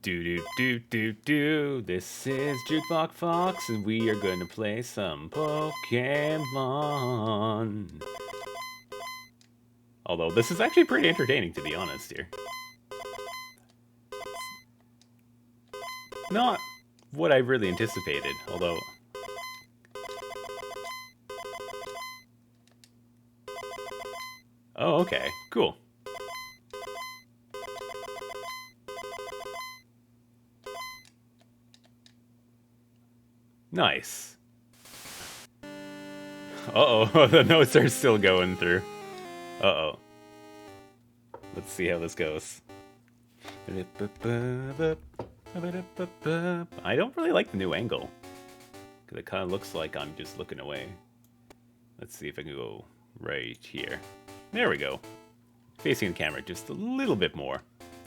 Do do do do do. This is Jukebox Fox, and we are going to play some Pokémon. Although this is actually pretty entertaining, to be honest here. Not what I really anticipated, although... Oh, okay. Cool. Nice. Uh-oh, the notes are still going through. Uh-oh. Let's see how this goes. I don't really like the new angle. Because it kind of looks like I'm just looking away. Let's see if I can go right here. There we go. Facing the camera just a little bit more.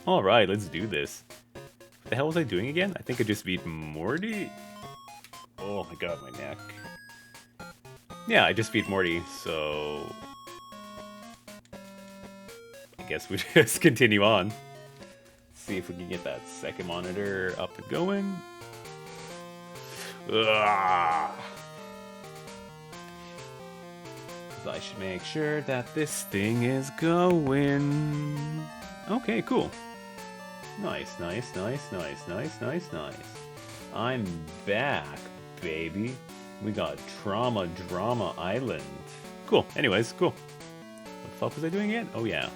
Alright, let's do this. What the hell was I doing again? I think I just beat Morty. Oh my god, my neck. Yeah, I just beat Morty, so... I guess we just continue on. See if we can get that second monitor up and going. Ugh. I should make sure that this thing is going. Okay, cool. Nice, nice, nice, nice, nice, nice, nice. I'm back, baby. We got Drama Island. Cool. Anyways, cool. What the fuck was I doing again? Oh, yeah.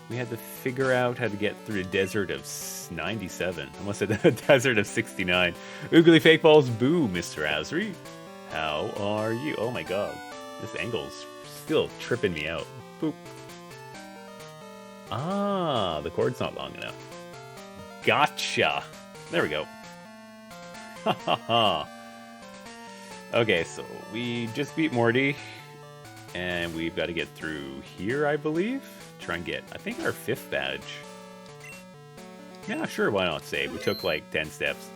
We had to figure out how to get through the desert of 97. I almost said the desert of 69. Oogly fake balls, boo, Mr. Azri. How are you? Oh my god. This angle's still tripping me out. Boop. Ah, the cord's not long enough. Gotcha. There we go. Ha ha ha. Okay, so we just beat Morty. And we've got to get through here, I believe. Try and get, I think, our 5th badge. Yeah, sure, why not save? We took like 10 steps.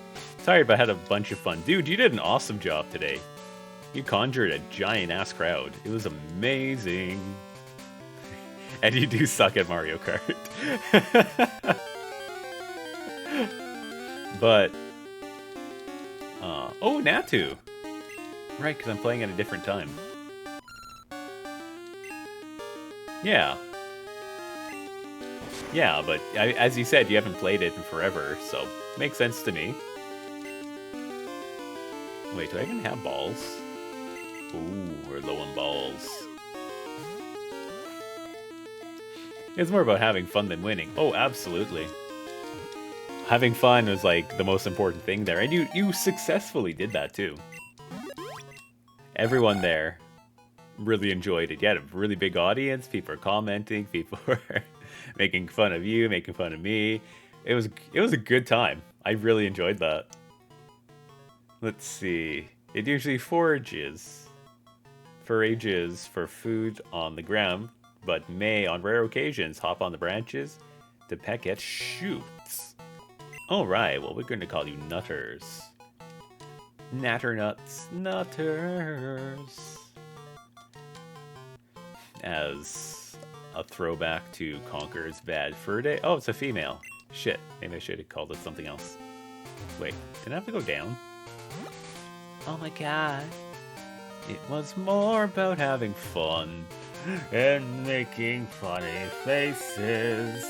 Tired, but had a bunch of fun. Dude, you did an awesome job today. You conjured a giant-ass crowd. It was amazing. And you do suck at Mario Kart. But... oh, Natu! Right, because I'm playing at a different time. Yeah. Yeah, but as you said, you haven't played it in forever, so makes sense to me. Wait, do I even have balls? Ooh, we're low on balls. It's more about having fun than winning. Oh, absolutely. Having fun was like the most important thing there, and you successfully did that too. Everyone there really enjoyed it. You had a really big audience. People are commenting. People were making fun of you, making fun of me. It was a good time. I really enjoyed that. Let's see. It usually forages for food on the ground, but may, on rare occasions, hop on the branches to peck at shoots. Alright, well, we're going to call you Nutters. Natternuts. Nutters. As a throwback to Conker's Bad Fur Day. Oh, it's a female. Shit, maybe I should have called it something else. Wait, did I have to go down? Oh my god. It was more about having fun and making funny faces.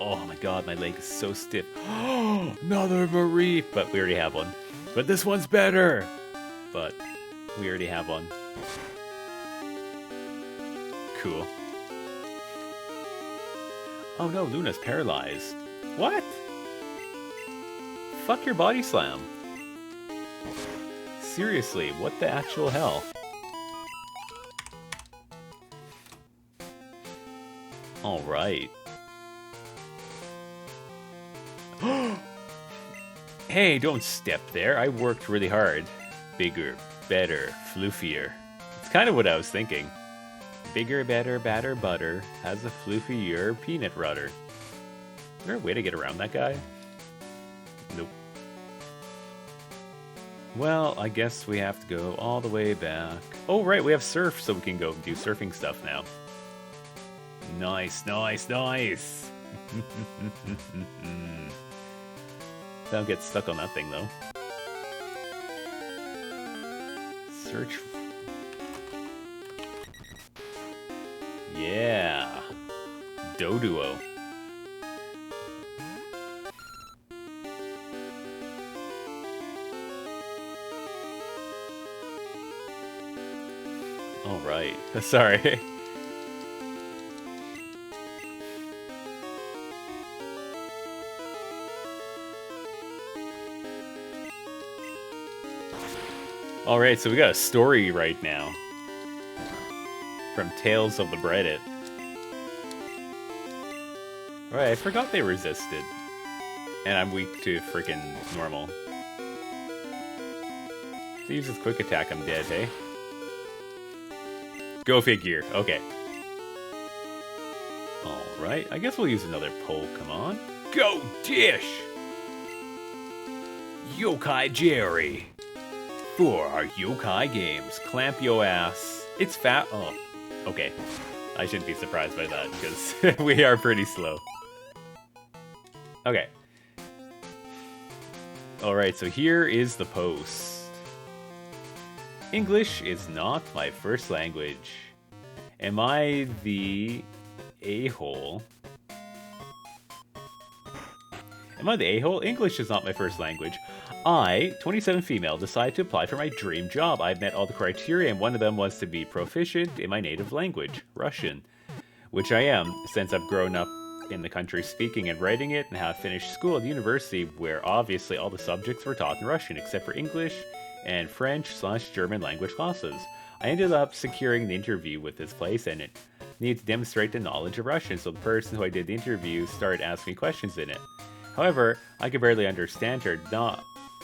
Oh my god, my leg is so stiff. Another Marie! But we already have one. But this one's better! But we already have one. Cool. Oh no, Luna's paralyzed. What? Fuck your body slam. Seriously, what the actual hell? Alright. Hey, don't step there. I worked really hard. Bigger, better, floofier. It's kind of what I was thinking. Bigger, better, batter, butter has a floofier peanut rudder. Is there a way to get around that guy? Nope. Well, I guess we have to go all the way back. Oh, right, we have surf, so we can go do surfing stuff now. Nice, nice, nice. Don't get stuck on that thing, though. Search. Yeah. Doduo. All right. Sorry. Alright, so we got a story right now. From Tales of the Reddit. Alright, I forgot they resisted. And I'm weak to freaking normal. If he uses quick attack, I'm dead, hey? Go figure, okay. Alright, I guess we'll use another Pokemon. Go Dish! Yokai Jerry! For our yokai games, clamp yo ass. It's fat. Oh, okay. I shouldn't be surprised by that because we are pretty slow. Okay. Alright, so here is the post. English is not my first language. Am I the a-hole? Am I the a-hole? English is not my first language. I, 27 female, decided to apply for my dream job. I've met all the criteria, and one of them was to be proficient in my native language, Russian. Which I am, since I've grown up in the country speaking and writing it, and have finished school at university, where obviously all the subjects were taught in Russian, except for English and French/German language classes. I ended up securing the interview with this place, and it needed to demonstrate the knowledge of Russian, so the person who I did the interview started asking me questions in it. However, I could barely understand her.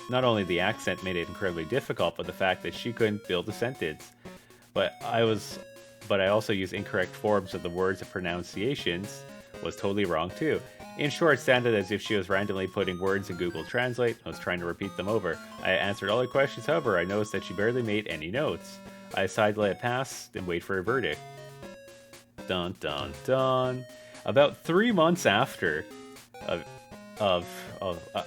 Not only the accent made it incredibly difficult, but the fact that she couldn't build a sentence. But I also used incorrect forms of the words and pronunciations was totally wrong too. In short, it sounded as if she was randomly putting words in Google Translate. I was trying to repeat them over. I answered all her questions, however, I noticed that she barely made any notes. I decided to let it pass and wait for a verdict. Dun dun dun. About 3 months after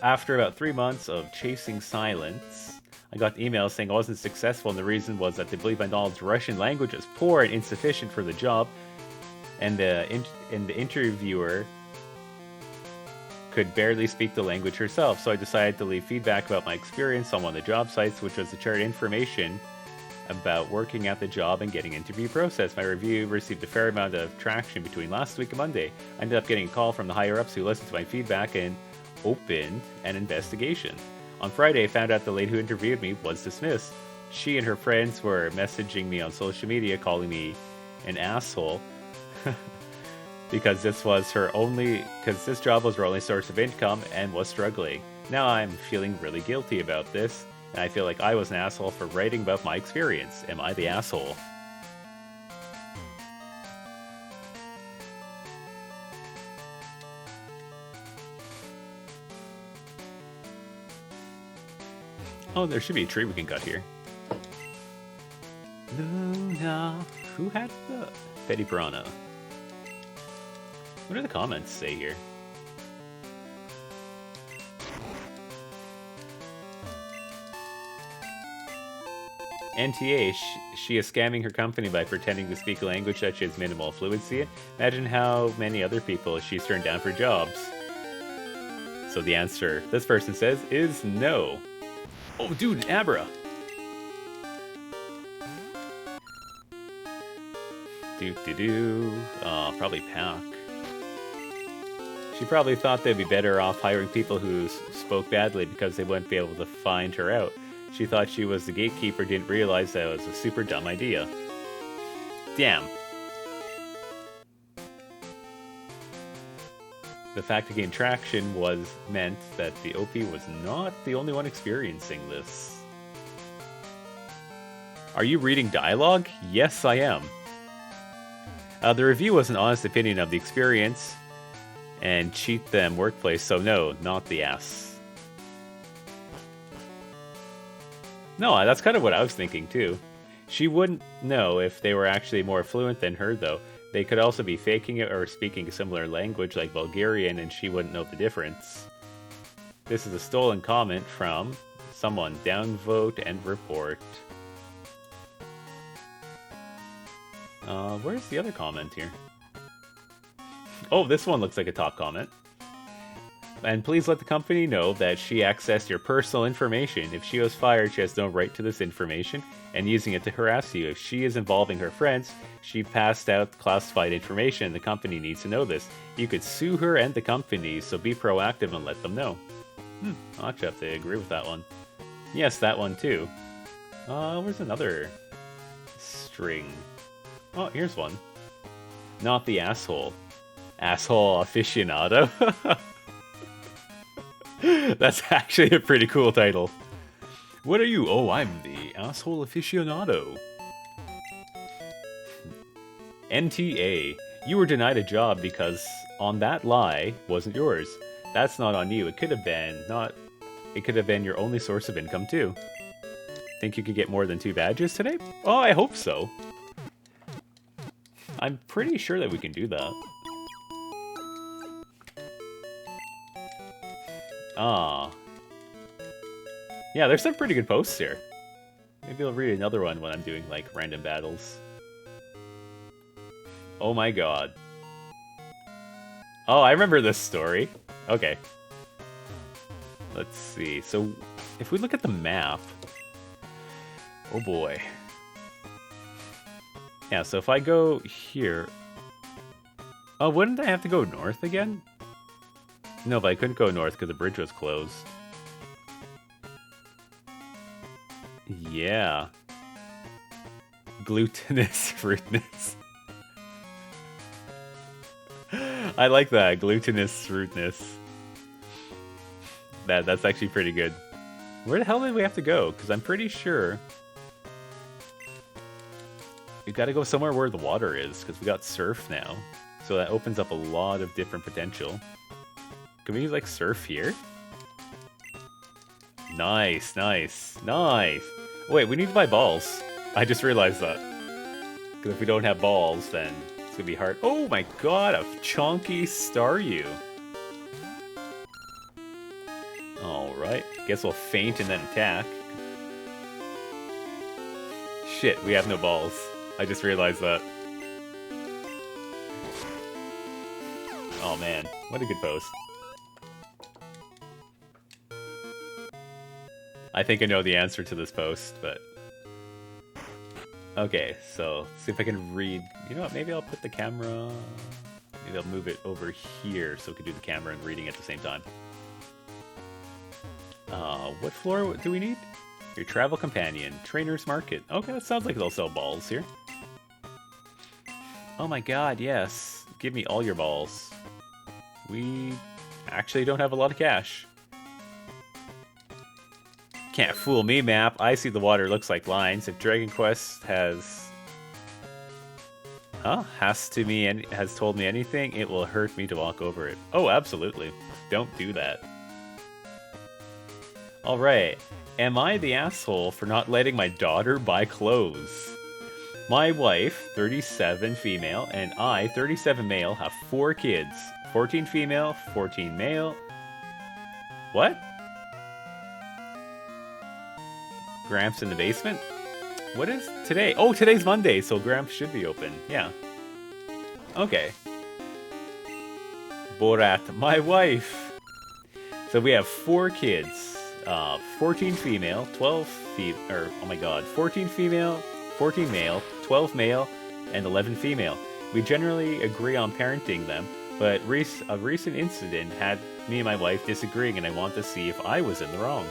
after about 3 months of chasing silence, I got the email saying I wasn't successful, and the reason was that they believe my knowledge of Russian language is poor and insufficient for the job, and the interviewer could barely speak the language herself. So I decided to leave feedback about my experience on one of the job sites, which was to share information about working at the job and getting interview process. My review received a fair amount of traction between last week and Monday. I ended up getting a call from the higher-ups who listened to my feedback and opened an investigation. On Friday, I found out the lady who interviewed me was dismissed. She and her friends were messaging me on social media, calling me an asshole, because this job was her only source of income and was struggling. Now I'm feeling really guilty about this, and I feel like I was an asshole for writing about my experience. Am I the asshole? Oh, there should be a tree we can cut here. Luna. Who had the Petty Piranha? What do the comments say here? NTA, she is scamming her company by pretending to speak a language that she has minimal fluency in. Imagine how many other people she's turned down for jobs. So the answer, this person says, is no. Oh, dude, Abra! Probably Pack. She probably thought they'd be better off hiring people who spoke badly because they wouldn't be able to find her out. She thought she was the gatekeeper, didn't realize that it was a super dumb idea. Damn. The fact it gained traction meant that the OP was not the only one experiencing this. Are you reading dialogue? Yes, I am. The review was an honest opinion of the experience and cheat them workplace, so no, not the ass. No, that's kind of what I was thinking too. She wouldn't know if they were actually more fluent than her though. They could also be faking it or speaking a similar language like Bulgarian, and she wouldn't know the difference. This is a stolen comment from someone. Downvote and report. Where's the other comment here? Oh, this one looks like a top comment. And please let the company know that she accessed your personal information. If she was fired, she has no right to this information and using it to harass you. If she is involving her friends, she passed out classified information. The company needs to know this. You could sue her and the company, so be proactive and let them know. I'll actually have to agree with that one. Yes, that one too. Where's another string? Oh, here's one. Not the asshole. Asshole aficionado. That's actually a pretty cool title. What are you? Oh, I'm the asshole aficionado. NTA. You were denied a job because on that lie wasn't yours. That's not on you. It could have been your only source of income too. Think you could get more than 2 badges today? Oh, I hope so. I'm pretty sure that we can do that. Yeah, there's some pretty good posts here. Maybe I'll read another one when I'm doing, like, random battles. Oh my god. Oh, I remember this story. Okay. Let's see. So, if we look at the map... Oh boy. Yeah, so if I go here... Oh, wouldn't I have to go north again? No, but I couldn't go north because the bridge was closed. Yeah. Glutinous fruitness. I like that, glutinous fruitness. That's actually pretty good. Where the hell did we have to go? Because I'm pretty sure... We gotta go somewhere where the water is, because we got surf now. So that opens up a lot of different potential. Can we, like, surf here? Nice, nice, nice! Wait, we need to buy balls. I just realized that. Because if we don't have balls, then it's gonna be hard. Oh my god, a chunky Staryu! Alright, guess we'll feint and then attack. Shit, we have no balls. I just realized that. Oh man, what a good post. I think I know the answer to this post, but... Okay, so, see if I can read... You know what, maybe I'll put the camera... Maybe I'll move it over here so we can do the camera and reading at the same time. What floor do we need? Your travel companion, Trainer's Market. Okay, that sounds like they'll sell balls here. Oh my god, yes. Give me all your balls. We actually don't have a lot of cash. Can't fool me, map. I see the water looks like lines. If Dragon Quest has told me anything, it will hurt me to walk over it. Oh, absolutely. Don't do that. Alright. Am I the asshole for not letting my daughter buy clothes? My wife, 37 female, and I, 37 male, have 4 kids. 14 female, 14 male. What? Gramps in the basement? What is today? Oh, today's Monday, so Gramps should be open. Yeah. Okay. Borat, my wife. So we have 4 kids. 14 female, 12 oh my god, 14 female, 14 male, 12 male, and 11 female. We generally agree on parenting them, but a recent incident had me and my wife disagreeing, and I want to see if I was in the wrong.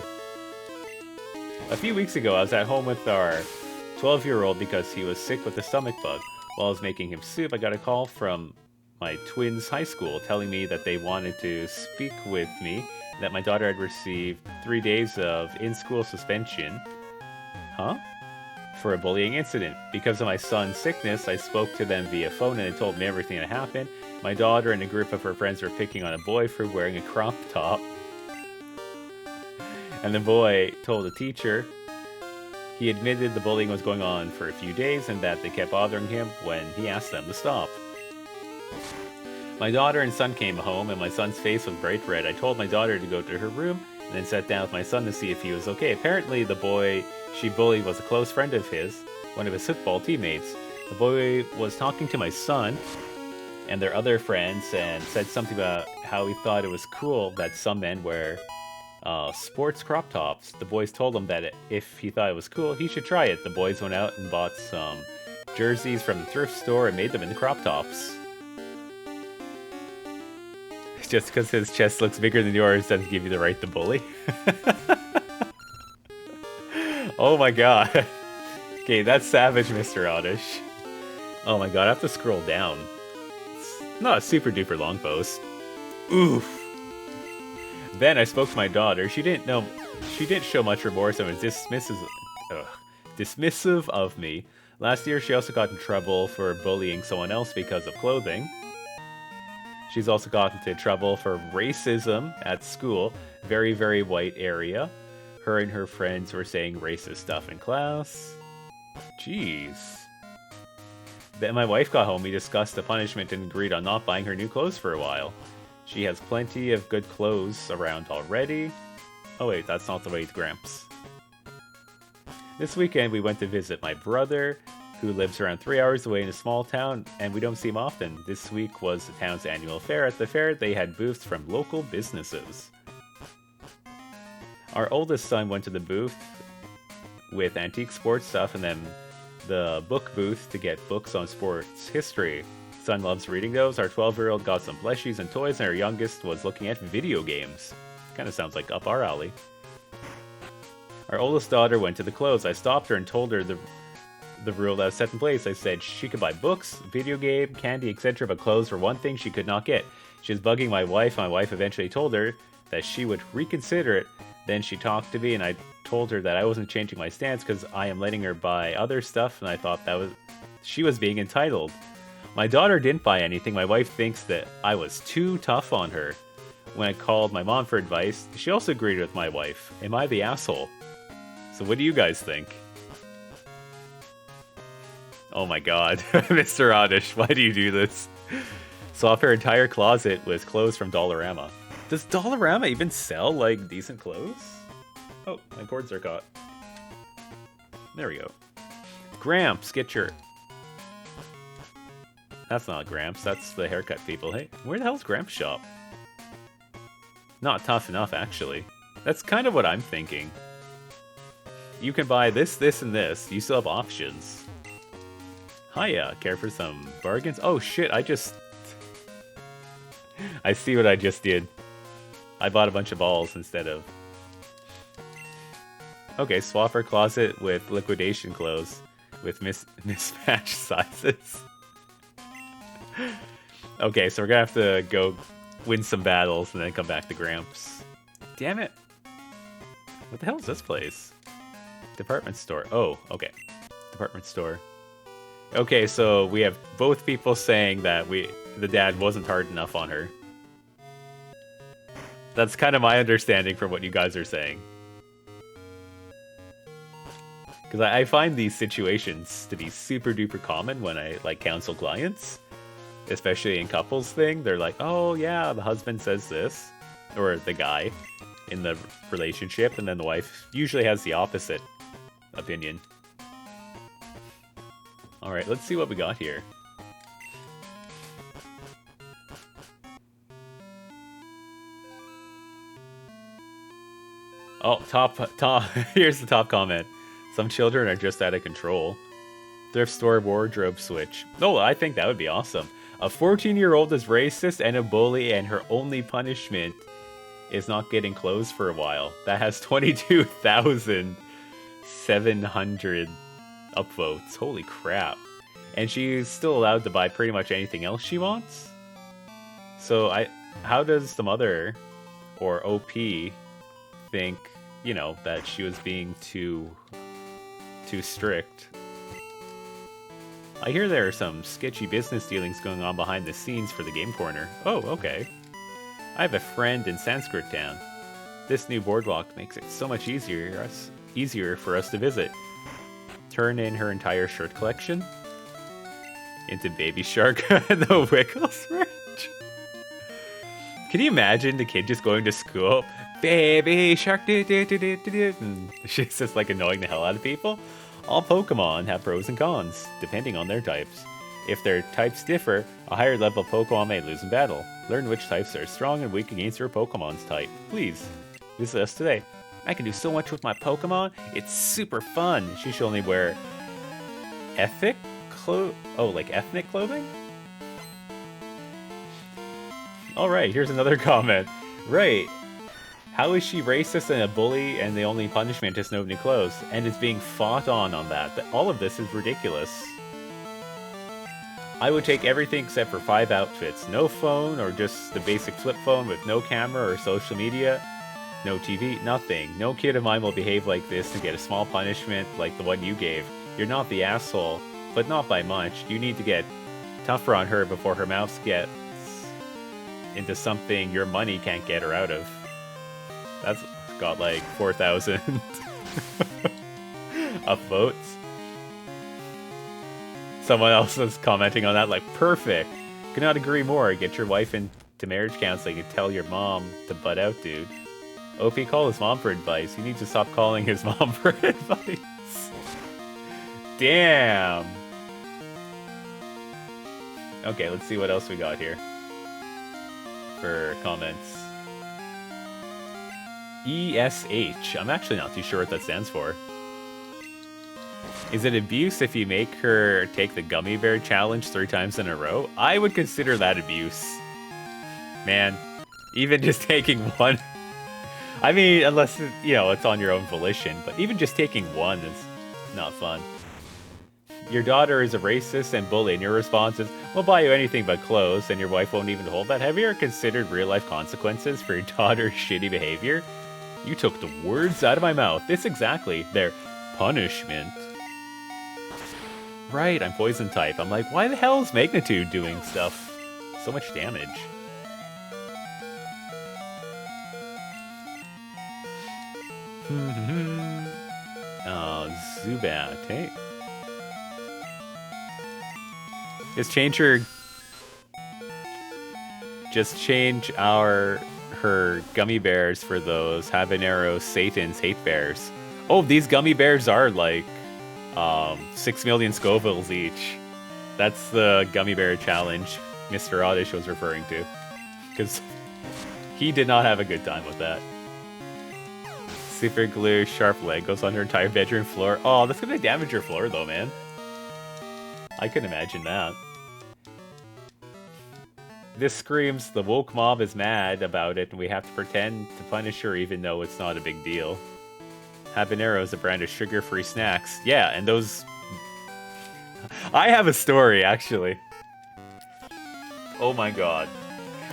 A few weeks ago, I was at home with our 12-year-old because he was sick with a stomach bug. While I was making him soup, I got a call from my twins' high school telling me that they wanted to speak with me, that my daughter had received 3 days of in-school suspension. Huh? For a bullying incident. Because of my son's sickness, I spoke to them via phone and they told me everything that happened. My daughter and a group of her friends were picking on a boy for wearing a crop top. And the boy told the teacher he admitted the bullying was going on for a few days and that they kept bothering him when he asked them to stop. My daughter and son came home, and my son's face was bright red. I told my daughter to go to her room, and then sat down with my son to see if he was okay. Apparently, the boy she bullied was a close friend of his, one of his football teammates. The boy was talking to my son and their other friends, and said something about how he thought it was cool that some men wear sports crop tops. The boys told him that if he thought it was cool, he should try it. The boys went out and bought some jerseys from the thrift store and made them into crop tops. Just because his chest looks bigger than yours doesn't give you the right to bully. Oh my god. Okay, that's savage, Mr. Oddish. Oh my god, I have to scroll down. It's not a super duper long post. Oof. Then I spoke to my daughter. She didn't show much remorse and was dismissive of me. Last year, she also got in trouble for bullying someone else because of clothing. She's also gotten into trouble for racism at school. Very, very white area. Her and her friends were saying racist stuff in class. Jeez. Then my wife got home. We discussed the punishment and agreed on not buying her new clothes for a while. She has plenty of good clothes around already. Oh wait, that's not the way to Gramps. This weekend we went to visit my brother, who lives around 3 hours away in a small town, and we don't see him often. This week was the town's annual fair. At the fair, they had booths from local businesses. Our oldest son went to the booth with antique sports stuff, and then the book booth to get books on sports history. Son loves reading those. Our 12-year-old got some plushies and toys, and our youngest was looking at video games. Kind of sounds like up our alley. Our oldest daughter went to the clothes. I stopped her and told her the rule that was set in place. I said she could buy books, video game, candy, etc., but clothes were one thing she could not get. She was bugging my wife. My wife eventually told her that she would reconsider it. Then she talked to me, and I told her that I wasn't changing my stance because I am letting her buy other stuff, and I thought she was being entitled. My daughter didn't buy anything. My wife thinks that I was too tough on her. When I called my mom for advice, she also agreed with my wife. Am I the asshole? So what do you guys think? Oh my god, Mr. Oddish, why do you do this? Swap her entire closet with clothes from Dollarama. Does Dollarama even sell, like, decent clothes? Oh, my cords are caught. There we go. Gramps, get your... That's not Gramps, that's the haircut people. Hey, where the hell's Gramps' shop? Not tough enough, actually. That's kind of what I'm thinking. You can buy this, this, and this. You still have options. Hiya, care for some bargains? Oh shit, I see what I just did. I bought a bunch of balls instead of... Okay, swap her closet with liquidation clothes with mismatched sizes. Okay, so we're gonna have to go win some battles and then come back to Gramps. Damn it. What the hell is this place? Department store. Oh, okay. Department store. Okay, so we have both people saying that the dad wasn't hard enough on her. That's kind of my understanding from what you guys are saying. Because I find these situations to be super duper common when I counsel clients. Especially in couples thing. They're like, oh yeah, the husband says this. Or the guy in the relationship. And then the wife usually has the opposite opinion. Alright, let's see what we got here. Oh, top, here's the top comment. Some children are just out of control. Thrift store wardrobe switch. Oh, I think that would be awesome. A 14-year-old is racist and a bully, and her only punishment is not getting clothes for a while. That has 22,700 upvotes. Holy crap. And she's still allowed to buy pretty much anything else she wants? So how does the mother, or OP, think, you know, that she was being too strict? I hear there are some sketchy business dealings going on behind the scenes for the Game Corner. Oh, okay. I have a friend in Sanskrit Town. This new boardwalk makes it so much easier for us to visit. Turn in her entire shirt collection into Baby Shark. The Wiggles merch. Can you imagine the kid just going to school? Baby shark, do do do do do do. And she's just like annoying the hell out of people. All Pokemon have pros and cons, depending on their types. If their types differ, a higher level Pokemon may lose in battle. Learn which types are strong and weak against your Pokemon's type. Please, visit us today. I can do so much with my Pokemon. It's super fun. She should only wear ethnic ethnic clothing? Alright, here's another comment. Right. How is she racist and a bully and the only punishment is no new clothes? And it's being fought on that. All of this is ridiculous. I would take everything except for 5 outfits. No phone or just the basic flip phone with no camera or social media. No TV, nothing. No kid of mine will behave like this and get a small punishment like the one you gave. You're not the asshole, but not by much. You need to get tougher on her before her mouth gets into something your money can't get her out of. That's got like 4,000 upvotes. Someone else was commenting on that like, perfect. Could not agree more. Get your wife into marriage counseling and tell your mom to butt out, dude. OP, call his mom for advice. He needs to stop calling his mom for advice. Damn. Okay, let's see what else we got here for comments. ESH. I'm actually not too sure what that stands for. Is it abuse if you make her take the gummy bear challenge 3 times in a row? I would consider that abuse. Man, even just taking one. I mean, unless, it's on your own volition, but even just taking one is not fun. Your daughter is a racist and bully, and your response is, we'll buy you anything but clothes, and your wife won't even hold that. Have you ever considered real-life consequences for your daughter's shitty behavior? You took the words out of my mouth. This exactly. Their punishment. Right, I'm poison type. I'm like, why the hell is Magnitude doing stuff? So much damage. Oh, Zubat, hey. Just change her gummy bears for those habanero Satan's hate bears. Oh, these gummy bears are like 6 million Scovilles each. That's the gummy bear challenge Mr. Oddish was referring to. Because he did not have a good time with that. Super glue sharp Legos on her entire bedroom floor. Oh, that's gonna damage your floor though, man. I couldn't imagine that. This screams the woke mob is mad about it and we have to pretend to punish her even though it's not a big deal. Habanero is a brand of sugar-free snacks. Yeah, and those... I have a story, actually. Oh my god.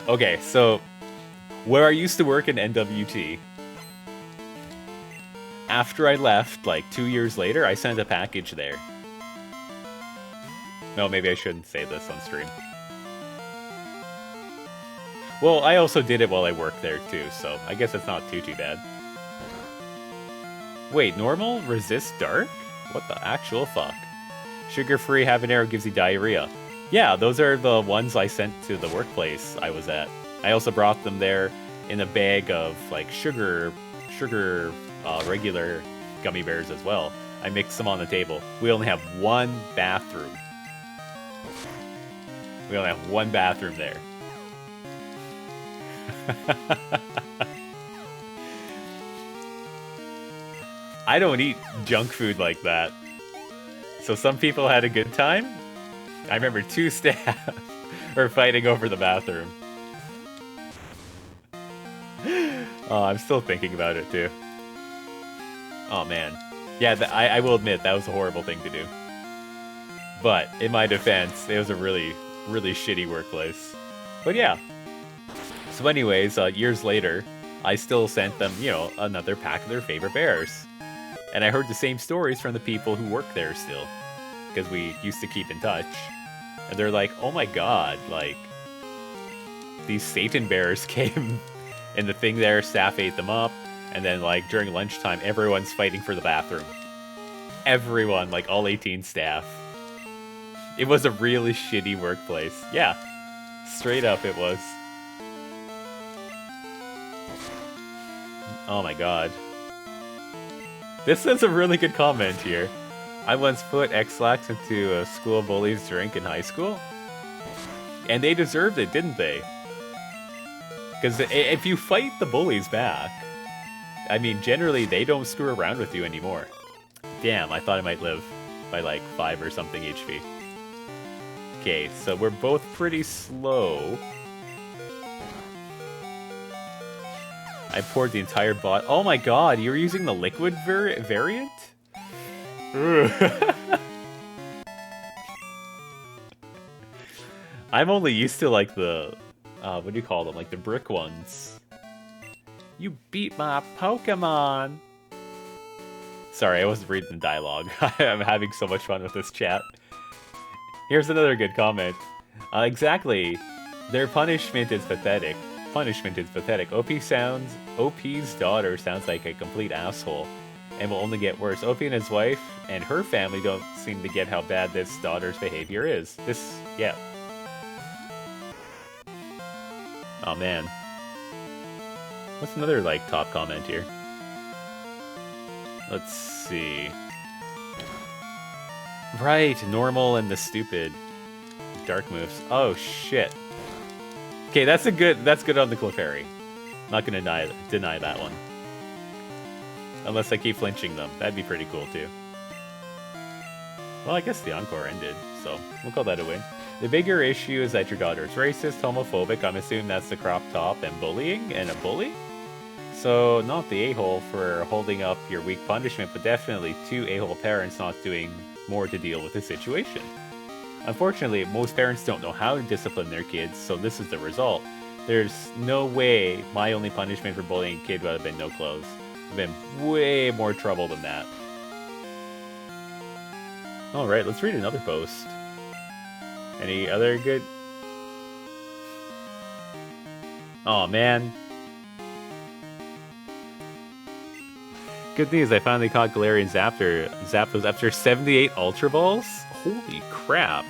Okay, so... where I used to work in NWT... after I left, like 2 years later, I sent a package there. No, maybe I shouldn't say this on stream. Well, I also did it while I worked there too, so I guess it's not too bad. Wait, normal? Resist dark? What the actual fuck? Sugar-free habanero gives you diarrhea. Yeah, those are the ones I sent to the workplace I was at. I also brought them there in a bag of, like, regular gummy bears as well. I mixed them on the table. We only have one bathroom. We only have one bathroom there. I don't eat junk food like that. So some people had a good time. I remember 2 staff were fighting over the bathroom. Oh, I'm still thinking about it too. Oh man. Yeah, I will admit that was a horrible thing to do. But in my defense, it was a really, really shitty workplace. But yeah. So anyways, years later, I still sent them, another pack of their favorite bears. And I heard the same stories from the people who work there still. Because we used to keep in touch. And they're like, oh my god, like, these Satan bears came in the thing there, staff ate them up. And then, like, during lunchtime, everyone's fighting for the bathroom. Everyone, like, all 18 staff. It was a really shitty workplace. Yeah, straight up it was. Oh my god. This is a really good comment here. I once put X-Lax into a school bully's drink in high school. And they deserved it, didn't they? Because if you fight the bullies back, I mean, generally they don't screw around with you anymore. Damn, I thought I might live by like 5 or something HP. Okay, so we're both pretty slow. I poured the entire bot. Oh my god, you're using the liquid variant? I'm only used to like the, what do you call them? Like the brick ones. You beat my Pokemon! Sorry, I wasn't reading the dialogue. I'm having so much fun with this chat. Here's another good comment. Exactly. Their punishment is pathetic. Punishment is pathetic. OP's daughter sounds like a complete asshole and will only get worse. OP and his wife and her family don't seem to get how bad this daughter's behavior is. Yeah. Oh man. What's another, like, top comment here? Let's see. Right, normal and the stupid. Dark moves. Oh shit. Okay, that's good on the Clefairy. Not gonna deny that one. Unless I keep flinching them. That'd be pretty cool too. Well, I guess the Encore ended, so we'll call that a win. The bigger issue is that your daughter is racist, homophobic. I'm assuming that's the crop top and bullying and a bully? So, not the a-hole for holding up your weak punishment, but definitely 2 a-hole parents not doing more to deal with the situation. Unfortunately, most parents don't know how to discipline their kids, so this is the result. There's no way my only punishment for bullying a kid would have been no clothes. I've been way more trouble than that. Alright, let's read another post. Any other good... Oh man. Good news, I finally caught Galarian Zapdos after 78 Ultra Balls? Holy crap.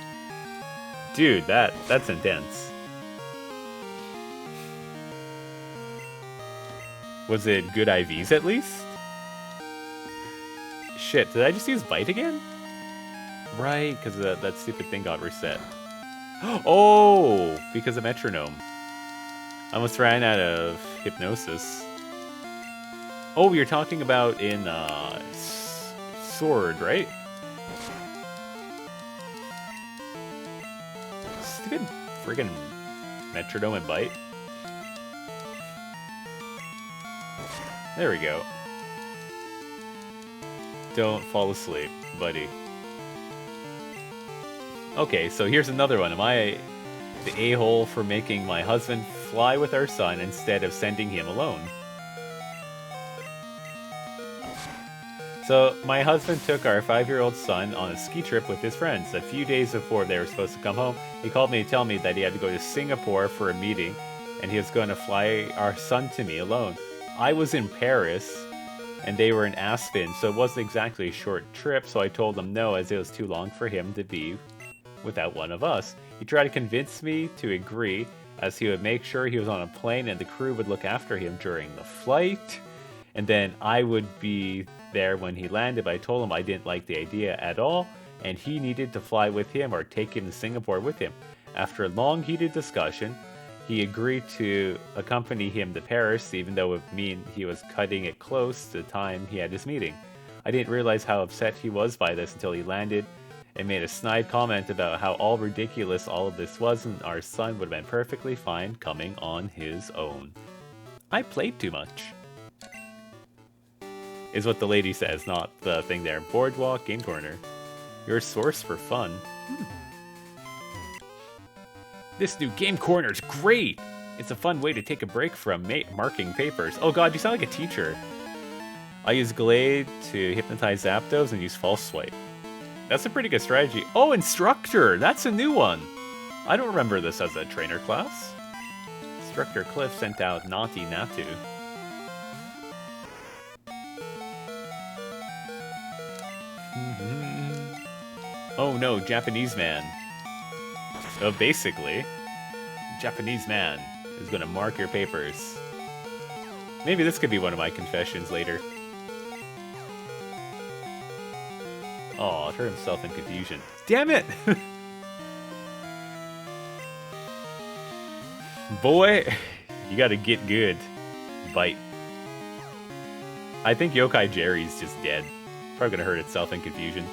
Dude, that's intense. Was it good IVs at least? Shit, did I just use Bite again? Right, because that stupid thing got reset. Oh, because of Metronome. I almost ran out of Hypnosis. Oh, you're talking about in Sword, right? Stupid friggin' Metronome and Bite. There we go. Don't fall asleep, buddy. Okay, so here's another one. Am I the a-hole for making my husband fly with our son instead of sending him alone? So, my husband took our 5-year-old son on a ski trip with his friends. A few days before they were supposed to come home, he called me to tell me that he had to go to Singapore for a meeting, and he was going to fly our son to me alone. I was in Paris, and they were in Aspen, so it wasn't exactly a short trip, so I told him no, as it was too long for him to be without one of us. He tried to convince me to agree, as he would make sure he was on a plane and the crew would look after him during the flight, and then I would be there when he landed, but I told him I didn't like the idea at all, and he needed to fly with him or take him to Singapore with him. After a long heated discussion, he agreed to accompany him to Paris, even though it would mean he was cutting it close to the time he had his meeting. I didn't realize how upset he was by this until he landed and made a snide comment about how all ridiculous all of this was, and our son would have been perfectly fine coming on his own. I played too much. Is what the lady says, not the thing there. Boardwalk, Game Corner. Your source for fun. This new Game Corner's great! It's a fun way to take a break from marking papers. Oh god, you sound like a teacher. I use Glade to hypnotize Zapdos and use False Swipe. That's a pretty good strategy. Oh, Instructor! That's a new one! I don't remember this as a trainer class. Instructor Cliff sent out Naughty Natu. Oh no, Japanese man. So basically, Japanese man is gonna mark your papers. Maybe this could be one of my confessions later. Oh, hurt himself in confusion. Damn it! Boy, you gotta get good. Bite. I think Yokai Jerry's just dead. Probably gonna hurt itself in confusion.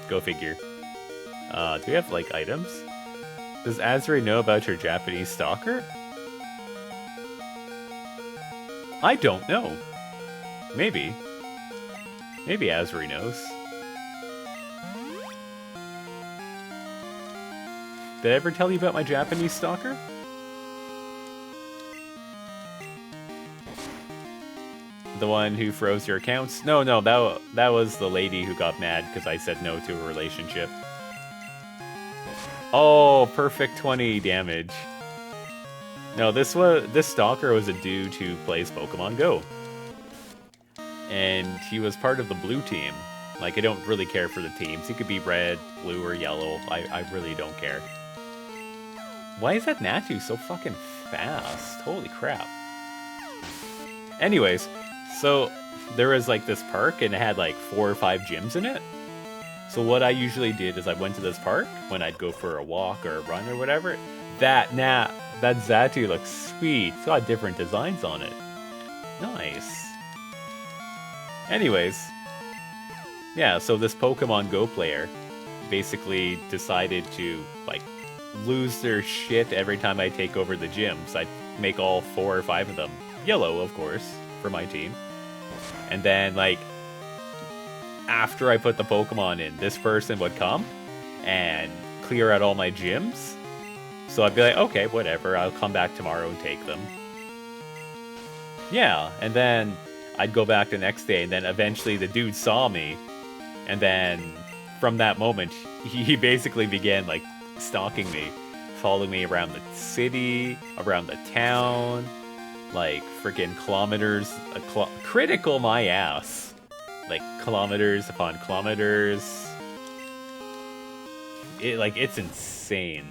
Go figure. Do we have, like, items? Does Azuri know about your Japanese stalker? I don't know. Maybe. Maybe Azuri knows. Did I ever tell you about my Japanese stalker? The one who froze your accounts? No, that was the lady who got mad because I said no to a relationship. Oh, perfect 20 damage. No, this stalker was a dude who plays Pokemon Go. And he was part of the blue team. Like, I don't really care for the teams. He could be red, blue, or yellow. I really don't care. Why is that Natu so fucking fast? Holy crap. Anyways, so there was like this park and it had like 4 or 5 gyms in it. So what I usually did is I went to this park when I'd go for a walk or a run or whatever. That Xatu looks sweet. It's got different designs on it. Nice. Anyways, yeah, so this Pokemon Go player basically decided to, like, lose their shit every time I take over the gyms. I'd make all 4 or 5 of them yellow, of course, for my team. And then, like, after I put the Pokemon in, this person would come and clear out all my gyms. So I'd be like, okay, whatever, I'll come back tomorrow and take them. Yeah, and then I'd go back the next day, and then eventually the dude saw me. And then, from that moment, he basically began, like, stalking me. Following me around the city, around the town, like, freaking kilometers, critical my ass. Like, kilometers upon kilometers. It's insane.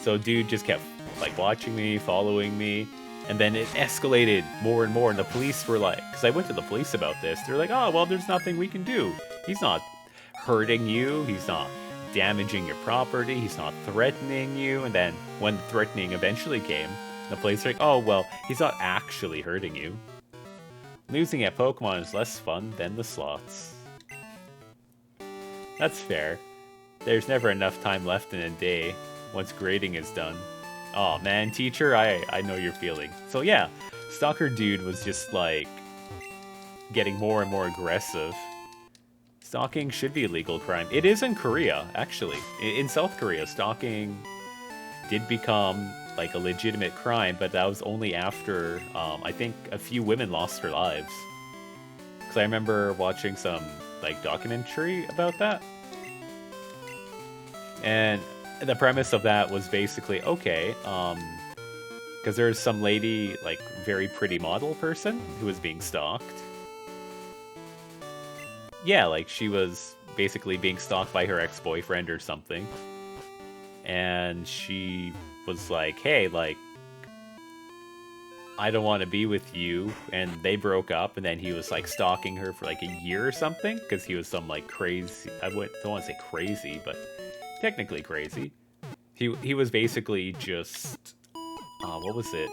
So dude just kept, like, watching me, following me. And then it escalated more and more, and the police were like, because I went to the police about this, they're like, oh, well, there's nothing we can do. He's not hurting you, he's not damaging your property, he's not threatening you. And then when the threatening eventually came, the police were like, oh, well, he's not actually hurting you. Losing at Pokemon is less fun than the slots. That's fair. There's never enough time left in a day once grading is done. Oh man, teacher, I know your feeling. So yeah, Stalker Dude was just like getting more and more aggressive. Stalking should be a legal crime. It is in Korea, actually. In South Korea, stalking did become like a legitimate crime, but that was only after I think a few women lost their lives. Because I remember watching some like documentary about that. And the premise of that was basically, okay, because there's some lady, like, very pretty model person who was being stalked. Yeah, like, she was basically being stalked by her ex-boyfriend or something. And she was like, hey, like, I don't want to be with you. And they broke up, and then he was, like, stalking her for, like, a year or something. Because he was some, like, crazy, don't want to say crazy, but technically crazy. He was basically just, what was it?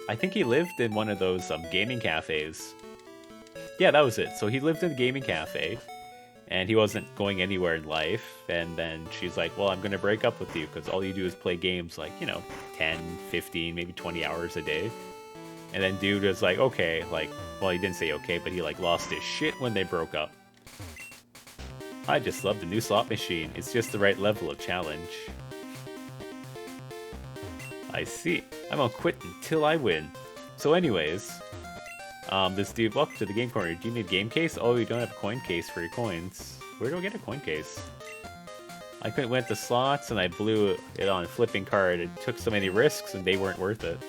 I think he lived in one of those gaming cafes. Yeah, that was it. So he lived in a gaming cafe, and he wasn't going anywhere in life. And then she's like, well, I'm going to break up with you because all you do is play games like, 10, 15, maybe 20 hours a day. And then dude was like, okay, like, well, he didn't say okay, but he like lost his shit when they broke up. I just love the new slot machine. It's just the right level of challenge. I see. I won't quit until I win. So anyways, this dude, welcome to the game corner. Do you need a game case? Oh, you don't have a coin case for your coins. Where do I get a coin case? I went to slots and I blew it on a flipping card. It took so many risks and they weren't worth it.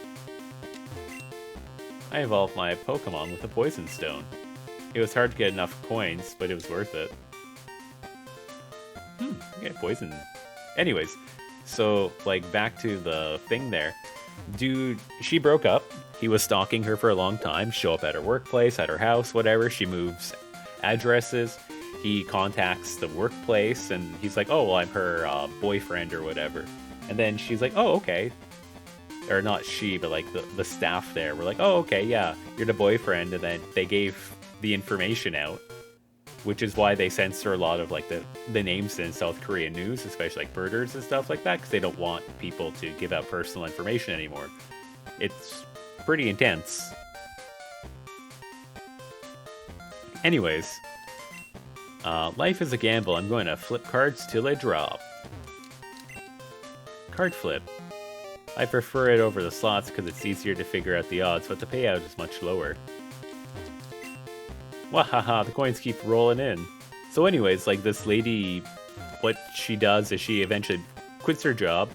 I evolved my Pokemon with a Poison Stone. It was hard to get enough coins, but it was worth it. Okay, poison. Anyways, so, like, back to the thing there. Dude, she broke up. He was stalking her for a long time, show up at her workplace, at her house, whatever. She moves addresses. He contacts the workplace, and he's like, oh, well, I'm her boyfriend or whatever. And then she's like, oh, okay. Or not she, but like the staff there were like, oh, okay, yeah, you're the boyfriend. And then they gave the information out, which is why they censor a lot of like the names in South Korean news, especially like murders and stuff like that, because they don't want people to give out personal information anymore. It's pretty intense. Anyways, life is a gamble. I'm going to flip cards till I drop. Card flip. I prefer it over the slots because it's easier to figure out the odds, but the payout is much lower. Wahaha, the coins keep rolling in. So anyways, like this lady, what she does is she eventually quits her job,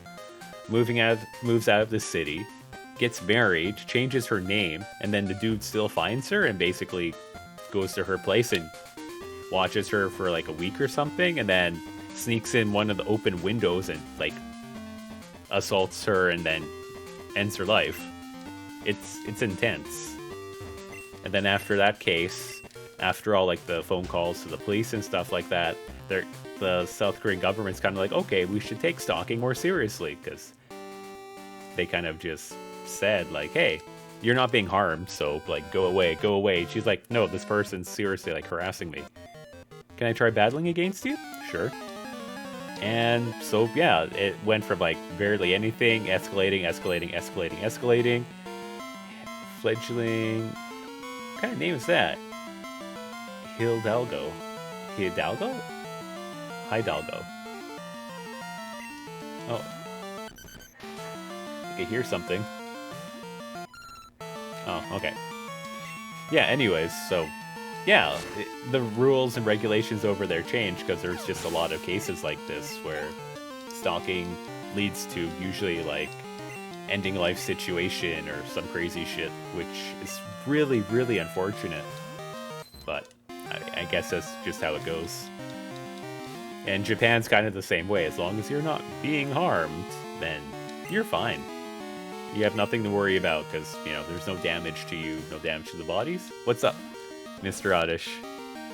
moves out of the city, gets married, changes her name, and then the dude still finds her and basically goes to her place and watches her for like a week or something, and then sneaks in one of the open windows and like assaults her and then ends her life. It's intense. And then after that case, after all like the phone calls to the police and stuff like that, the South Korean government's kind of like, okay, we should take stalking more seriously, because they kind of just said like, hey, you're not being harmed, so like go away. She's like, no, this person's seriously like harassing me. Can I try battling against you? Sure. And so yeah, it went from like barely anything, escalating. Fledgling. What kind of name is that? Hidalgo. Hidalgo? Oh. I can hear something. Oh, okay. Yeah, anyways, so yeah, the rules and regulations over there change because there's just a lot of cases like this where stalking leads to usually like ending life situation or some crazy shit, which is really, really unfortunate. But I guess that's just how it goes. And Japan's kind of the same way. As long as you're not being harmed, then you're fine. You have nothing to worry about because, you know, there's no damage to you, no damage to the bodies. What's up, Mr. Oddish?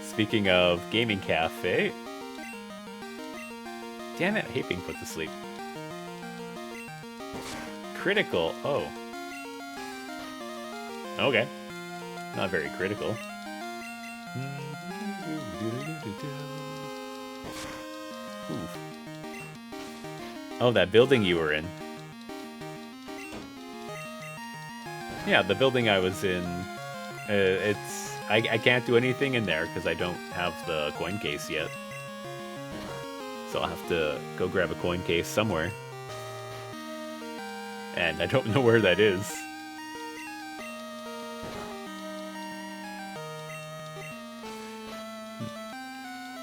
Speaking of gaming cafe. Damn it, I hate being put to sleep. Critical. Oh. Okay. Not very critical. Oof. Oh, that building you were in. Yeah, the building I was in, I can't do anything in there because I don't have the coin case yet. So I'll have to go grab a coin case somewhere. And I don't know where that is.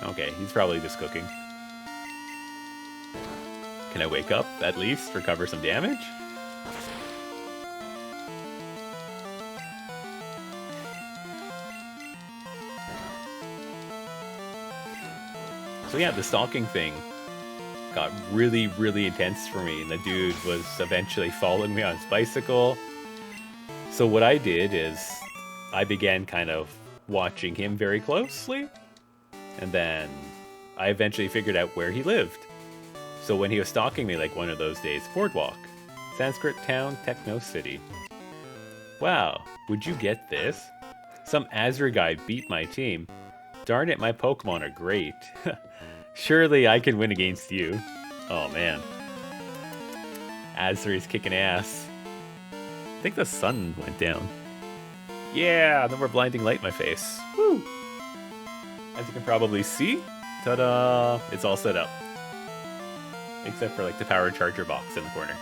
Okay, he's probably just cooking. Can I wake up, at least, recover some damage? So yeah, the stalking thing got really, really intense for me, and the dude was eventually following me on his bicycle. So what I did is I began kind of watching him very closely, and then I eventually figured out where he lived. So when he was stalking me like one of those days, Boardwalk, Sanskrit Town, Techno City. Wow, would you get this? Some Azure guy beat my team. Darn it, my Pokemon are great. Surely I can win against you. Oh man. Azure is kicking ass. I think the sun went down. Yeah, no more blinding light in my face. Woo! As you can probably see, ta-da! It's all set up. Except for like the power charger box in the corner.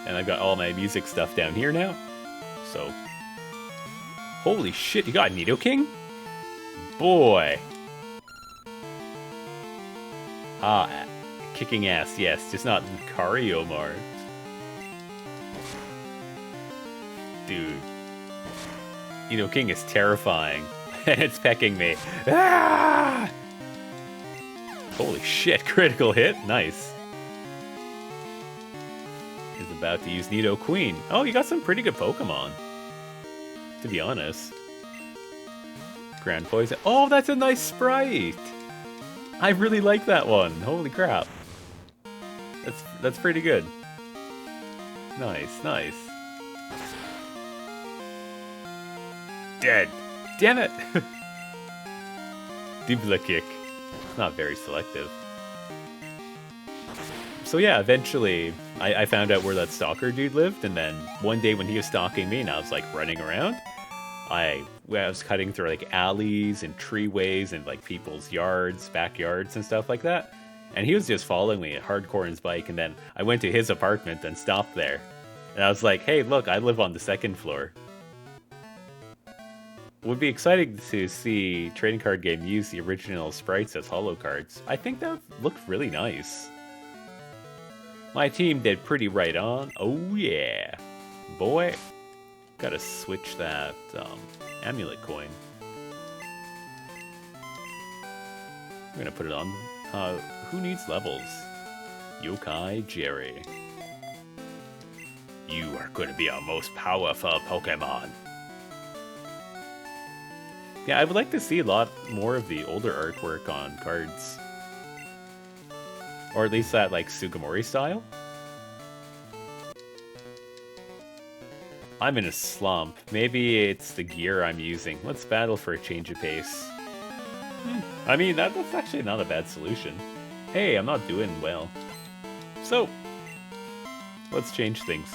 And I've got all my music stuff down here now. So, holy shit, you got Nidoking? Boy. Ah, kicking ass, yes, just not Lucario Mart. Dude. Nidoking is terrifying. And it's pecking me. Ah! Holy shit, critical hit, nice. is about to use Nido Queen. Oh, you got some pretty good Pokemon, to be honest. Grand Poison. Oh, that's a nice sprite. I really like that one. Holy crap. That's pretty good. Nice, nice. Dead. Damn it. Double kick. Not very selective. So yeah, eventually I found out where that stalker dude lived, and then one day when he was stalking me and I was like running around, I was cutting through like alleys and treeways and like people's yards, backyards and stuff like that. And he was just following me hardcore on his bike, and then I went to his apartment and stopped there. And I was like, hey, look, I live on the 2nd floor. Would be exciting to see trading card game use the original sprites as holo cards. I think that looked really nice. My team did pretty right on. Oh yeah. Boy. Gotta switch that amulet coin. I'm gonna put it on. Who needs levels? Yokai Jerry. You are gonna be our most powerful Pokemon. Yeah, I would like to see a lot more of the older artwork on cards. Or at least that, like, Sugimori style. I'm in a slump. Maybe it's the gear I'm using. Let's battle for a change of pace. I mean, that's actually not a bad solution. Hey, I'm not doing well. So, let's change things.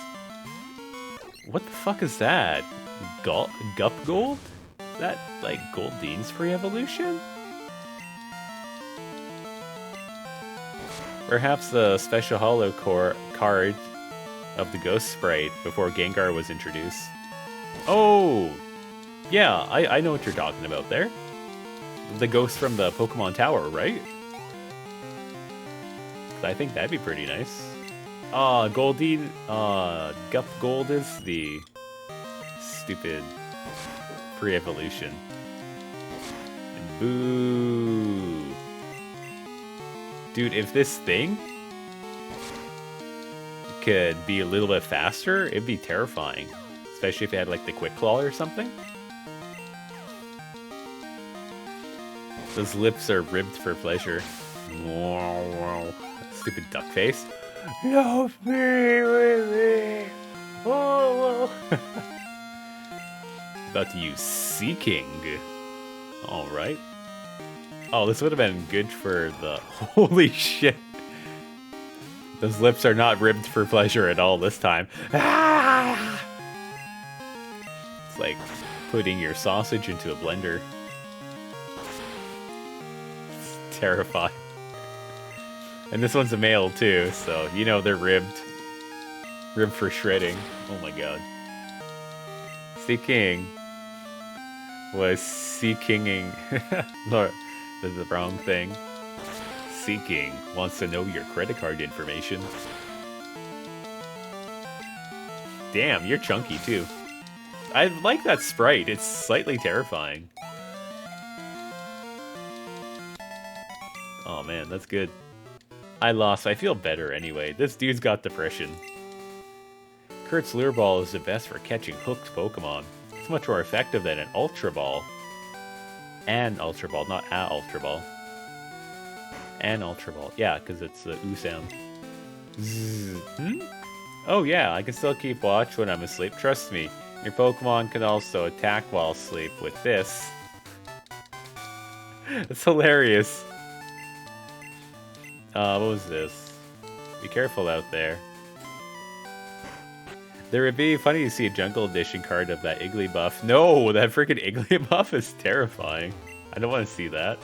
What the fuck is that? Gup Gold? Is that, like, Goldine's pre-evolution? Perhaps the special holo card of the Ghost Sprite before Gengar was introduced. Oh! Yeah, I know what you're talking about there. The ghost from the Pokemon Tower, right? I think that'd be pretty nice. Goldine, Gup Gold is the stupid pre-evolution. Boo! Dude, if this thing could be a little bit faster, it'd be terrifying. Especially if it had like the Quick Claw or something. Those lips are ribbed for pleasure. Stupid duck face. Love me with me. Oh. About to use Seeking. Alright. Oh, this would have been good for the... Holy shit. Those lips are not ribbed for pleasure at all this time. Ah! It's like putting your sausage into a blender. It's terrifying. And this one's a male too, so you know they're ribbed. Ribbed for shredding. Oh my god. Seeking was seekinging. Lord, that's the wrong thing. Seeking wants to know your credit card information. Damn, you're chunky too. I like that sprite. It's slightly terrifying. Oh man, that's good. I lost. I feel better anyway. This dude's got depression. Kurt's Lure Ball is the best for catching hooked Pokemon. It's much more effective than an Ultra Ball. An Ultra Ball, not a Ultra Ball. An Ultra Ball. Yeah, because it's the ooh sound. Zzz. Oh yeah, I can still keep watch when I'm asleep. Trust me, your Pokemon can also attack while asleep with this. It's hilarious. What was this? Be careful out there. There would be funny to see a Jungle Edition card of that Igglybuff. No, that freaking Igglybuff is terrifying. I don't want to see that.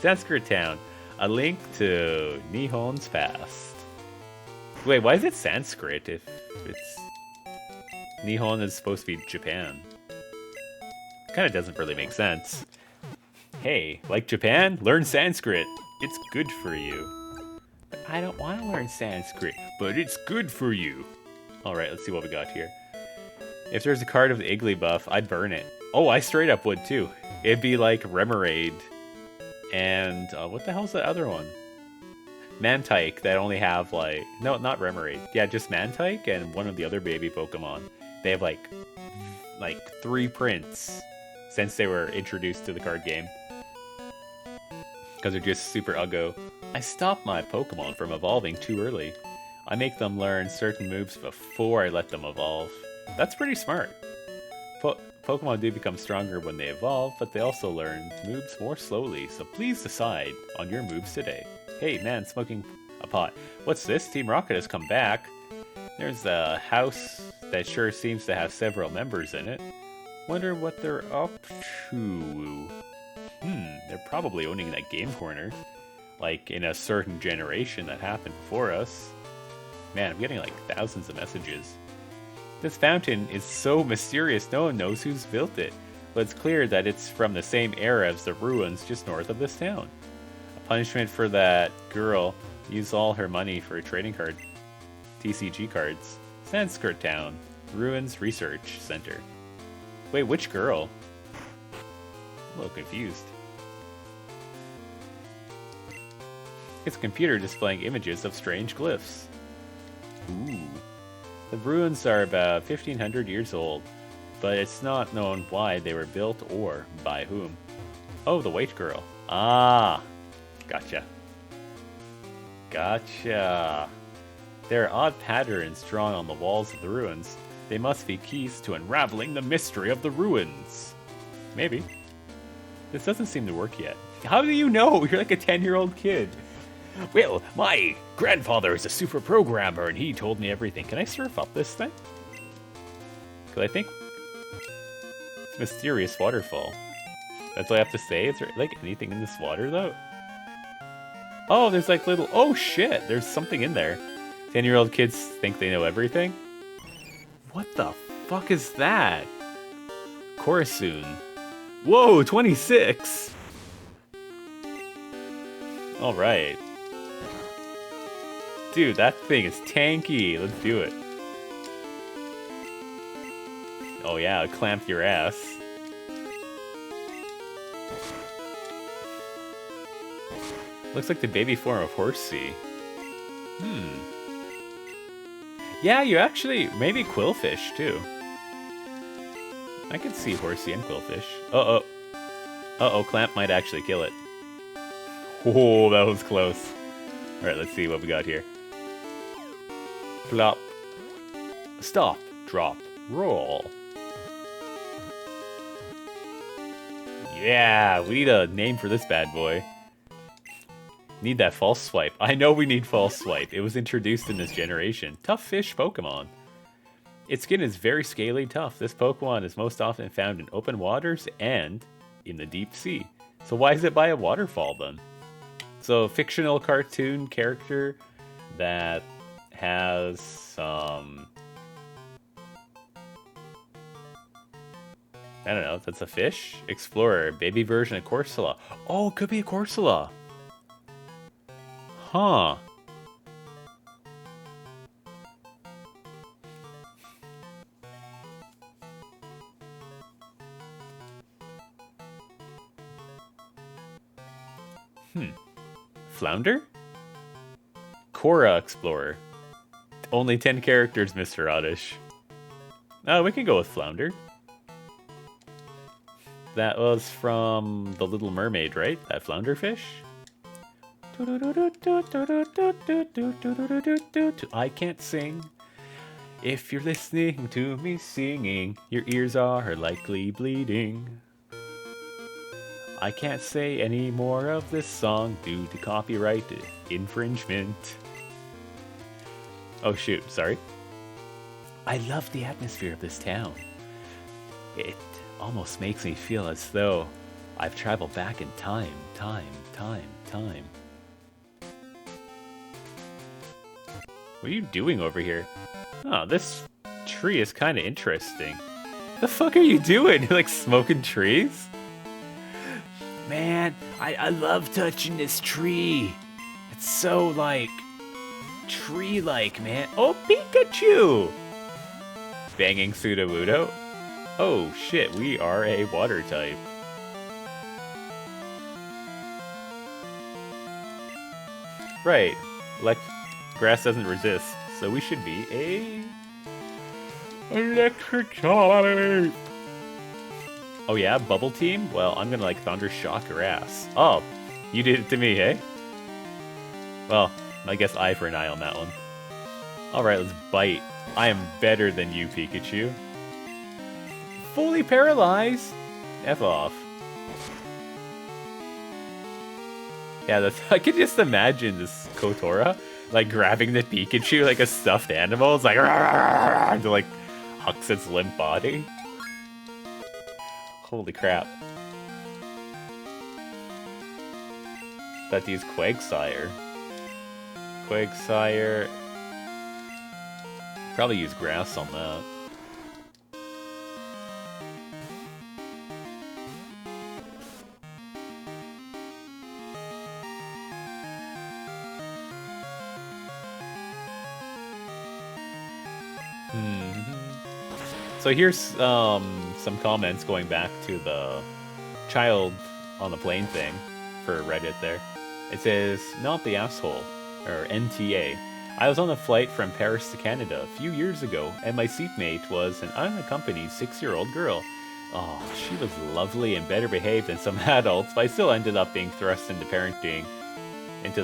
Sanskrit Town. A link to Nihon's past. Wait, why is it Sanskrit if it's... Nihon is supposed to be Japan? Kind of doesn't really make sense. Hey, like Japan? Learn Sanskrit. It's good for you. But I don't want to learn Sanskrit, but it's good for you. Alright, let's see what we got here. If there's a card of the Igglybuff, I'd burn it. Oh, I straight up would too. It'd be like Remoraid. And what the hell's that other one? Mantike that only have like... No, not Remoraid. Yeah, just Mantike and one of the other baby Pokemon. They have like 3 prints since they were introduced to the card game. Because they're just super uggo. I stop my Pokemon from evolving too early. I make them learn certain moves before I let them evolve. That's pretty smart. Pokemon do become stronger when they evolve, but they also learn moves more slowly, so please decide on your moves today. Hey man, smoking a pot. What's this? Team Rocket has come back. There's a house that sure seems to have several members in it. Wonder what they're up to. They're probably owning that game corner. Like in a certain generation that happened before us. Man, I'm getting like thousands of messages. This fountain is so mysterious no one knows who's built it, but it's clear that it's from the same era as the ruins just north of this town. A punishment for that girl used all her money for a trading card. TCG cards. Sanskrit Town. Ruins Research Center. Wait, which girl? I'm a little confused. It's a computer displaying images of strange glyphs. Ooh. The ruins are about 1500 years old, but it's not known why they were built or by whom. Oh, the white girl. Ah, gotcha. Gotcha. There are odd patterns drawn on the walls of the ruins. They must be keys to unraveling the mystery of the ruins. Maybe. This doesn't seem to work yet. How do you know? You're like a 10-year-old kid. Well, my grandfather is a super programmer and he told me everything. Can I surf up this thing? Because I think it's a mysterious waterfall. That's all I have to say. Is there like anything in this water though? Oh, there's like little... Oh shit, there's something in there. 10-year-old kids think they know everything? What the fuck is that? Coruscant. Whoa, 26! Alright. Dude, that thing is tanky. Let's do it. Oh yeah, it clamped your ass. Looks like the baby form of Horsey. Yeah, you actually... Maybe Quillfish, too. I could see Horsey and Quillfish. Uh-oh. Uh-oh, Clamp might actually kill it. Oh, that was close. Alright, let's see what we got here. Flop. Stop. Drop. Roll. Yeah, we need a name for this bad boy. Need that false swipe. I know we need false swipe. It was introduced in this generation. Tough fish Pokemon. Its skin is very scaly tough. This Pokemon is most often found in open waters and in the deep sea. So why is it by a waterfall then? So a fictional cartoon character that has some... I don't know, that's a fish? Explorer, baby version of Corsola. Oh, it could be a Corsola. Huh. Flounder? Korra Explorer. Only 10 characters, Mr. Oddish. Oh, we can go with Flounder. That was from The Little Mermaid, right? That flounder fish? I can't sing. If you're listening to me singing, your ears are likely bleeding. I can't say any more of this song due to copyright infringement. Oh shoot, sorry. I love the atmosphere of this town. It almost makes me feel as though I've traveled back in time. What are you doing over here? Oh, this tree is kind of interesting. The fuck are you doing? You're like smoking trees? Man, I love touching this tree. It's so like tree-like, man. Oh, Pikachu! Banging Sudowoodo. Oh shit, we are a water type. Right. Grass doesn't resist, so we should be a... electric type. Oh yeah, Bubble Team? Well, I'm gonna like Thunder Shock your ass. Oh, you did it to me, eh? Well, I guess eye for an eye on that one. Alright, let's bite. I am better than you, Pikachu. Fully paralyzed? F off. Yeah, that's, I could just imagine this Kotora, like, grabbing the Pikachu like a stuffed animal. It's like, to like, hucks its limp body. Holy crap. That to use Quagsire. Quagsire. Probably use grass on that. So here's some comments going back to the child on the plane thing for Reddit there. It says, not the asshole, or NTA. I was on a flight from Paris to Canada a few years ago, and my seatmate was an unaccompanied 6-year-old girl. Oh, she was lovely and better behaved than some adults, but I still ended up being thrust into the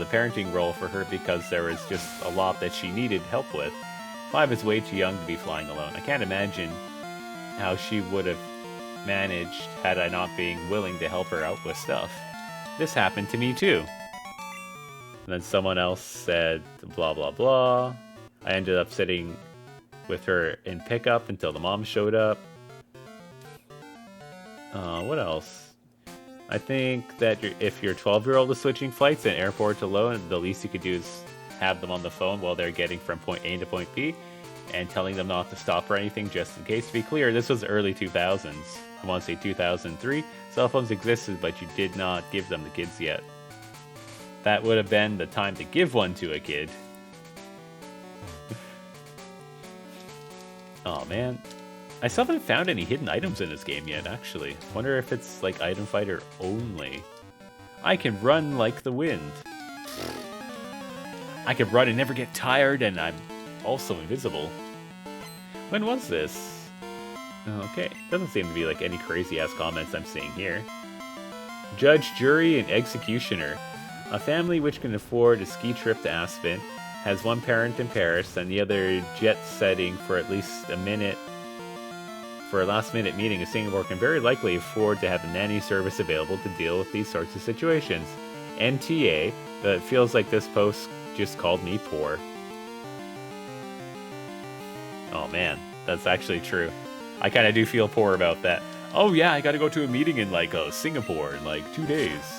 parenting role for her because there was just a lot that she needed help with. 5 is way too young to be flying alone. I can't imagine how she would have managed had I not been willing to help her out with stuff. This happened to me too. And then someone else said blah blah blah. I ended up sitting with her in pickup until the mom showed up. What else? I think that if your 12-year-old is switching flights in airport alone, the least you could do is have them on the phone while they're getting from point A to point B and telling them not to stop or anything just in case. To be clear, this was early 2000s. I want to say 2003. Cell phones existed, but you did not give them to kids yet. That would have been the time to give one to a kid. Oh man. I still haven't found any hidden items in this game yet, actually. Wonder if it's like item fighter only. I can run like the wind. I can run and never get tired, and I'm also invisible. When was this? Okay, doesn't seem to be like any crazy ass comments I'm seeing here. Judge, jury, and executioner. A family which can afford a ski trip to Aspen has one parent in Paris and the other jet setting for at least a minute. For a last-minute meeting in Singapore can very likely afford to have a nanny service available to deal with these sorts of situations. NTA, but it feels like this post just called me poor. Oh man, that's actually true. I kind of do feel poor about that. Oh yeah, I gotta go to a meeting in like Singapore in like 2 days.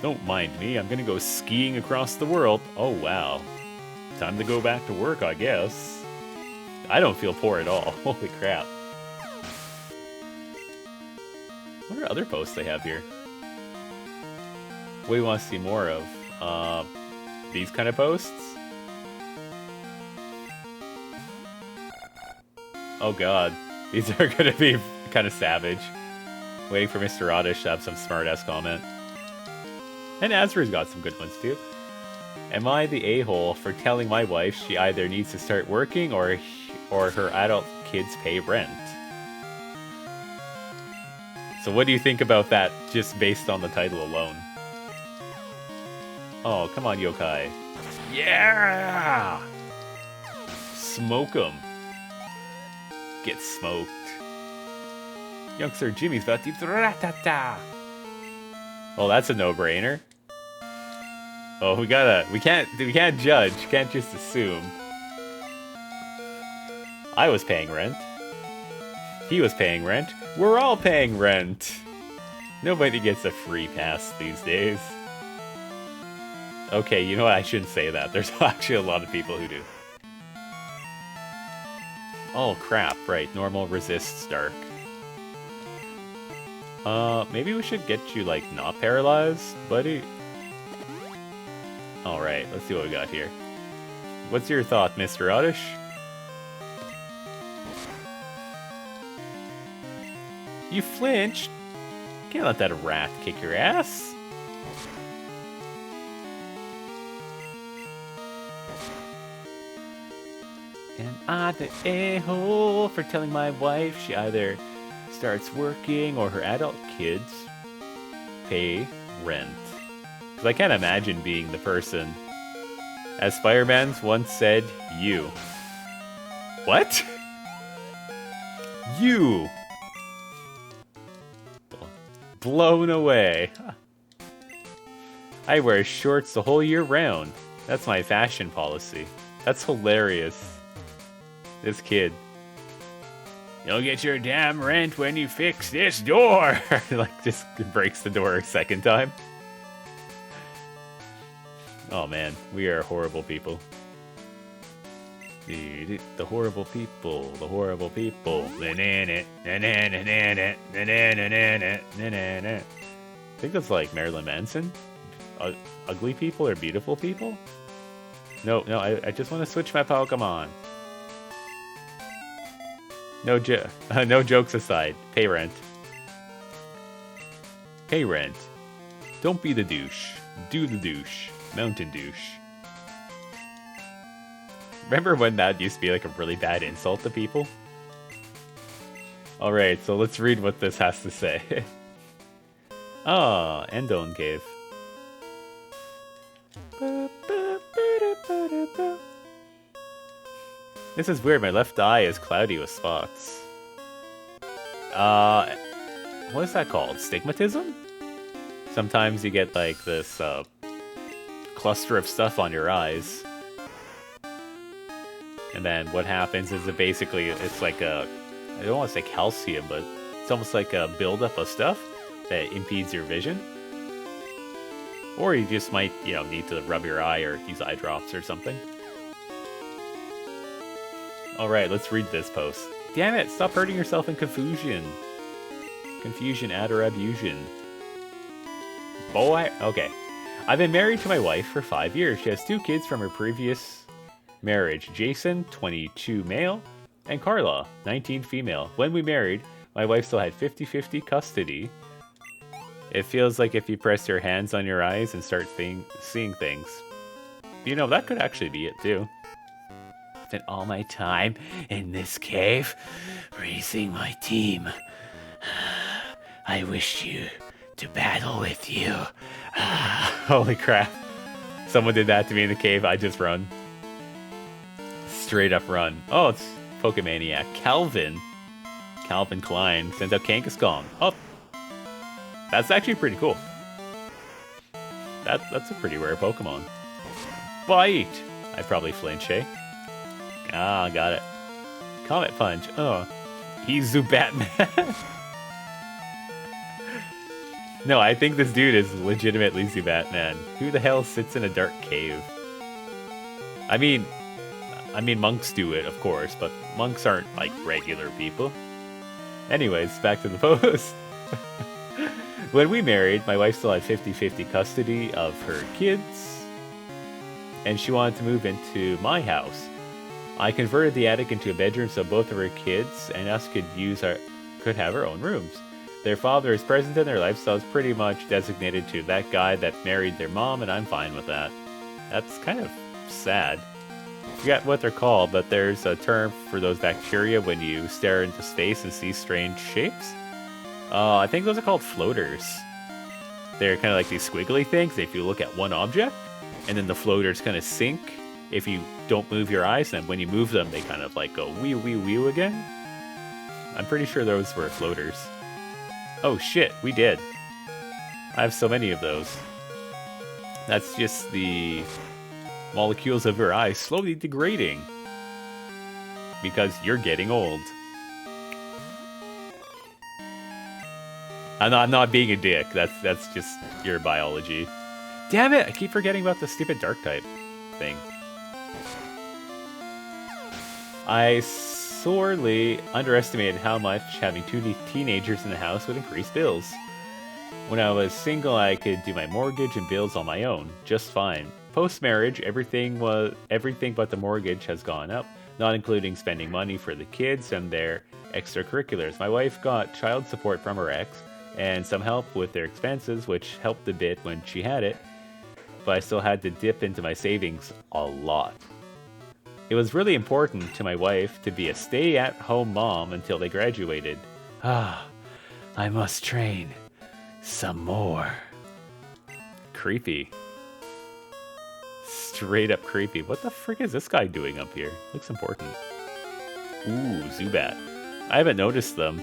Don't mind me, I'm gonna go skiing across the world. Oh wow. Time to go back to work, I guess. I don't feel poor at all. Holy crap. What are other posts they have here? What do you want to see more of? These kind of posts? Oh god. These are gonna be kind of savage. Waiting for Mr. Oddish to have some smart-ass comment. And Azra's got some good ones too. Am I the a-hole for telling my wife she either needs to start working or her adult kids pay rent? So what do you think about that, just based on the title alone? Oh, come on, yokai. Yeah! Smoke 'em. Get smoked. Youngster Jimmy's about to rat-ta-ta. Well, that's a no-brainer. Oh, we can't judge. Can't just assume. I was paying rent. He was paying rent. We're all paying rent. Nobody gets a free pass these days. Okay, you know what? I shouldn't say that. There's actually a lot of people who do. Oh, crap. Right. Normal resists dark. Maybe we should get you, like, not paralyzed, buddy? Alright, let's see what we got here. What's your thought, Mr. Oddish? You flinched? Can't let that rat kick your ass. Am I the a-hole for telling my wife she either starts working or her adult kids pay rent? Because I can't imagine being the person. As Fireman's once said, you. What? You! Blown away. I wear shorts the whole year round. That's my fashion policy. That's hilarious. This kid. You'll get your damn rent when you fix this door! Like, just breaks the door a second time. Oh man, we are horrible people. The horrible people, the horrible people. I think that's like Marilyn Manson. Ugly people or beautiful people? No, I just want to switch my Pokemon. No jokes aside. Pay rent. Pay rent. Don't be the douche. Do the douche. Mountain douche. Remember when that used to be like a really bad insult to people? Alright, so let's read what this has to say. Ah, Endone Cave. This is weird, my left eye is cloudy with spots. What is that called? Stigmatism? Sometimes you get like this cluster of stuff on your eyes. And then what happens is that basically it's like a, I don't want to say calcium, but it's almost like a buildup of stuff that impedes your vision. Or you just might, you know, need to rub your eye or use eye drops or something. Alright, let's read this post. Damn it, stop hurting yourself in confusion. Confusion, adorabusion. Boy, okay. I've been married to my wife for 5 years. She has 2 kids from her previous marriage. Jason, 22 male, and Carla, 19 female. When we married, my wife still had 50-50 custody. It feels like if you press your hands on your eyes and start seeing things. You know, that could actually be it too. Spent all my time in this cave, raising my team. I wish you to battle with you. Holy crap. Someone did that to me in the cave, I just run. Straight up run. Oh, it's Pokemaniac. Calvin Klein sends out Kangaskong. Oh, that's actually pretty cool. That's a pretty rare Pokemon. Bite! I probably flinch, eh? Ah, got it. Comet Punch. Oh, he's Zubatman. No, I think this dude is legitimately Zubatman. Who the hell sits in a dark cave? I mean, monks do it, of course, but monks aren't, like, regular people. Anyways, back to the post. When we married, my wife still had 50-50 custody of her kids, and she wanted to move into my house. I converted the attic into a bedroom so both of her kids and us could have our own rooms. Their father is present in their life, so it's pretty much designated to that guy that married their mom, and I'm fine with that. That's kind of sad. I forgot what they're called, but there's a term for those bacteria when you stare into space and see strange shapes. I think those are called floaters. They're kind of like these squiggly things. If you look at one object, and then the floaters kind of sink if you don't move your eyes, and when you move them, they kind of like go wee wee wee again. I'm pretty sure those were floaters. Oh shit, we did. I have so many of those. That's just the molecules of your eyes slowly degrading. Because you're getting old. I'm not being a dick. That's just your biology. Damn it! I keep forgetting about the stupid dark type thing. I sorely underestimated how much having 2 teenagers in the house would increase bills. When I was single, I could do my mortgage and bills on my own, just fine. Post-marriage, everything but the mortgage has gone up, not including spending money for the kids and their extracurriculars. My wife got child support from her ex, and some help with their expenses, which helped a bit when she had it, but I still had to dip into my savings a lot. It was really important to my wife to be a stay-at-home mom until they graduated. Ah, I must train some more. Creepy. Straight up creepy. What the frick is this guy doing up here? Looks important. Ooh, Zubat. I haven't noticed them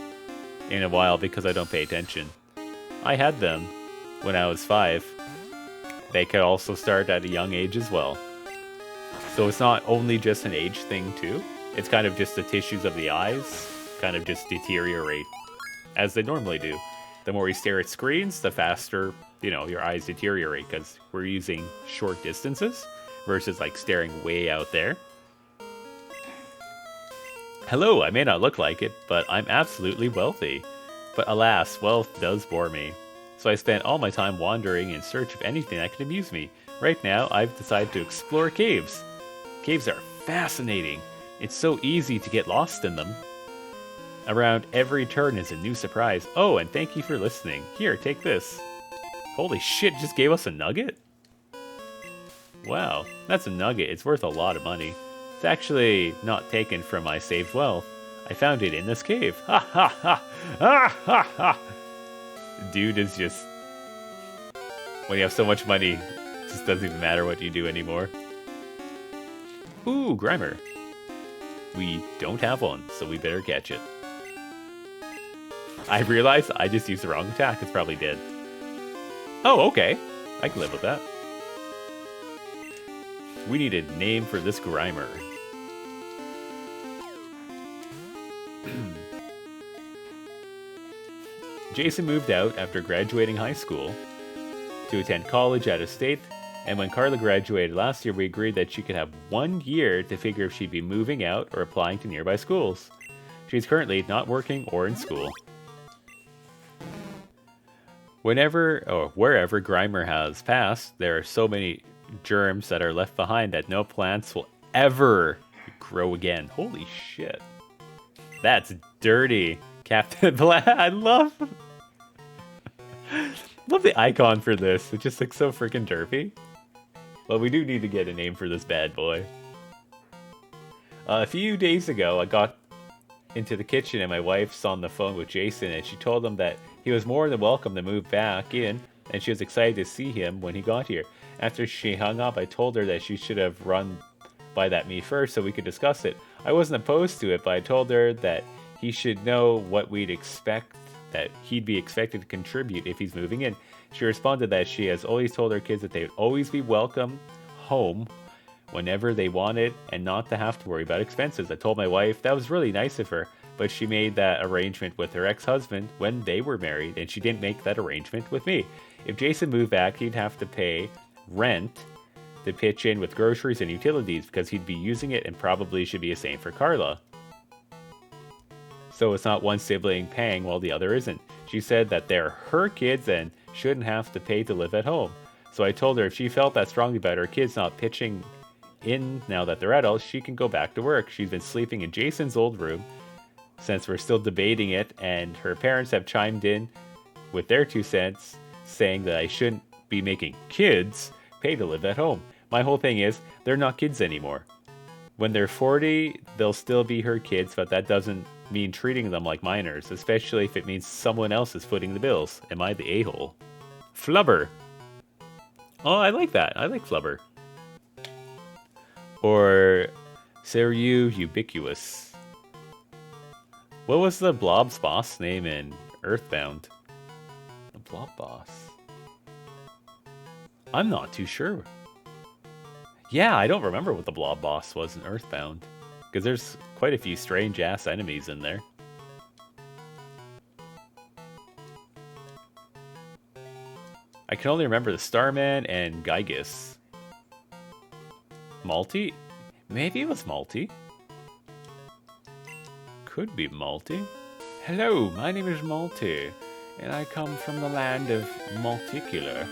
in a while because I don't pay attention. I had them when I was 5. They could also start at a young age as well. So it's not only just an age thing too. It's kind of just the tissues of the eyes kind of just deteriorate as they normally do. The more you stare at screens, the faster, you know, your eyes deteriorate because we're using short distances versus like staring way out there. Hello, I may not look like it, but I'm absolutely wealthy. But alas, wealth does bore me. So I spent all my time wandering in search of anything that could amuse me. Right now, I've decided to explore caves. Caves are fascinating. It's so easy to get lost in them. Around every turn is a new surprise. Oh, and thank you for listening. Here, take this. Holy shit, just gave us a nugget? Wow, that's a nugget. It's worth a lot of money. It's actually not taken from my saved wealth. I found it in this cave. Ha ha ha! Ha ha ha! Dude is just... When you have so much money, it just doesn't even matter what you do anymore. Ooh, Grimer. We don't have one, so we better catch it. I realized I just used the wrong attack. It's probably dead. Oh, okay. I can live with that. We need a name for this Grimer. Jason moved out after graduating high school to attend college out of state, and when Carla graduated last year, we agreed that she could have 1 year to figure if she'd be moving out or applying to nearby schools. She's currently not working or in school. Whenever or wherever Grimer has passed, there are so many germs that are left behind that no plants will ever grow again. Holy shit. That's dirty, Captain Black. I love the icon for this. It just looks so freaking derpy. Well, we do need to get a name for this bad boy. A few days ago, I got into the kitchen and my wife's on the phone with Jason, and she told him that he was more than welcome to move back in, and she was excited to see him when he got here. After she hung up, I told her that she should have run by that me first so we could discuss it. I wasn't opposed to it, but I told her that he should know what we'd expect, that he'd be expected to contribute if he's moving in. She responded that she has always told her kids that they would always be welcome home whenever they wanted and not to have to worry about expenses. I told my wife that was really nice of her, but she made that arrangement with her ex-husband when they were married, and she didn't make that arrangement with me. If Jason moved back, he'd have to pay rent to pitch in with groceries and utilities because he'd be using it, and probably should be the same for Carla. So it's not one sibling paying while the other isn't. She said that they're her kids and shouldn't have to pay to live at home. So I told her if she felt that strongly about her kids not pitching in now that they're adults, she can go back to work. She's been sleeping in Jason's old room since we're still debating it, and her parents have chimed in with their 2 cents, saying that I shouldn't be making kids pay to live at home. My whole thing is, they're not kids anymore. When they're 40, they'll still be her kids, but that doesn't mean treating them like minors, especially if it means someone else is footing the bills. Am I the a-hole? Flubber. Oh, I like that. I like Flubber. Or Seru Ubiquitous. What was the Blob's boss name in Earthbound? The Blob boss. I'm not too sure. Yeah, I don't remember what the Blob boss was in Earthbound, because there's quite a few strange-ass enemies in there. I can only remember the Starman and Gygus. Malty? Maybe it was Malty. Could be Malty. Hello, my name is Malty, and I come from the land of Malticular.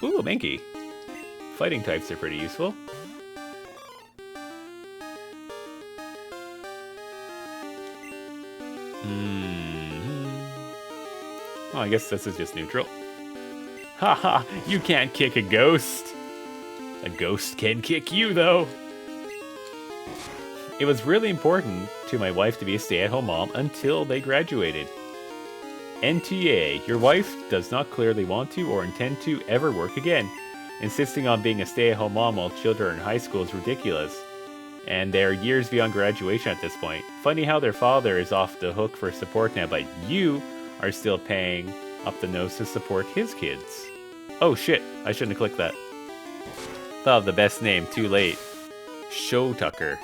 Ooh, Mankey. Fighting types are pretty useful. Oh, I guess this is just neutral. Haha, you can't kick a ghost. A ghost can kick you, though. It was really important to my wife to be a stay-at-home mom until they graduated. NTA, your wife does not clearly want to or intend to ever work again. Insisting on being a stay-at-home mom while children are in high school is ridiculous. And they're years beyond graduation at this point. Funny how their father is off the hook for support now, but you are still paying up the nose to support his kids. Oh shit, I shouldn't have clicked that. Thought of the best name, too late. Show Tucker.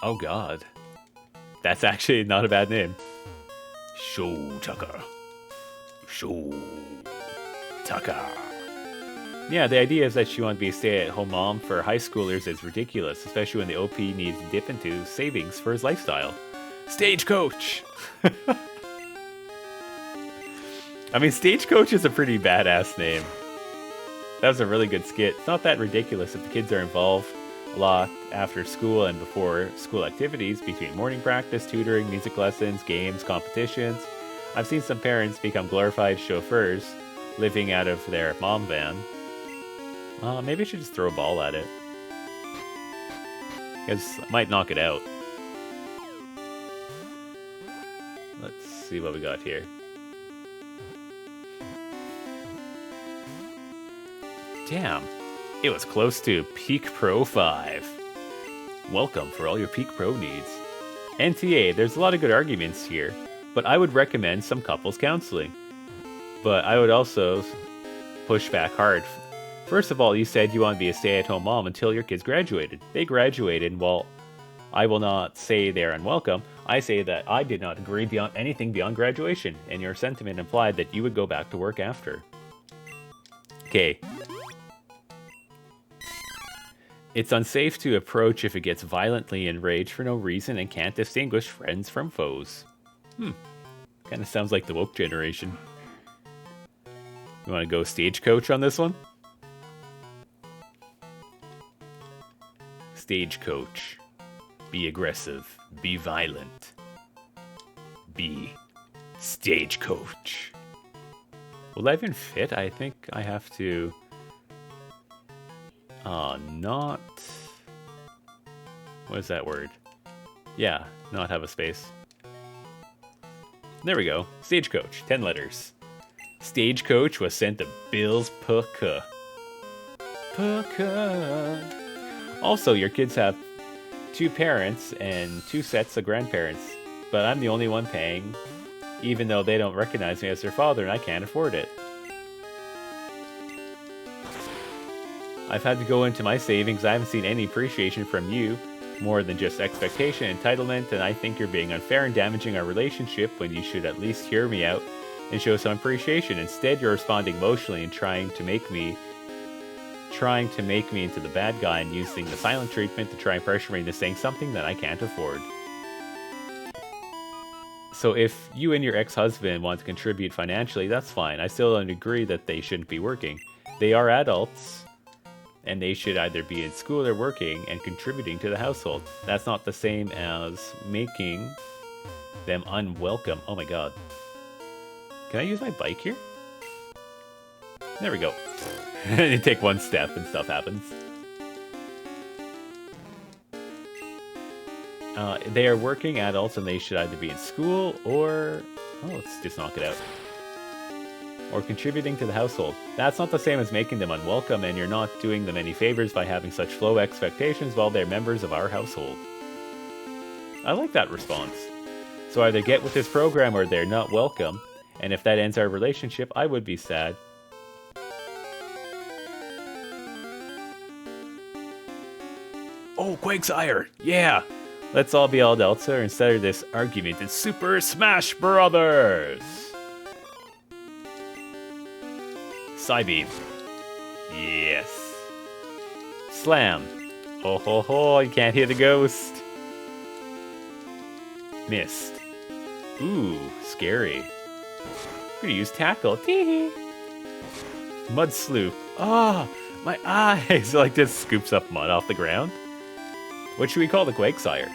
Oh god. That's actually not a bad name. Show Tucker. Show Tucker. Yeah, the idea is that she wants to be a stay-at-home mom for high schoolers is ridiculous, especially when the OP needs to dip into savings for his lifestyle. Stagecoach! I mean, Stagecoach is a pretty badass name. That was a really good skit. It's not that ridiculous if the kids are involved a lot after school and before school activities between morning practice, tutoring, music lessons, games, competitions. I've seen some parents become glorified chauffeurs living out of their mom van. Maybe I should just throw a ball at it. Because I might knock it out. Let's see what we got here. Damn, it was close to Peak Pro 5. Welcome for all your Peak Pro needs. NTA, there's a lot of good arguments here, but I would recommend some couples counseling. But I would also push back hard. First of all, you said you want to be a stay-at-home mom until your kids graduated. They graduated, and while I will not say they're unwelcome, I say that I did not agree beyond anything beyond graduation, and your sentiment implied that you would go back to work after. Okay. It's unsafe to approach if it gets violently enraged for no reason and can't distinguish friends from foes. Kind of sounds like the woke generation. You want to go Stagecoach on this one? Stagecoach. Be aggressive. Be violent. Be Stagecoach. Will that even fit? I think I have to... not... What is that word? Yeah, not have a space. There we go. Stagecoach. 10 letters. Stagecoach was sent to Bill's Puka. Puka. Also, your kids have 2 parents and 2 sets of grandparents, but I'm the only one paying, even though they don't recognize me as their father and I can't afford it. I've had to go into my savings. I haven't seen any appreciation from you, more than just expectation, entitlement, and I think you're being unfair and damaging our relationship when you should at least hear me out and show some appreciation. Instead, you're responding emotionally and trying to make me into the bad guy and using the silent treatment to try and pressure me into saying something that I can't afford. So if you and your ex-husband want to contribute financially, that's fine. I still don't agree that they shouldn't be working. They are adults, and they should either be in school or working and contributing to the household. That's not the same as making them unwelcome. Oh my god. Can I use my bike here? There we go. You take one step and stuff happens. They are working adults and they should either be in school or... Oh, let's just knock it out. Or contributing to the household. That's not the same as making them unwelcome, and you're not doing them any favors by having such low expectations while they're members of our household. I like that response. So either get with this program or they're not welcome, and if that ends our relationship, I would be sad. Oh, Quakesire! Yeah! Let's all be all adults here instead of this argument in Super Smash Brothers! Psybeam. Yes. Slam. Ho ho ho, you can't hear the ghost. Mist. Ooh, scary. I'm gonna use Tackle. Tee-hee. Mud Sloop. Ah, oh, my eyes! Like this scoops up mud off the ground. What should we call the Quakesire?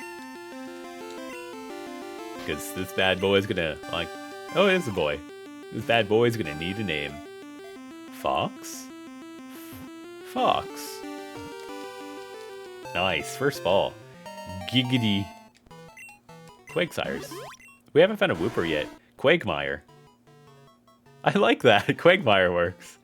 Because this bad boy is gonna, like... Oh, it is a boy. This bad boy is gonna need a name. Fox? Fox. Nice. First ball. Giggity. Quagsires. We haven't found a Wooper yet. Quagmire. I like that. Quagmire works.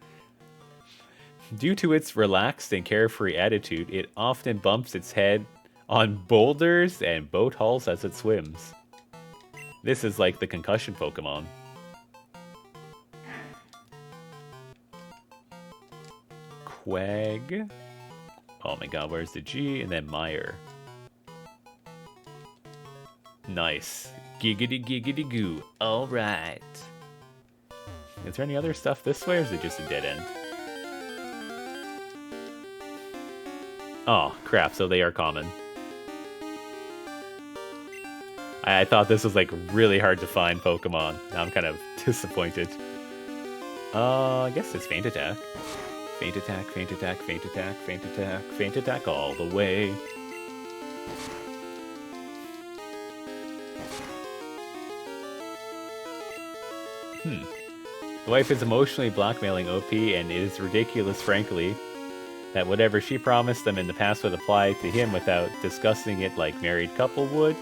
Due to its relaxed and carefree attitude, it often bumps its head on boulders and boat hulls as it swims. This is like the concussion Pokemon. Quag. Oh my god, where's the G? And then Mire. Nice. Giggity giggity goo. Alright. Is there any other stuff this way, or is it just a dead end? Oh, crap, so they are common. I thought this was like really hard to find Pokemon. Now I'm kind of disappointed. I guess it's Faint Attack. Faint Attack, Faint Attack, Faint Attack, Faint Attack, Faint Attack all the way. The wife is emotionally blackmailing OP, and it is ridiculous, frankly, that whatever she promised them in the past would apply to him without discussing it like married couple would,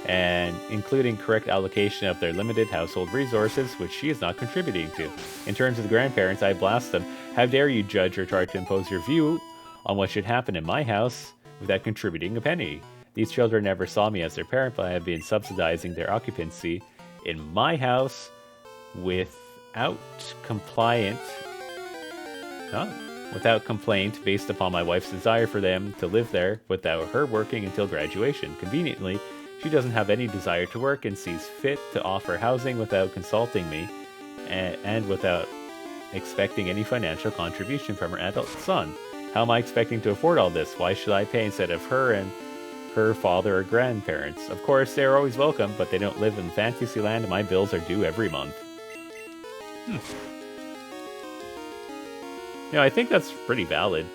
and including correct allocation of their limited household resources, which she is not contributing to. In terms of the grandparents, I blast them. How dare you judge or try to impose your view on what should happen in my house without contributing a penny? These children never saw me as their parent, but I have been subsidizing their occupancy in my house without complaint based upon my wife's desire for them to live there without her working until graduation. Conveniently, she doesn't have any desire to work and sees fit to offer housing without consulting me and without expecting any financial contribution from her adult son. How am I expecting to afford all this? Why should I pay instead of her and her father or grandparents? Of course, they are always welcome, but they don't live in Fantasyland and my bills are due every month. Yeah, I think that's pretty valid.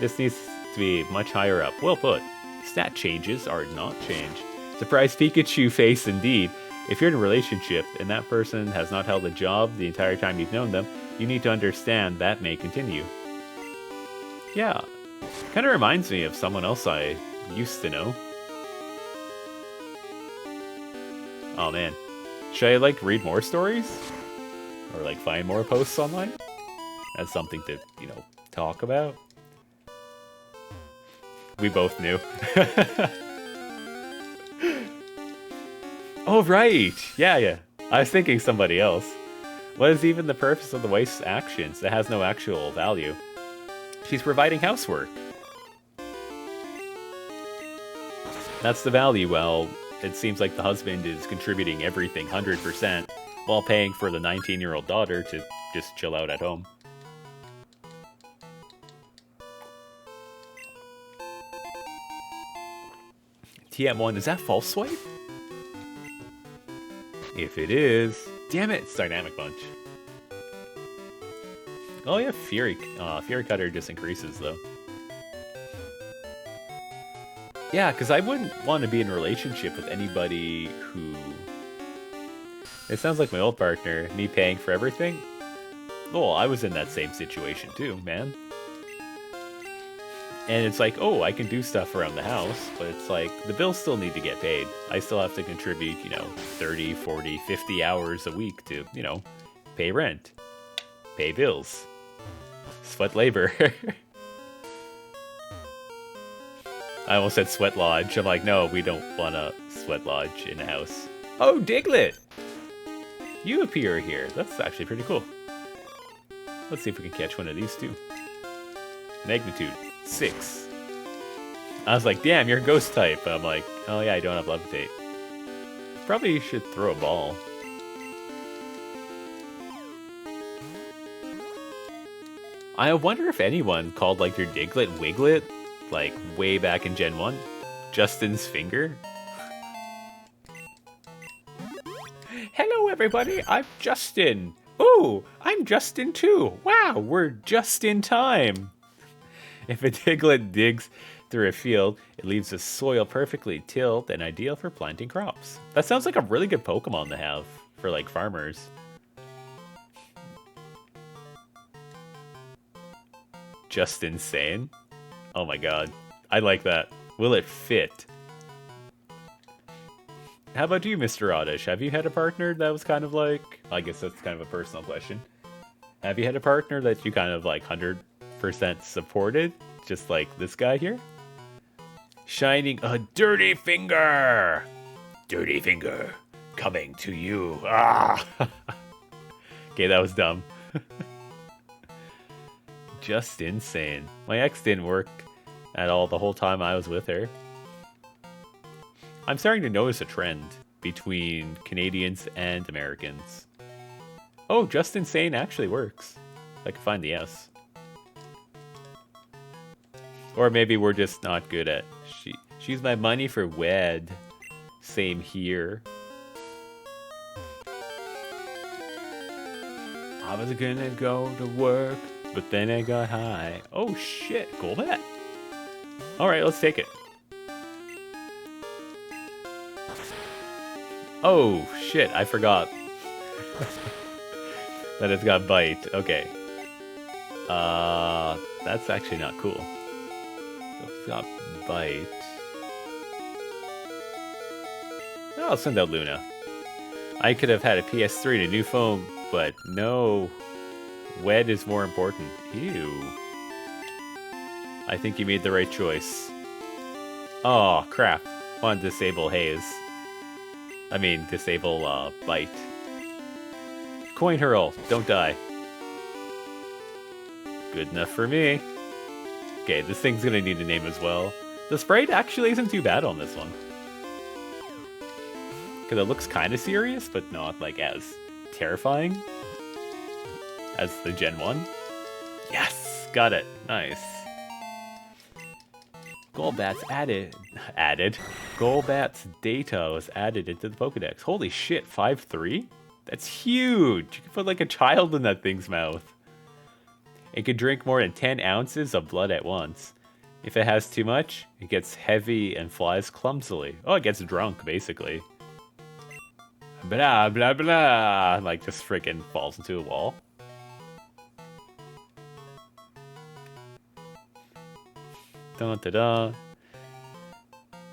This needs to be much higher up. Well put. Stat changes are not change. Surprise Pikachu face indeed. If you're in a relationship and that person has not held a job the entire time you've known them, you need to understand that may continue. Yeah, kind of reminds me of someone else I used to know. Oh man, should I like read more stories? Or like find more posts online? That's something to, you know, talk about. We both knew. Oh, right. Yeah. I was thinking somebody else. What is even the purpose of the wife's actions? It has no actual value. She's providing housework. That's the value. Well, it seems like the husband is contributing everything 100% while paying for the 19-year-old daughter to just chill out at home. TM1, is that false swipe? If it is, damn it, it's Dynamic Punch. Oh yeah, Fury Cutter just increases though. Yeah, because I wouldn't want to be in a relationship with anybody who... It sounds like my old partner, me paying for everything. Well, I was in that same situation too, man. And it's like, oh, I can do stuff around the house, but it's like, the bills still need to get paid. I still have to contribute, 30, 40, 50 hours a week to, pay rent, pay bills, sweat labor. I almost said sweat lodge. I'm like, no, we don't want a sweat lodge in the house. Oh, Diglett! You appear here. That's actually pretty cool. Let's see if we can catch one of these two. Magnitude 6. I was like, damn, you're a ghost type. But I'm like, oh yeah, I don't have levitate. Probably should throw a ball. I wonder if anyone called like their Diglett Wiglet, like way back in Gen 1. Justin's finger. Hello everybody, I'm Justin. Ooh, I'm Justin too. Wow, we're just in time. If a Diglett digs through a field, it leaves the soil perfectly tilled and ideal for planting crops. That sounds like a really good Pokemon to have for like farmers. Just insane. Oh my god. I like that. Will it fit? How about you, Mr. Oddish? Have you had a partner that was kind of like... I guess that's kind of a personal question. Have you had a partner that you kind of like 100% supported? Just like this guy here? Shining a dirty finger! Dirty finger coming to you. Ah! Okay, that was dumb. Just insane. My ex didn't work at all the whole time I was with her. I'm starting to notice a trend between Canadians and Americans. Oh, just insane actually works. I can find the S. Or maybe we're just not good at... She's my money for wed. Same here. I was gonna go to work, but then I got high. Oh shit, Golbat. Alright, let's take it. Oh shit, I forgot. That it's got bite. Okay. That's actually not cool. So it's got bite. I'll send out Luna. I could have had a PS3 and a new phone, but no. Wed is more important. Ew. I think you made the right choice. Oh, crap. Want to disable Haze. I mean, disable, Bite. Coin Hurl. Don't die. Good enough for me. Okay, this thing's gonna need a name as well. The sprite actually isn't too bad on this one. Because it looks kind of serious, but not, like, as terrifying as the Gen 1. Yes! Got it. Nice. Golbat's added. Golbat's data was added into the Pokedex. Holy shit, 5'3"? That's huge! You can put, like, a child in that thing's mouth. It can drink more than 10 ounces of blood at once. If it has too much, it gets heavy and flies clumsily. Oh, it gets drunk, basically. Blah, blah, blah. Like, just freaking falls into a wall. Dun, da, da.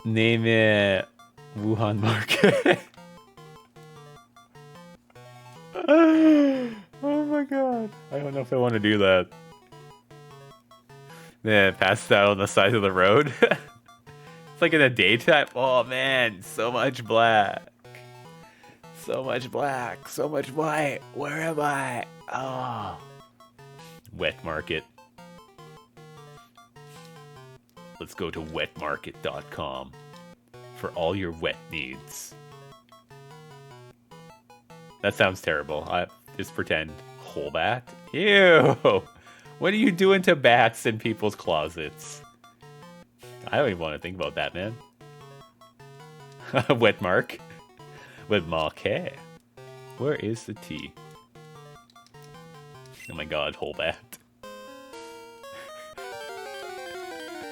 Name it Wuhan Market. Oh my god. I don't know if I want to do that. Then pass out on the side of the road. It's like in the daytime. Oh man, so much black. So much black, so much white. Where am I? Oh. Wet market. Let's go to wetmarket.com for all your wet needs. That sounds terrible. I just pretend. Whole bat? Ew! What are you doing to bats in people's closets? I don't even want to think about that, man. Wet mark. With Marquet. Where is the T? Oh my god, whole bat.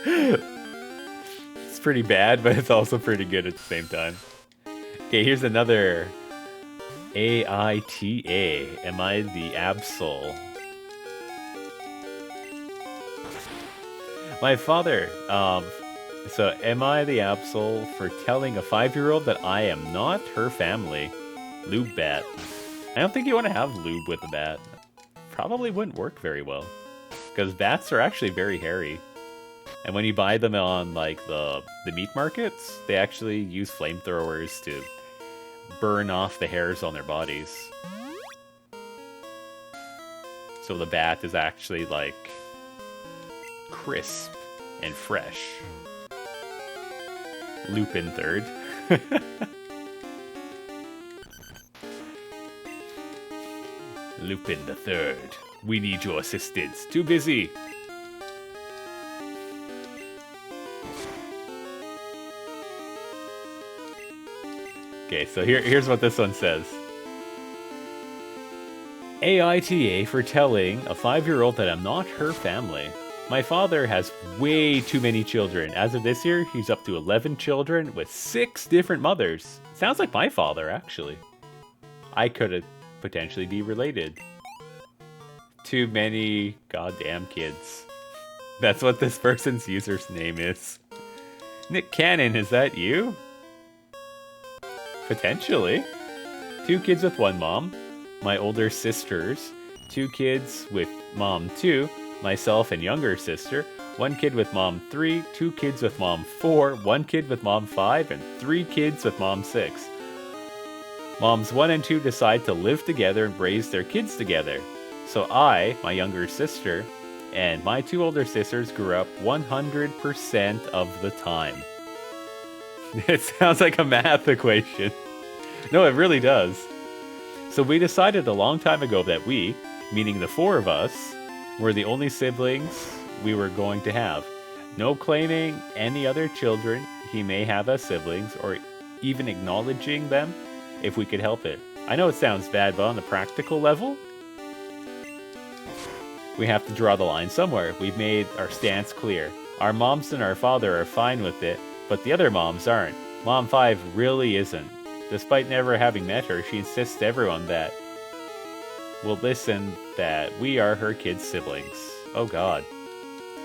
It's pretty bad, but it's also pretty good at the same time. Okay, here's another AITA. Am I the Absol? My father, so, am I the Absol for telling a 5-year-old that I am not her family? Lube bat. I don't think you want to have lube with a bat. Probably wouldn't work very well. Because bats are actually very hairy. And when you buy them on, like, the meat markets, they actually use flamethrowers to burn off the hairs on their bodies. So the bat is actually, like, crisp and fresh. Lupin third. Lupin the third. We need your assistance. Too busy. Okay, so here's what this one says. AITA for telling a 5-year-old that I'm not her family. My father has way too many children. As of this year, he's up to 11 children with 6 different mothers. Sounds like my father, actually. I could potentially be related. Too many goddamn kids. That's what this person's user's name is. Nick Cannon, is that you? Potentially. 2 kids with 1 mom. My older sisters. 2 kids with mom 2. Myself and younger sister. 1 kid with mom 3. 2 kids with mom 4. 1 kid with mom 5. And 3 kids with mom 6. Moms 1 and 2 decide to live together and raise their kids together. So I, my younger sister, and my 2 older sisters grew up 100% of the time. It sounds like a math equation. No, it really does. So we decided a long time ago that we, meaning the 4 of us, were the only siblings we were going to have. No claiming any other children he may have as siblings, or even acknowledging them if we could help it. I know it sounds bad, but on the practical level, we have to draw the line somewhere. We've made our stance clear. Our moms and our father are fine with it, but the other moms aren't. Mom 5 really isn't. Despite never having met her, she insists to everyone that will listen that we are her kids' siblings. Oh god.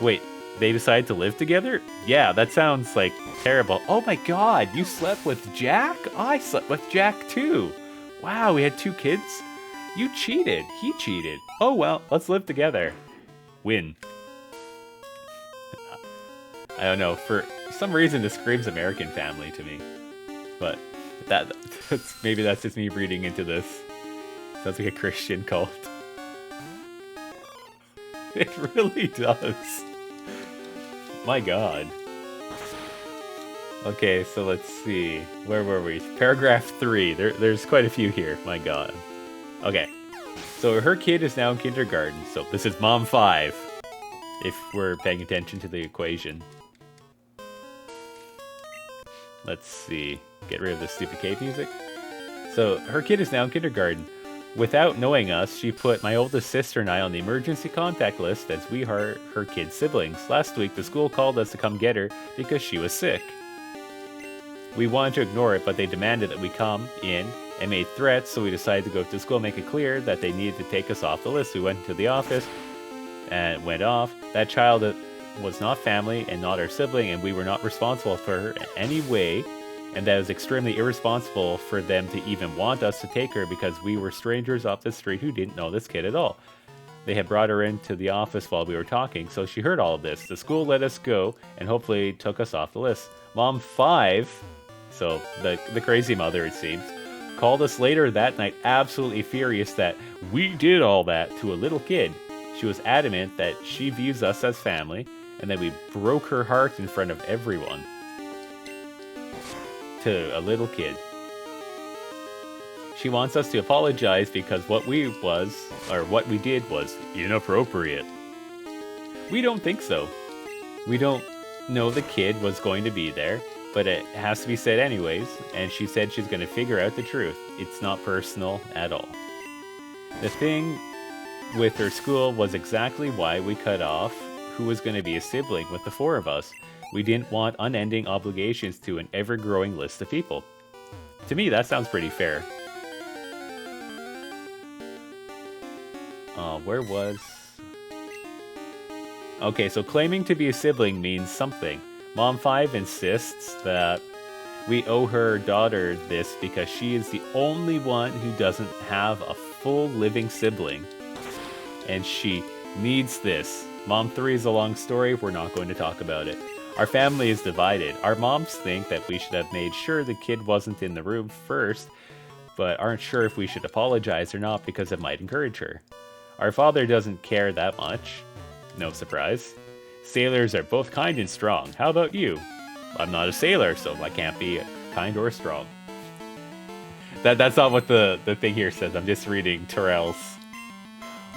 Wait, they decided to live together? Yeah, that sounds like terrible. Oh my god, you slept with Jack? I slept with Jack too. Wow, we had 2 kids? You cheated. He cheated. Oh well, let's live together. Win. I don't know, for some reason this screams American Family to me. But maybe that's just me reading into this. Sounds like a Christian cult. It really does. My god. Okay, so let's see. Where were we? Paragraph 3. There's quite a few here. My god. Okay. So her kid is now in kindergarten. So this is mom 5. If we're paying attention to the equation. Let's see. Get rid of the stupid cave music. So her kid is now in kindergarten. Without knowing us, she put my oldest sister and I on the emergency contact list as we are her kid's siblings. Last week, the school called us to come get her because she was sick. We wanted to ignore it, but they demanded that we come in and made threats, so we decided to go to school and make it clear that they needed to take us off the list. We went into the office and went off. That child was not family and not our sibling, and we were not responsible for her in any way. And that was extremely irresponsible for them to even want us to take her because we were strangers off the street who didn't know this kid at all. They had brought her into the office while we were talking, so she heard all of this. The school let us go and hopefully took us off the list. Mom 5, so the crazy mother it seems, called us later that night absolutely furious that we did all that to a little kid. She was adamant that she views us as family and that we broke her heart in front of everyone. To a little kid. She wants us to apologize because what we did was inappropriate. We don't think so. We don't know the kid was going to be there, but it has to be said anyways, and she said she's going to figure out the truth. It's not personal at all. The thing with her school was exactly why we cut off who was going to be a sibling with the 4 of us. We didn't want unending obligations to an ever-growing list of people. To me, that sounds pretty fair. Where was... Okay, so claiming to be a sibling means something. Mom 5 insists that we owe her daughter this because she is the only one who doesn't have a full living sibling. And she needs this. Mom 3 is a long story, we're not going to talk about it. Our family is divided. Our moms think that we should have made sure the kid wasn't in the room first, but aren't sure if we should apologize or not because it might encourage her. Our father doesn't care that much. No surprise. Sailors are both kind and strong. How about you? I'm not a sailor, so I can't be kind or strong. That's not what the thing here says. I'm just reading Terrell's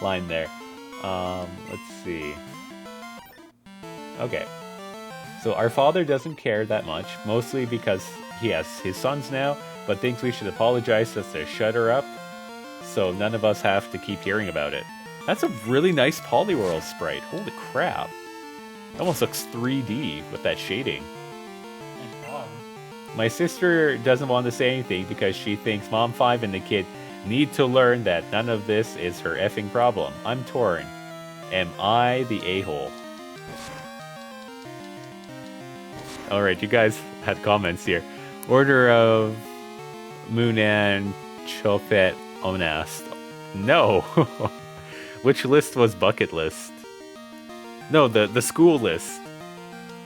line there. Let's see. Okay. So our father doesn't care that much, mostly because he has his sons now, but thinks we should apologize just to shut her up, so none of us have to keep hearing about it. That's a really nice Polyworld sprite. Holy crap. It almost looks 3D with that shading. My sister doesn't want to say anything because she thinks Mom 5 and the kid need to learn that none of this is her effing problem. I'm torn. Am I the a-hole? Alright, you guys had comments here. Order of Munan Chopet Onast. No! Which list was bucket list? No, the school list.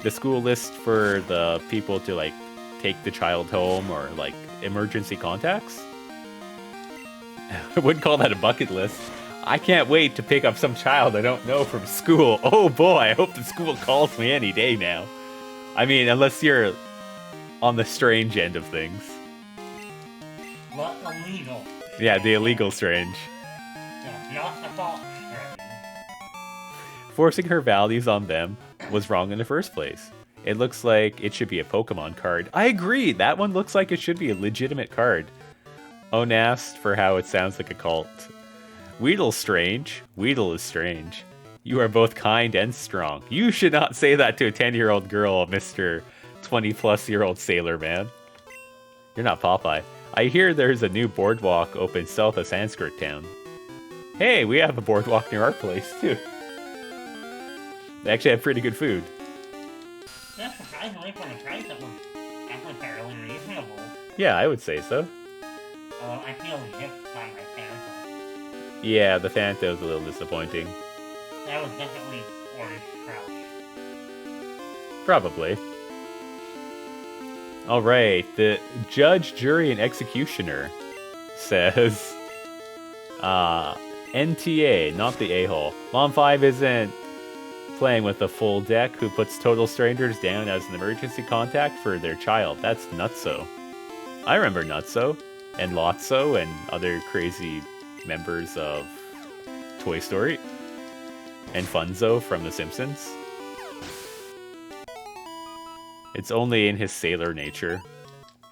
The school list for the people to, like, take the child home or, like, emergency contacts? I wouldn't call that a bucket list. I can't wait to pick up some child I don't know from school. Oh boy, I hope the school calls me any day now. I mean, unless you're on the strange end of things. What illegal? Yeah, the illegal strange. Yeah, not the false strange. Forcing her values on them was wrong in the first place. It looks like it should be a Pokemon card. I agree, that one looks like it should be a legitimate card. Onast for how it sounds like a cult. Weedle's strange. Weedle is strange. You are both kind and strong. You should not say that to a 10-year-old girl, Mr. 20-plus-year-old sailor man. You're not Popeye. I hear there's a new boardwalk open south of Sanskrit Town. Hey, we have a boardwalk near our place, too. They actually have pretty good food. That's surprisingly for the price that was actually fairly reasonable. Yeah, I would say so. I feel just by my Fanta. Yeah, the Fanta was a little disappointing. That was definitely orange crouch. Probably. Alright, the judge, jury, and executioner says, NTA, not the a-hole. Mom 5 isn't playing with a full deck who puts total strangers down as an emergency contact for their child. That's Nutso. I remember Nutso, and Lotso, and other crazy members of Toy Story, and Funzo from The Simpsons. It's only in his sailor nature.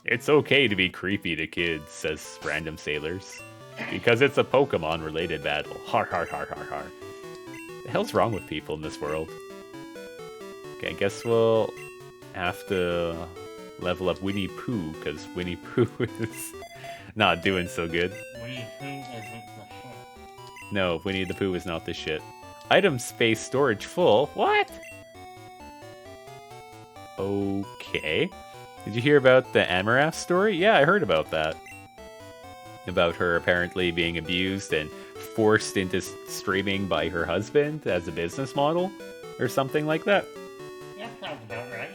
It's okay to be creepy to kids, says random sailors. Because it's a Pokemon-related battle. Har har har har har. The hell's wrong with people in this world? Okay, I guess we'll have to level up Winnie Pooh, because Winnie Pooh is not doing so good. Winnie Pooh isn't the shit. No, Winnie the Pooh is not the shit. Item space storage full. What? Okay. Did you hear about the Amarath story? Yeah, I heard about that. About her apparently being abused and forced into streaming by her husband as a business model, or something like that. Yeah, sounds about right.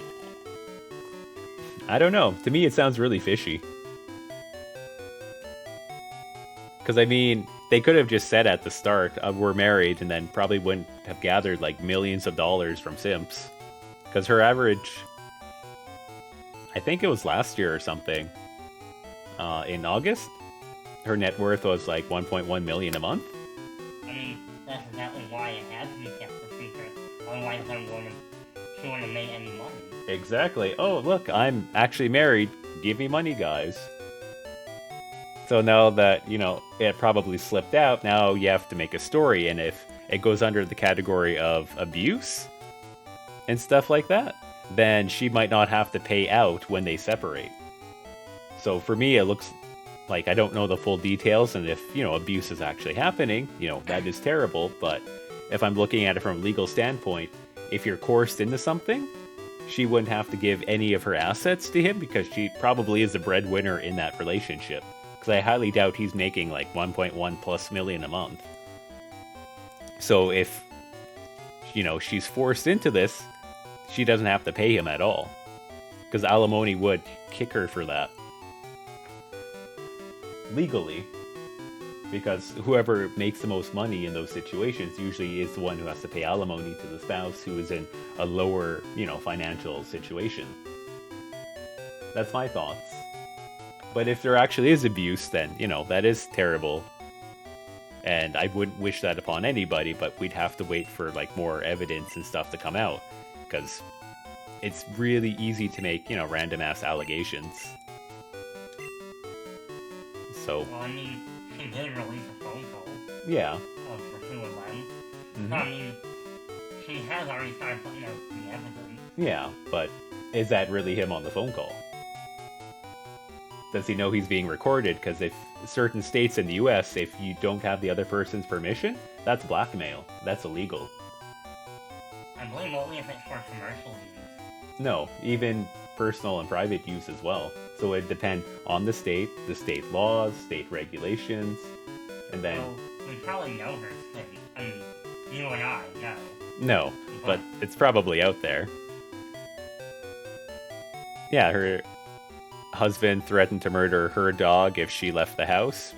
I don't know. To me, it sounds really fishy. Because, I mean, they could have just said at the start, we're married, and then probably wouldn't have gathered, like, millions of dollars from simps. Because her average... I think it was last year or something. In August? Her net worth was, like, 1.1 million a month. I mean, that's exactly why it has to be kept a secret. Otherwise, she wouldn't have made any money. Exactly. Oh, look, I'm actually married. Give me money, guys. So now that, you know, it probably slipped out, now you have to make a story, and if it goes under the category of abuse and stuff like that, then she might not have to pay out when they separate. So for me, it looks like I don't know the full details, and if, you know, abuse is actually happening, you know, that is terrible, but if I'm looking at it from a legal standpoint, if you're coerced into something, she wouldn't have to give any of her assets to him because she probably is a breadwinner in that relationship. Because I highly doubt he's making like 1.1 plus million a month. So if, you know, she's forced into this, she doesn't have to pay him at all. Because alimony would kick her for that. Legally. Because whoever makes the most money in those situations usually is the one who has to pay alimony to the spouse who is in a lower, you know, financial situation. That's my thoughts. But if there actually is abuse, then, you know, that is terrible. And I wouldn't wish that upon anybody, but we'd have to wait for, like, more evidence and stuff to come out. Because it's really easy to make, you know, random-ass allegations. So... Well, I mean, she did release a phone call. Yeah. For 2 of them. Mm-hmm. So, I mean, she has already started putting out the evidence. Yeah, but is that really him on the phone call? Does he know he's being recorded? Because if certain states in the US, if you don't have the other person's permission, that's blackmail. That's illegal. I believe only if it's for commercial use. No, even personal and private use as well. So it depends on the state laws, state regulations, and then Well, we probably know her state. I mean, you and I know. no, but it's probably out there. Yeah, her husband threatened to murder her dog if she left the house.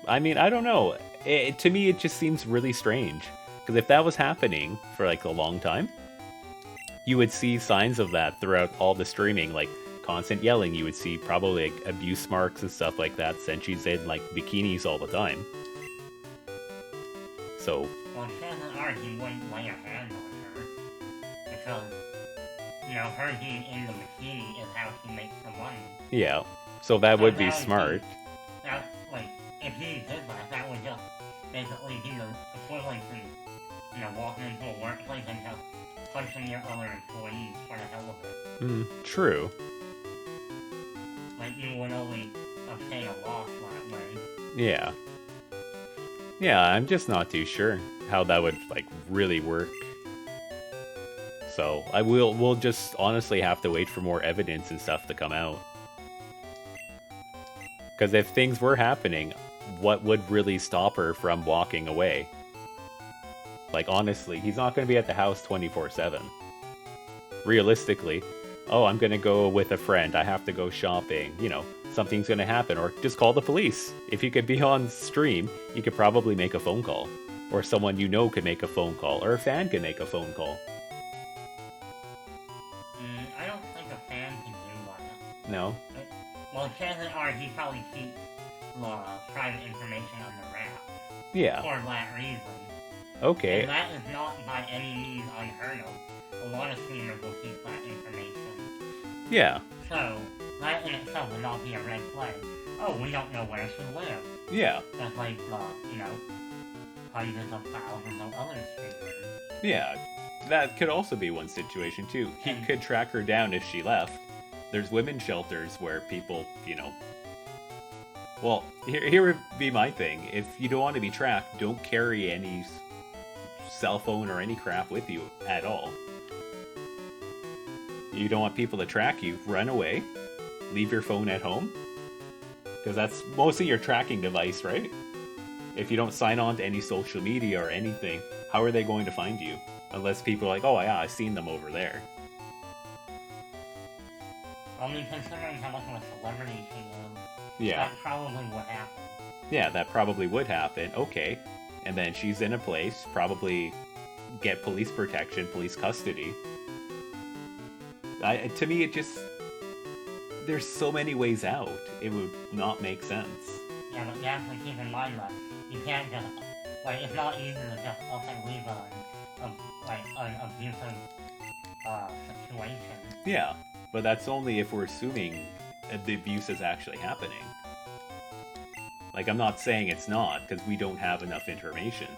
I mean, I don't know. To me, it just seems really strange. Because if that was happening for like a long time, you would see signs of that throughout all the streaming, like constant yelling. You would see probably like abuse marks and stuff like that since she's in like bikinis all the time. So. Well, chances are he wouldn't lay a hand on her. Because, you know, her being in the bikini is how she makes the money. Yeah, so that would be smart. That's like, if he did that would just basically be the equivalent to, you know, walking into a workplace and just punching your other employees for the hell of it. True. Like, you would only obtain a loss that way. Yeah. Yeah, I'm just not too sure how that would, like, really work. So, we'll just honestly have to wait for more evidence and stuff to come out. Because if things were happening, what would really stop her from walking away? Like, honestly, he's not going to be at the house 24/7. Realistically, oh, I'm going to go with a friend, I have to go shopping, you know, something's going to happen, or just call the police. If you could be on stream, you could probably make a phone call. Or someone you know could make a phone call, or a fan can make a phone call. I don't think a fan can do that. No? Well, chances are he probably keeps private information on the wrap. Yeah. For that reason. Okay. And that is not by any means unheard of. A lot of streamers will keep that information. Yeah. So, that in itself would not be a red flag. Oh, we don't know where she lives. Yeah. Just like, you know, hundreds of thousands of other streamers. Yeah. That could also be one situation, too. He could track her down if she left. There's women's shelters where people, you know... Well, here would be my thing. If you don't want to be tracked, don't carry any cell phone or any crap with you at all. You don't want people to track you, run away, leave your phone at home. Because that's mostly your tracking device, right? If you don't sign on to any social media or anything, how are they going to find you? Unless people are like, oh yeah, I've seen them over there. I mean, considering how much of a celebrity she is, yeah, that probably would happen. Yeah, that probably would happen. Okay. And then she's in a place, probably get police protection, police custody. To me, it just... There's so many ways out. It would not make sense. Yeah, but you have to keep in mind that you can't just... Like, it's not easy to just up and leave an abusive situation. Yeah, but that's only if we're assuming the abuse is actually happening. Like, I'm not saying it's not, because we don't have enough information.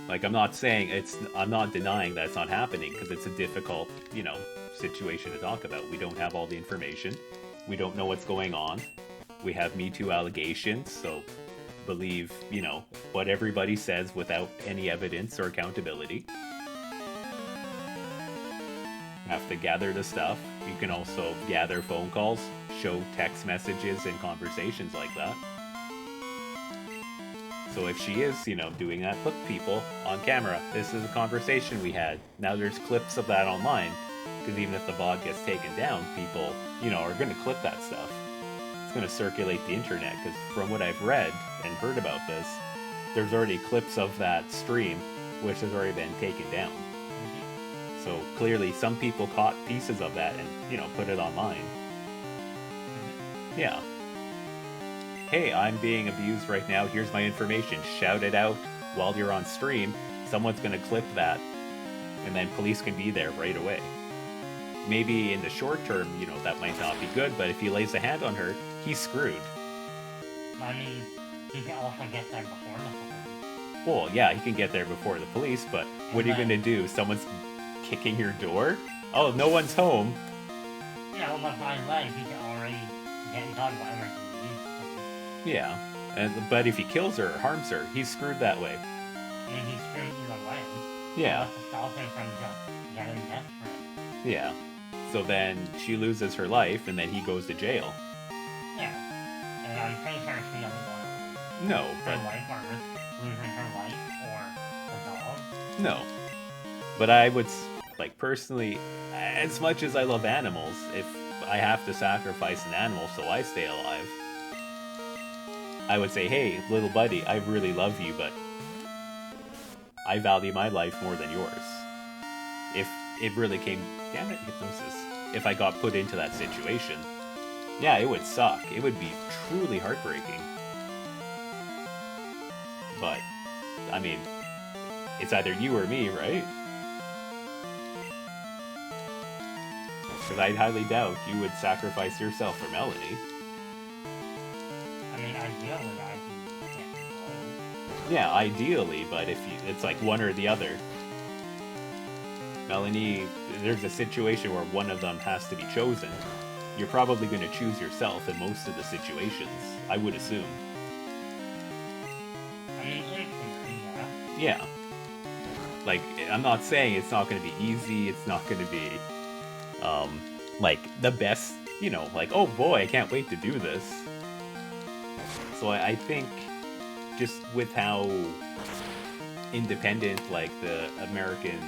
Like, I'm not saying I'm not denying that it's not happening, because it's a difficult, you know, situation to talk about. We don't have all the information. We don't know what's going on. We have Me Too allegations, so believe, you know, what everybody says without any evidence or accountability. Have to gather the stuff. You can also gather phone calls, show text messages and conversations like that. So if she is, you know, doing that, look, people, on camera, this is a conversation we had. Now there's clips of that online, because even if the VOD gets taken down, people, you know, are going to clip that stuff. It's going to circulate the internet, because from what I've read and heard about this, there's already clips of that stream, which has already been taken down. So clearly some people caught pieces of that and, you know, put it online. Yeah. Hey, I'm being abused right now, here's my information, shout it out while you're on stream, someone's gonna clip that, and then police can be there right away. Maybe in the short term, you know, that might not be good, but if he lays a hand on her, he's screwed. I mean, he can also get there before the police. Well, yeah, he can get there before the police, but what are you gonna do? Someone's kicking your door? Oh, no one's home. Yeah, well, by then, he can already get done whatever he needs to. Yeah, but if he kills her or harms her, he's screwed that way. And he's screwed either way. Yeah. To stop him from just getting desperate. Yeah. So then she loses her life, and then he goes to jail. Yeah. And I'm pretty sure she doesn't want No, her but life or risk losing her life or the dog. no. But I would, like, personally, as much as I love animals, if I have to sacrifice an animal so I stay alive, I would say, hey, little buddy, I really love you, but I value my life more than yours. If it really came, damn it, hypnosis, if I got put into that situation, yeah, it would suck. It would be truly heartbreaking. But, I mean, it's either you or me, right? Because I highly doubt you would sacrifice yourself for Melanie. I mean, ideally, I'd be getting old. Yeah, ideally, but if you, it's like one or the other. Melanie, there's a situation where one of them has to be chosen. You're probably going to choose yourself in most of the situations, I would assume. I mean, in theory, yeah. Yeah. Like, I'm not saying it's not going to be easy, it's not going to be, like, the best, you know, like, oh boy, I can't wait to do this. So I think, just with how independent, like, the American,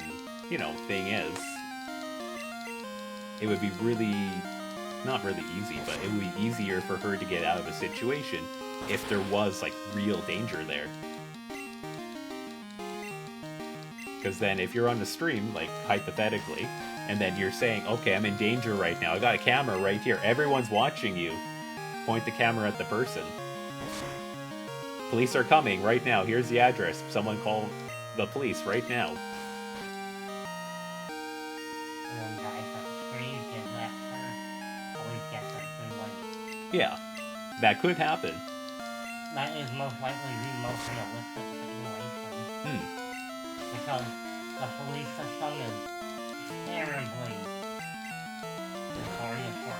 you know, thing is, it would be really, not really easy, but it would be easier for her to get out of a situation if there was, like, real danger there. Because then if you're on the stream, like, hypothetically, and then you're saying, okay, I'm in danger right now, I got a camera right here, everyone's watching you, point the camera at the person. Police are coming right now, here's the address, someone call the police right now. And then guys that scream get left for police get something like. Yeah, that could happen. That is most likely the most realistic situation. Because the police system is terribly notorious for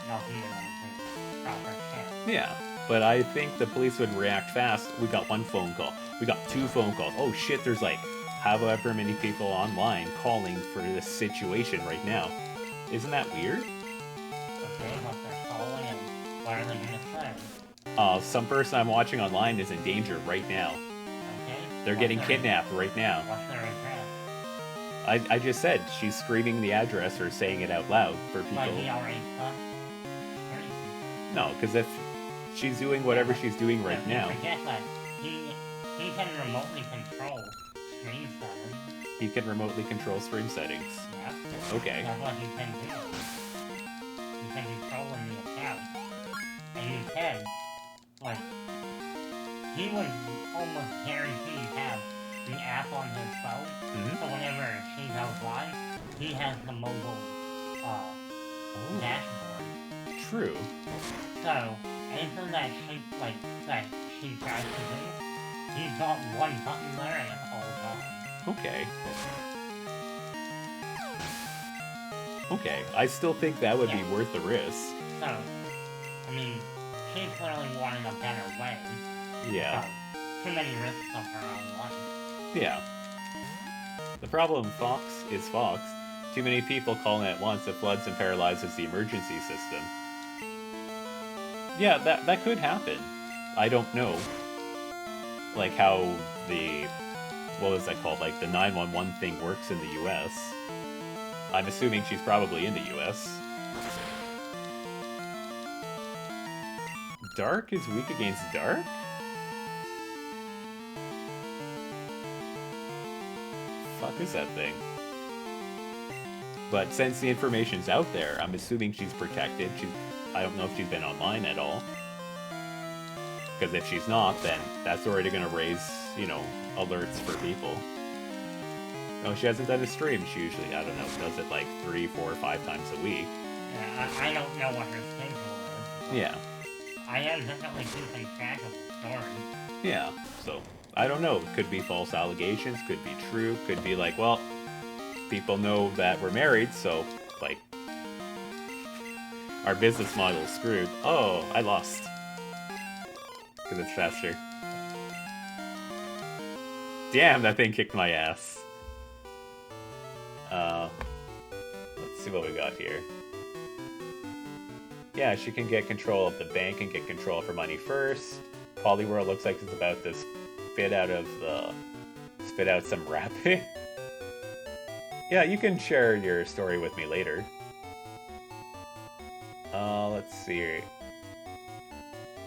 not being able to do proper shit. Yeah, but I think the police would react fast. We got one phone call. We got 2 phone calls. Oh shit, there's like however many people online calling for this situation right now. Isn't that weird? Okay, what they're calling and what are they gonna say? Some person I'm watching online is in danger right now. Okay? They're getting kidnapped right now. What's their address? I just said she's screaming the address or saying it out loud for people. Like he already put? No, because if she's doing whatever she's doing right now. Forget that he can remotely control stream settings. He can remotely control stream settings. Yeah. Okay. That's what he can do. He can control in the account. And you can, like, he would almost guarantee have the app on his phone. So whenever she goes live, he has the mobile dashboard. True. So anything that she tries to do, he's got one button there and it's all gone. Okay. Okay, I still think that would be worth the risk. So, I mean, she's clearly wanting a better way. Yeah. So, too many risks of her own life. Yeah. The problem, Fox, is Fox. Too many people calling at once, it floods and paralyzes the emergency system. Yeah, that could happen. I don't know. Like how the, what was that called? Like the 911 thing works in the US. I'm assuming she's probably in the US. Dark is weak against dark? Fuck is that thing? But since the information's out there, I'm assuming she's protected. I don't know if she's been online at all. Because if she's not, then that's already going to raise, you know, alerts for people. No, she hasn't done a stream. She usually, I don't know, does it like 3, 4, 5 times a week. Yeah, I don't know what her schedule is. Yeah. I am definitely keeping track of the story. Yeah, so, I don't know. Could be false allegations, could be true, could be like, well, people know that we're married, so, like, our business model is screwed. Oh, I lost. Because it's faster. Damn, that thing kicked my ass. Let's see what we got here. Yeah, she can get control of the bank and get control of her money first. Poliwhirl looks like it's about to spit out some wrapping. Yeah, you can share your story with me later. Let's see.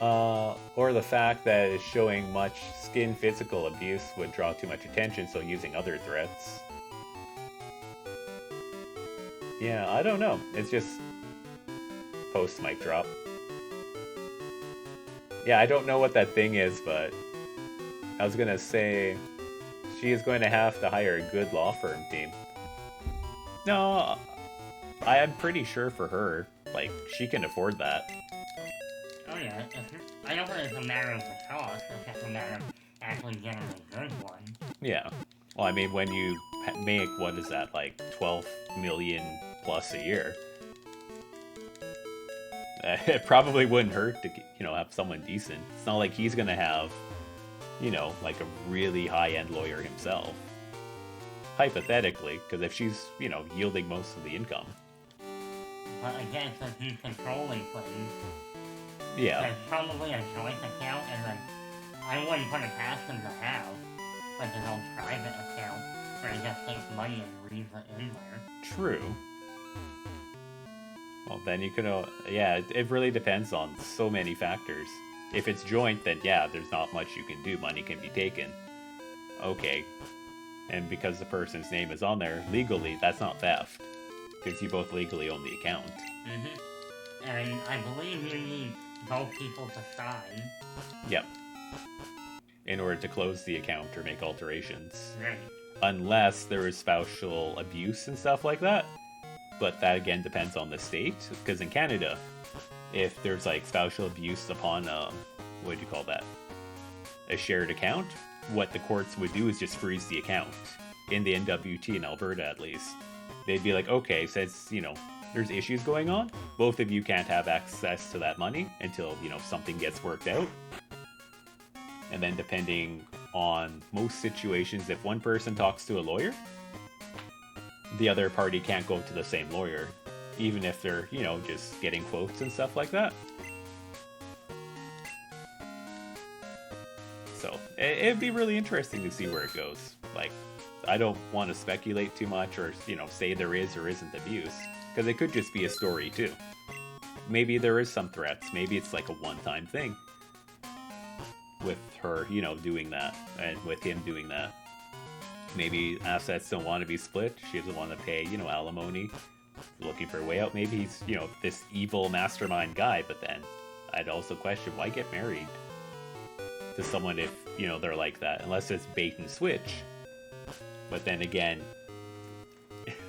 Or the fact that it's showing much skin physical abuse would draw too much attention, so using other threats. Yeah, I don't know. It's just post mic drop. Yeah, I don't know what that thing is, but I was gonna say she is going to have to hire a good law firm team. No, I am pretty sure for her, like, she can afford that. Oh yeah, I don't think it's a matter of the cost, it's just a matter of actually getting a good one. Yeah. Well, I mean, when you make, what is that, like 12 million plus a year, it probably wouldn't hurt to, have someone decent. It's not like he's gonna have, like a really high-end lawyer himself. Hypothetically, because if she's, yielding most of the income. But again, since he's controlling things, yeah, there's probably a joint account, and then I wouldn't put it past him to have like his own private account where he just takes money and leaves it in there. True. Well, then you can, yeah, it really depends on so many factors. If it's joint, then yeah, there's not much you can do. Money can be taken. Okay. And because the person's name is on there, legally, that's not theft. Because you both legally own the account. Mm-hmm. And I believe you need both people to sign. Yep. In order to close the account or make alterations. Right. Unless there is spousal abuse and stuff like that. But that again depends on the state. Because in Canada, if there's like spousal abuse upon, what do you call that? A shared account, what the courts would do is just freeze the account. In the NWT in Alberta, at least. They'd be like, okay, since, there's issues going on, both of you can't have access to that money until, something gets worked out. And then depending on most situations, if one person talks to a lawyer, the other party can't go to the same lawyer, even if they're, just getting quotes and stuff like that. So, it'd be really interesting to see where it goes. Like, I don't want to speculate too much or, say there is or isn't abuse, because it could just be a story too. Maybe there is some threats, maybe it's like a one-time thing with her, doing that, and with him doing that. Maybe assets don't want to be split, she doesn't want to pay, alimony, looking for a way out. Maybe he's, this evil mastermind guy, but then I'd also question, why get married to someone if, they're like that, unless it's bait and switch. But then again,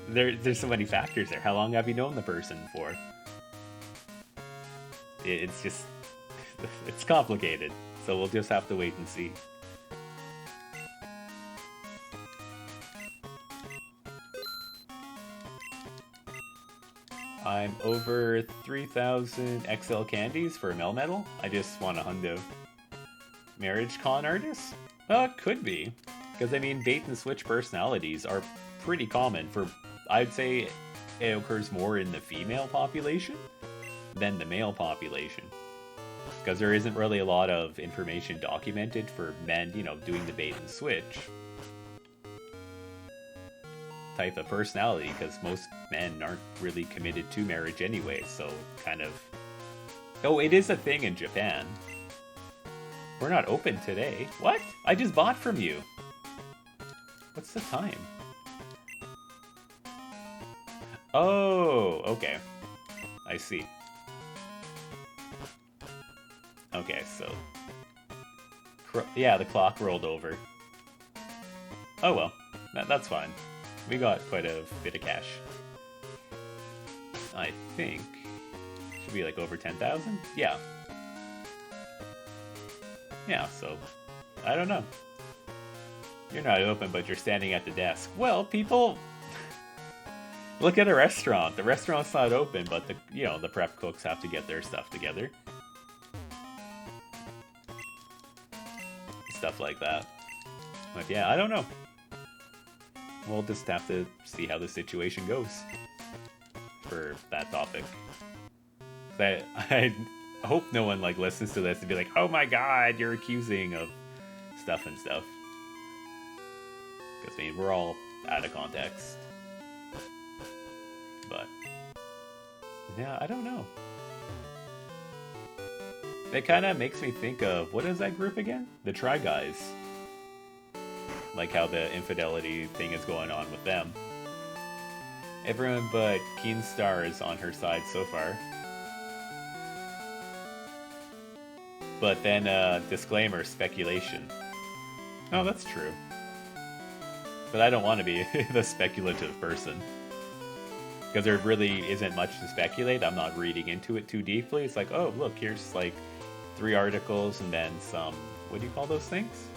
there's so many factors there. How long have you known the person for? It's just, it's complicated. So we'll just have to wait and see. I'm over 3,000 XL candies for a Melmetal. I just want a hundo. Marriage con artist? Could be. Because, I mean, bait and switch personalities are pretty common for, I'd say it occurs more in the female population than the male population. Because there isn't really a lot of information documented for men, doing the bait and switch type of personality, because most men aren't really committed to marriage anyway, so kind of... Oh, it is a thing in Japan. We're not open today. What? I just bought from you. What's the time? Oh, okay. I see. Okay, so... Yeah, the clock rolled over. Oh well, that's fine. We got quite a bit of cash. I think... Should be like over 10,000? Yeah. Yeah, so... I don't know. You're not open, but you're standing at the desk. Well, people... Look at a restaurant. The restaurant's not open, but the the prep cooks have to get their stuff together. Stuff like that. But yeah, I don't know. we'll just have to see how the situation goes for that topic. I hope no one like listens to this and be like, oh my god, you're accusing of stuff and stuff. Because I mean, we're all out of context. But yeah, I don't know. It kind of makes me think of, what is that group again? The Try Guys. Like how the infidelity thing is going on with them. Everyone but Keenstar is on her side so far. But then, disclaimer, speculation. Oh, that's true. But I don't want to be the speculative person. Because there really isn't much to speculate. I'm not reading into it too deeply. It's like, oh, look, here's like 3 articles and then some, what do you call those things?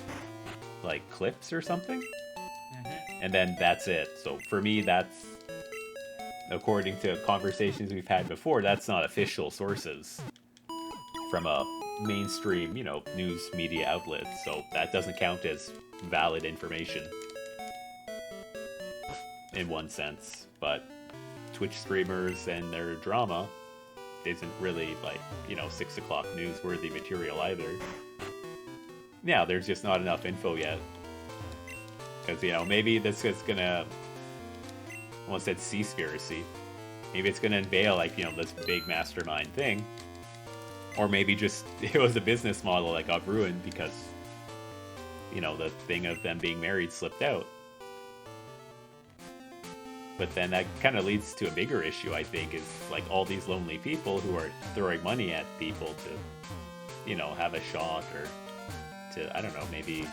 Like clips or something? Mm-hmm. And then that's it. So for me, that's, according to conversations we've had before, that's not official sources from a mainstream, you know, news media outlet. So that doesn't count as valid information in one sense. But Twitch streamers and their drama isn't really like, you know, 6 o'clock newsworthy material either. Yeah, there's just not enough info yet. Because, you know, maybe this is gonna, I almost said Seaspiracy. Maybe it's gonna unveil, like, you know, this big mastermind thing. Or maybe just, it was a business model that got ruined because, you know, the thing of them being married slipped out. But then that kind of leads to a bigger issue, I think, is like all these lonely people who are throwing money at people to, you know, have a shot or to, I don't know, maybe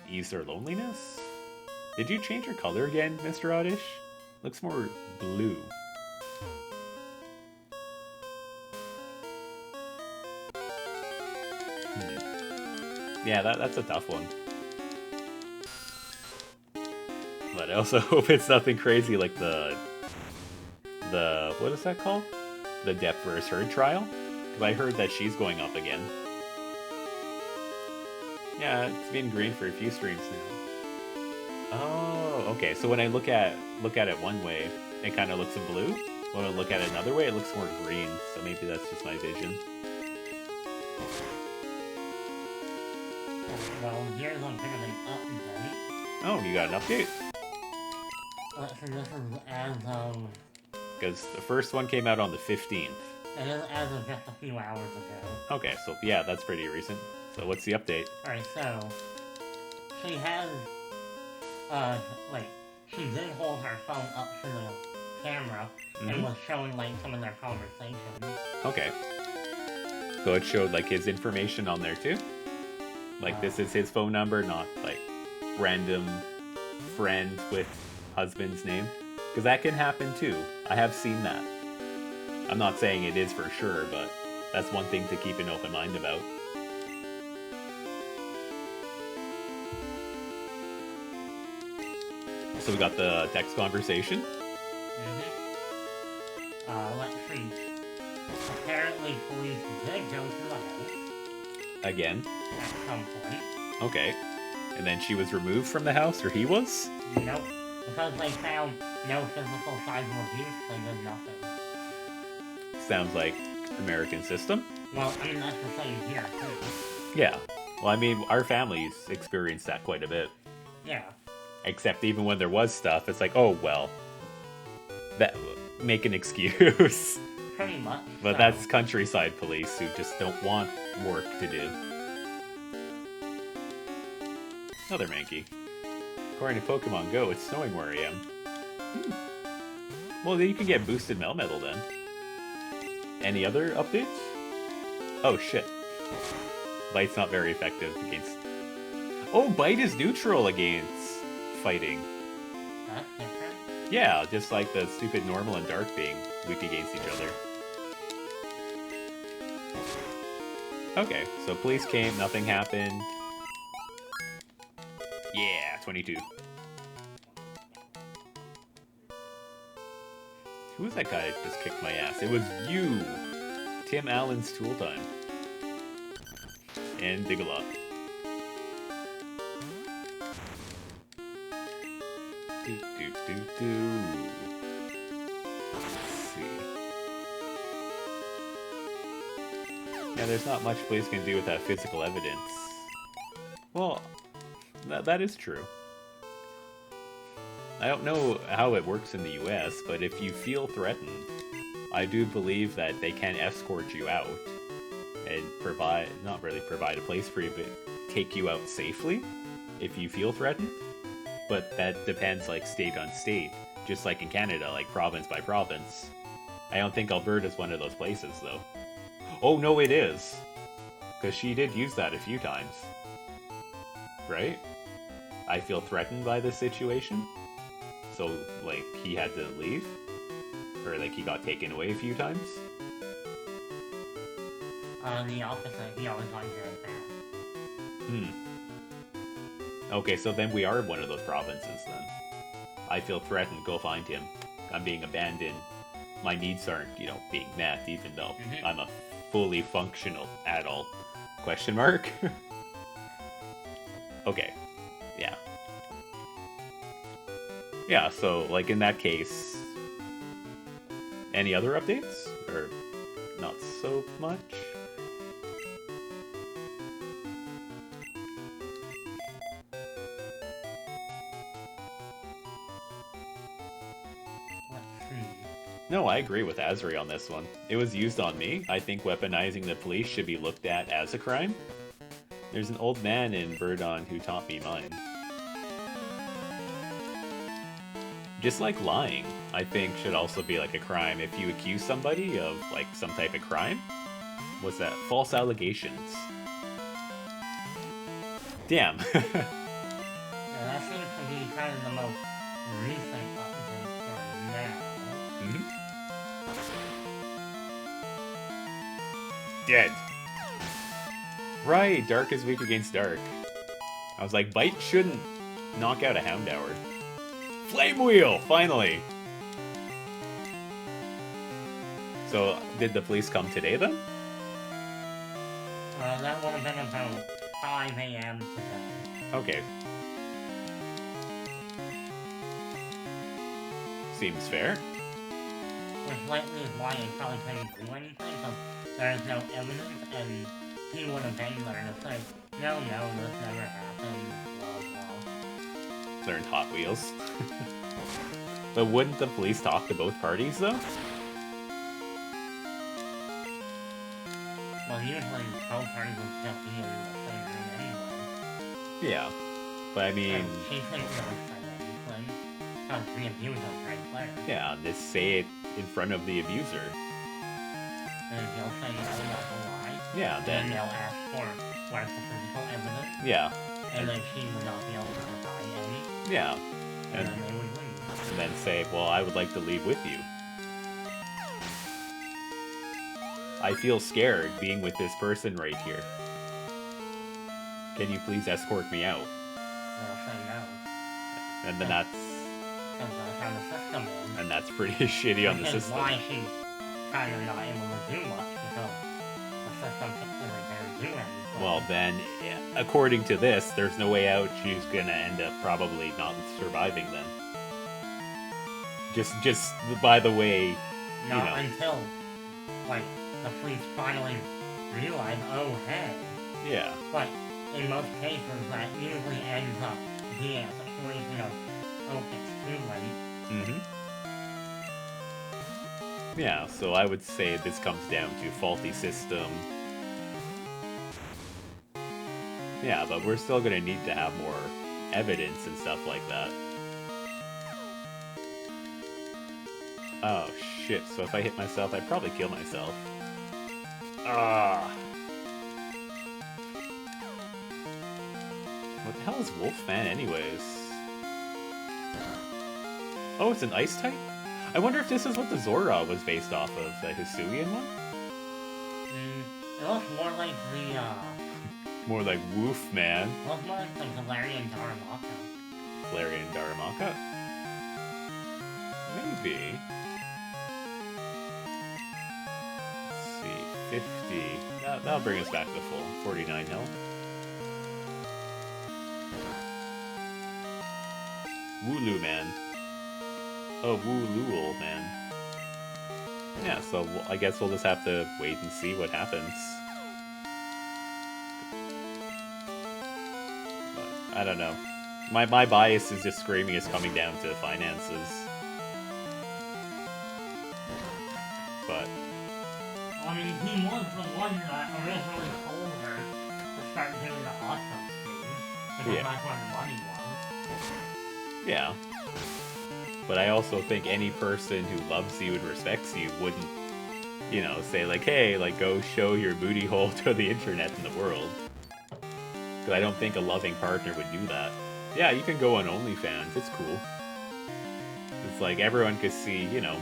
ease their loneliness? Did you change your color again, Mr. Oddish? Looks more blue. Yeah, that's a tough one. But I also hope it's nothing crazy like the what is that called? The Depp vs. Heard trial? Because I heard that she's going up again. Yeah, it's been green for a few streams now. Oh, okay. So when I look at it one way, it kind of looks blue. When I look at it another way, it looks more green. So maybe that's just my vision. Well, here's a bit of an update. Oh, you got an update? So this is as of... Because the first one came out on the 15th. It is as of just a few hours ago. Okay, so yeah, that's pretty recent. So what's the update? Alright, so... She has... she did hold her phone up to the camera and was showing, like, some of their conversations. Okay. So it showed, like, his information on there, too? Like, this is his phone number, not, like, random friend with husband's name? Because that can happen, too. I have seen that. I'm not saying it is for sure, but that's one thing to keep an open mind about. So we got the text conversation. Let's see. Apparently police did go to the house. Again. At some point. Okay. And then she was removed from the house, or he was? Nope. Because they found no physical signs of abuse, they did nothing. Sounds like American system. Well, I mean, that's the same here, too. Yeah. Well, I mean, our families experienced that quite a bit. Yeah. Except even when there was stuff, it's like, oh, well, that make an excuse. Pretty much. But so. That's countryside police who just don't want work to do. Another Mankey. According to Pokemon Go, it's snowing where I am. Well, then you can get boosted Melmetal then. Any other updates? Oh, shit. Bite's not very effective against... Oh, Bite is neutral against fighting. That's different? Yeah, just like the stupid normal and dark being weak against each other. Okay, so police came, nothing happened. Yeah, 22. Who was that guy that just kicked my ass? It was you! Tim Allen's Tool Time. And Digalot. Do, do, do, do. Let's see. Yeah, there's not much police can do with that physical evidence. Well, that is true. I don't know how it works in the US, but if you feel threatened, I do believe that they can escort you out and not really provide a place for you, but take you out safely if you feel threatened. But that depends like state on state, just like in Canada, like province by province. I don't think Alberta's one of those places though. Oh no, it is. Because she did use that a few times. Right? I feel threatened by this situation. So, like, he had to leave? Or, like, he got taken away a few times? The opposite. He always got very bad. Okay, so then we are one of those provinces, then. I feel threatened, go find him. I'm being abandoned. My needs aren't, being met, even though I'm a fully functional adult. Question mark? Okay. Yeah. Yeah, so, like, in that case... Any other updates? Or not so much? No, I agree with Azri on this one. It was used on me. I think weaponizing the police should be looked at as a crime. There's an old man in Verdon who taught me mine. Just like lying, I think should also be like a crime. If you accuse somebody of like some type of crime, what's that? False allegations. Damn. Yeah, that seems to be kind of the most recent update for now. Dead. Right, Dark is weak against Dark. I was like, Bite shouldn't knock out a Houndour. Flame Wheel, finally! So, did the police come today then? That would have been about 5 a.m. today. Okay. Seems fair. Which likely is why he probably couldn't do anything, because there's no evidence, and he would have been there to say, no, this never happened, blah, blah. Learned Hot Wheels. But wouldn't the police talk to both parties, though? Well, usually both parties would just be in the same room anyway. Yeah. But I mean... And she couldn't really say anything, because the abuser's right there. Yeah, just say it in front of the abuser. And he'll say no, that's a lie. Yeah, then... And they'll ask for where's the physical evidence. Yeah. And then she would not be able to provide any. Yeah. And then they would leave. And then say, well, I would like to leave with you. I feel scared being with this person right here. Can you please escort me out? They'll say no. And then that's... Because that's how the system is. And that's pretty shitty on the system. Which is why she's kind of not able to do much, because the system isn't going to do anything. Well, then, according to this, there's no way out. She's gonna end up probably not surviving then. Just by the way, Not until, like, the police finally realize, oh, hey. Yeah. But in most cases, that usually ends up being a situation of, oh, it's too late. Yeah, so I would say this comes down to faulty system. Yeah, but we're still gonna need to have more evidence and stuff like that. Oh shit, so if I hit myself, I'd probably kill myself. Ah. What the hell is Wolfman anyways? Oh, it's an ice type? I wonder if this is what the Zora was based off of, the Hisuian one? It looks more like the, More like Wolfman. It looks more like the Galarian Darumaka. Galarian Darumaka? Maybe. Let's see, 50. That'll bring us back to full. 49 health. Wooloo Man. Oh, Wooloo Man. Yeah, so I guess we'll just have to wait and see what happens. But I don't know. My bias is just screaming is coming down to finances. But I mean, he was the one that originally told her to start doing the hot tub stream, because Yeah. that's where the money was. yeah. But I also think any person who loves you and respects you wouldn't, you know, say like, hey, like go show your booty hole to the internet and the world. Because I don't think a loving partner would do that. Yeah, you can go on OnlyFans. It's cool. It's like everyone could see, you know,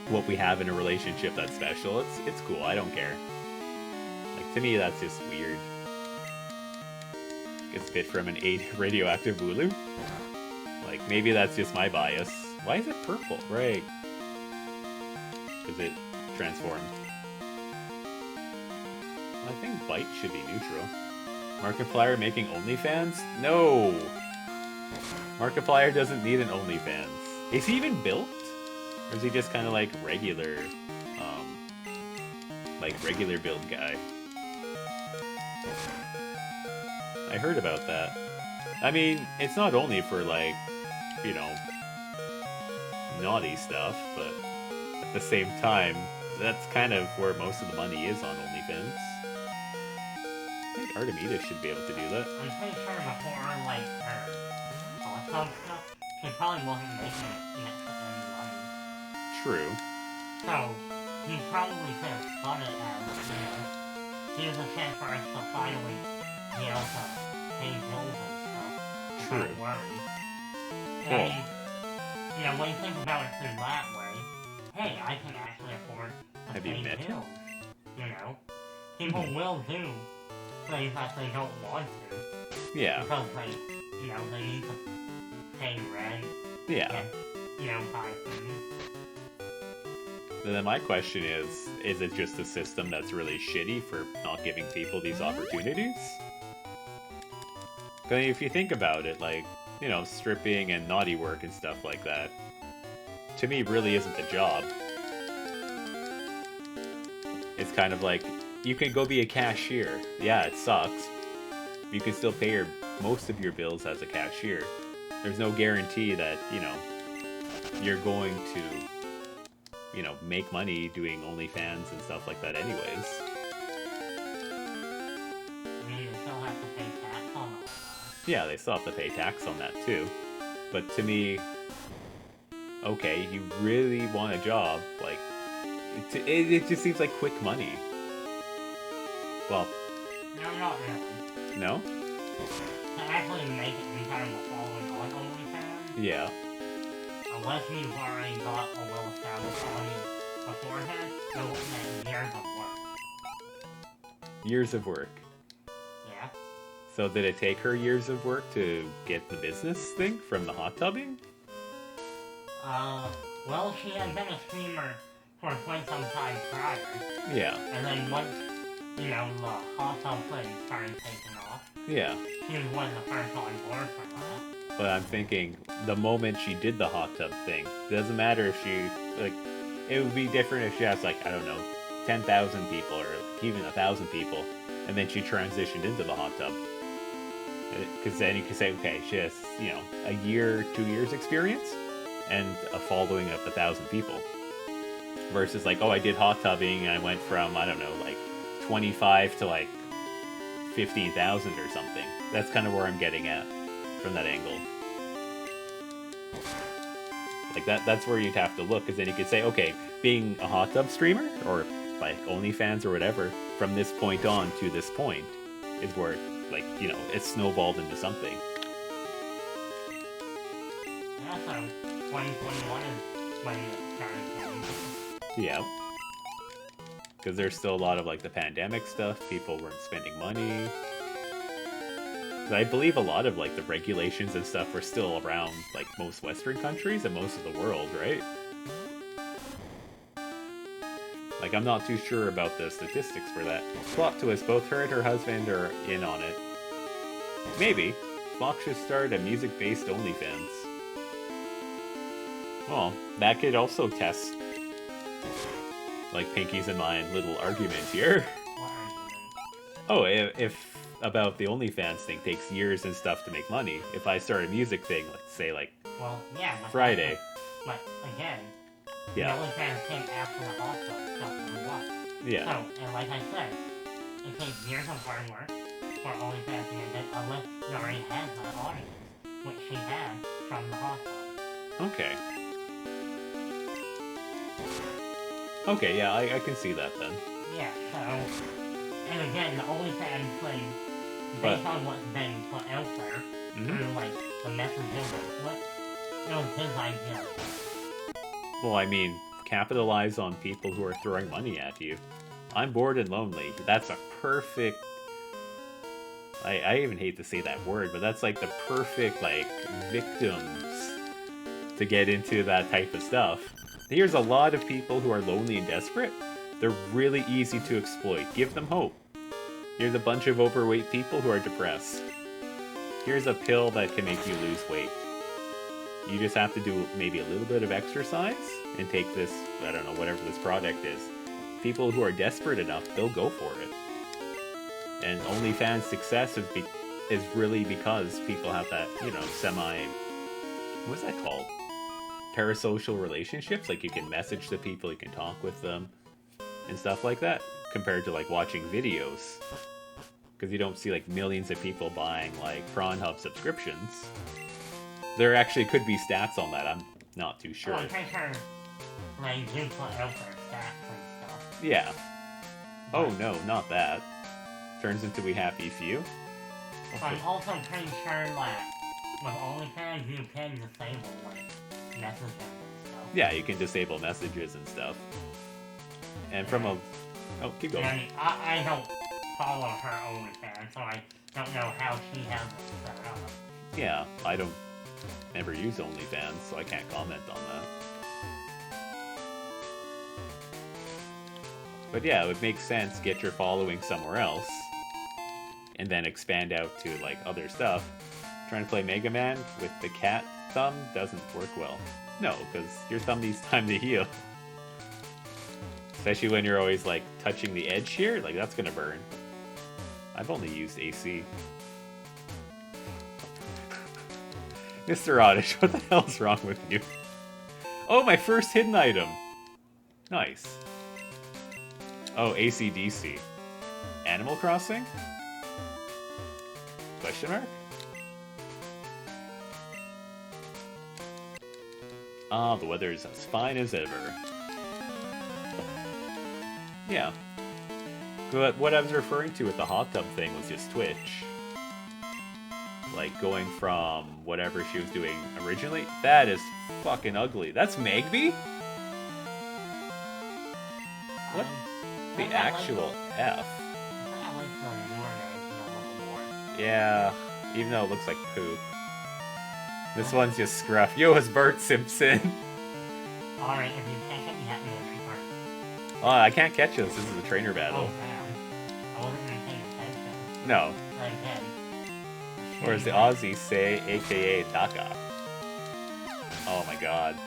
what we have in a relationship that's special. It's cool. I don't care. Like, to me, that's just weird. Gets bit from an 8 radioactive Wooloo. Like, maybe that's just my bias. Why is it purple? Right. Because it transformed. I think Bite should be neutral. Markiplier making OnlyFans? No! Markiplier doesn't need an OnlyFans. Is he even built? Or is he just kind of like regular build guy? I heard about that. I mean, it's not only for like, you know, naughty stuff, but at the same time, that's kind of where most of the money is on OnlyFans. I think Artemida should be able to do that. I'm pretty sure before, like, her hot tub stuff, she probably wasn't making next to any money. True. So, he probably could have thought it as, you know, here's a chance for us to finally be able to pay bills and stuff. True. Without worry. Cool. And, you know, when you think about it through that way, hey, I can actually afford to Have you pay met him? bills. You know? People will do things that they don't want to. Yeah. Because they, you know, they need to pay rent. Yeah. And, you know, buy food. And then my question is it just a system that's really shitty for not giving people these opportunities? Because if you think about it, like, you know, stripping and naughty work and stuff like that, to me really isn't a job. It's kind of like, you can go be a cashier. Yeah, it sucks. You can still pay most of your bills as a cashier. There's no guarantee that, you know, you're going to, you know, make money doing OnlyFans and stuff like that anyways. I mean, you still have to pay tax on all that. Yeah, they still have to pay tax on that too. But to me, okay, you really want a job, like, it just seems like quick money. Well, No, not really. no? To actually make it in time of following on OnlyFans, Yeah. unless you've already got a well-established audience beforehand, you're looking at years of work. Years of work. Yeah? So did it take her years of work to get the business thing from the hot tubbing? Well, she had been a streamer for quite some time prior, Yeah. and then once, you know, the hot tub thing started taking off, Yeah. she was one of the first on board for that. But I'm thinking, the moment she did the hot tub thing, doesn't matter if she, like, it would be different if she has, like, I don't know, 10,000 people or even 1,000 people, and then she transitioned into the hot tub. Because then you could say, okay, she has, you know, a year, 2 years experience, and a following of 1,000 people. Versus, like, oh, I did hot tubbing, and I went from, I don't know, like, 25 to, like, 15,000 or something. That's kind of where I'm getting at from that angle. Like, that's where you'd have to look, because then you could say, okay, being a hot tub streamer, or like OnlyFans or whatever, from this point on to this point, is where, like, you know, it's snowballed into something. Yeah, so 2021 is when it started going. Yeah. Because there's still a lot of, like, the pandemic stuff, people weren't spending money. I believe a lot of, like, the regulations and stuff were still around, like, most Western countries and most of the world, right? Like, I'm not too sure about the statistics for that. Plot twist, both her and her husband are in on it. Maybe. Fox should start a music-based OnlyFans. Well, that could also test, like, Pinky's and mine little argument here. What are you doing? Oh, if about the OnlyFans thing takes years and stuff to make money, if I start a music thing, let's say, like, Well, yeah, but Friday. But again, Yeah. the OnlyFans came after the hot dog stuff blew up. Yeah. So, and like I said, it takes years of hard work for OnlyFans to get big unless you already had that audience, which she had from the hot dog. Okay. Okay, yeah, I can see that then. Yeah, so, and again, the OnlyFans thing, based on what's been put out there, through like the messages and flips, it was his idea. Well, I mean, capitalize on people who are throwing money at you. I'm bored and lonely. That's a perfect... I even hate to say that word, but that's like the perfect, like, victims to get into that type of stuff. Here's a lot of people who are lonely and desperate. They're really easy to exploit. Give them hope. Here's a bunch of overweight people who are depressed. Here's a pill that can make you lose weight. You just have to do maybe a little bit of exercise and take this, I don't know, whatever this product is. People who are desperate enough, they'll go for it. And OnlyFans success is really because people have that, you know, what's that called? Parasocial relationships. Like, you can message the people, you can talk with them, and stuff like that, compared to, like, watching videos. Because you don't see, like, millions of people buying, like, Pornhub subscriptions. There actually could be stats on that, I'm not too sure. Well, I'm pretty sure they do put out their stats and stuff. Yeah. Oh no, not that. Turns into We Happy Few. I'm also pretty sure that with OnlyFans you can disable like messages and stuff. Yeah, you can disable messages and stuff. And from a... Oh, keep going. And I don't follow her OnlyFans, so I don't know how she has it set up. Yeah, I don't ever use OnlyFans, so I can't comment on that. But yeah, it would make sense, get your following somewhere else, and then expand out to, like, other stuff. Trying to play Mega Man with the cat thumb doesn't work well. No, because your thumb needs time to heal. Especially when you're always, like, touching the edge here, like, that's gonna burn. I've only used AC. Mr. Oddish, what the hell's wrong with you? Oh, my first hidden item! Nice. Oh, AC/DC. Animal Crossing? Question mark? Ah, the weather is as fine as ever. Yeah. But what I was referring to with the hot tub thing was just Twitch. Like, going from whatever she was doing originally. That is fucking ugly. That's Magby? What the actual F? Yeah, even though it looks like poop. This one's just scruff. Yo, it's Bart Simpson. Alright, if you catch it, you have to go Oh, I can't catch this. This is a trainer battle. Oh, damn. I wasn't even paying attention. No. But again. Or as the Aussies say, aka Daka. Oh my god.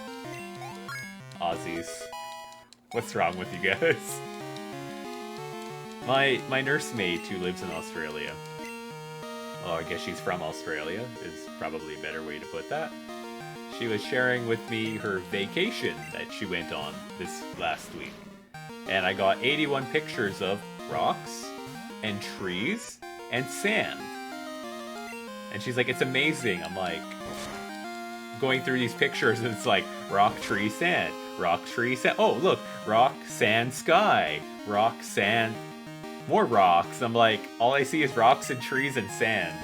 Aussies. What's wrong with you guys? My nursemaid who lives in Australia. Oh, I guess she's from Australia, is probably a better way to put that. She was sharing with me her vacation that she went on this last week. And I got 81 pictures of rocks, and trees, and sand. And she's like, it's amazing. I'm like, going through these pictures, and it's like, rock, tree, sand. Rock, tree, sand. Oh, look, rock, sand, sky. Rock, sand, more rocks. I'm like, all I see is rocks and trees and sand.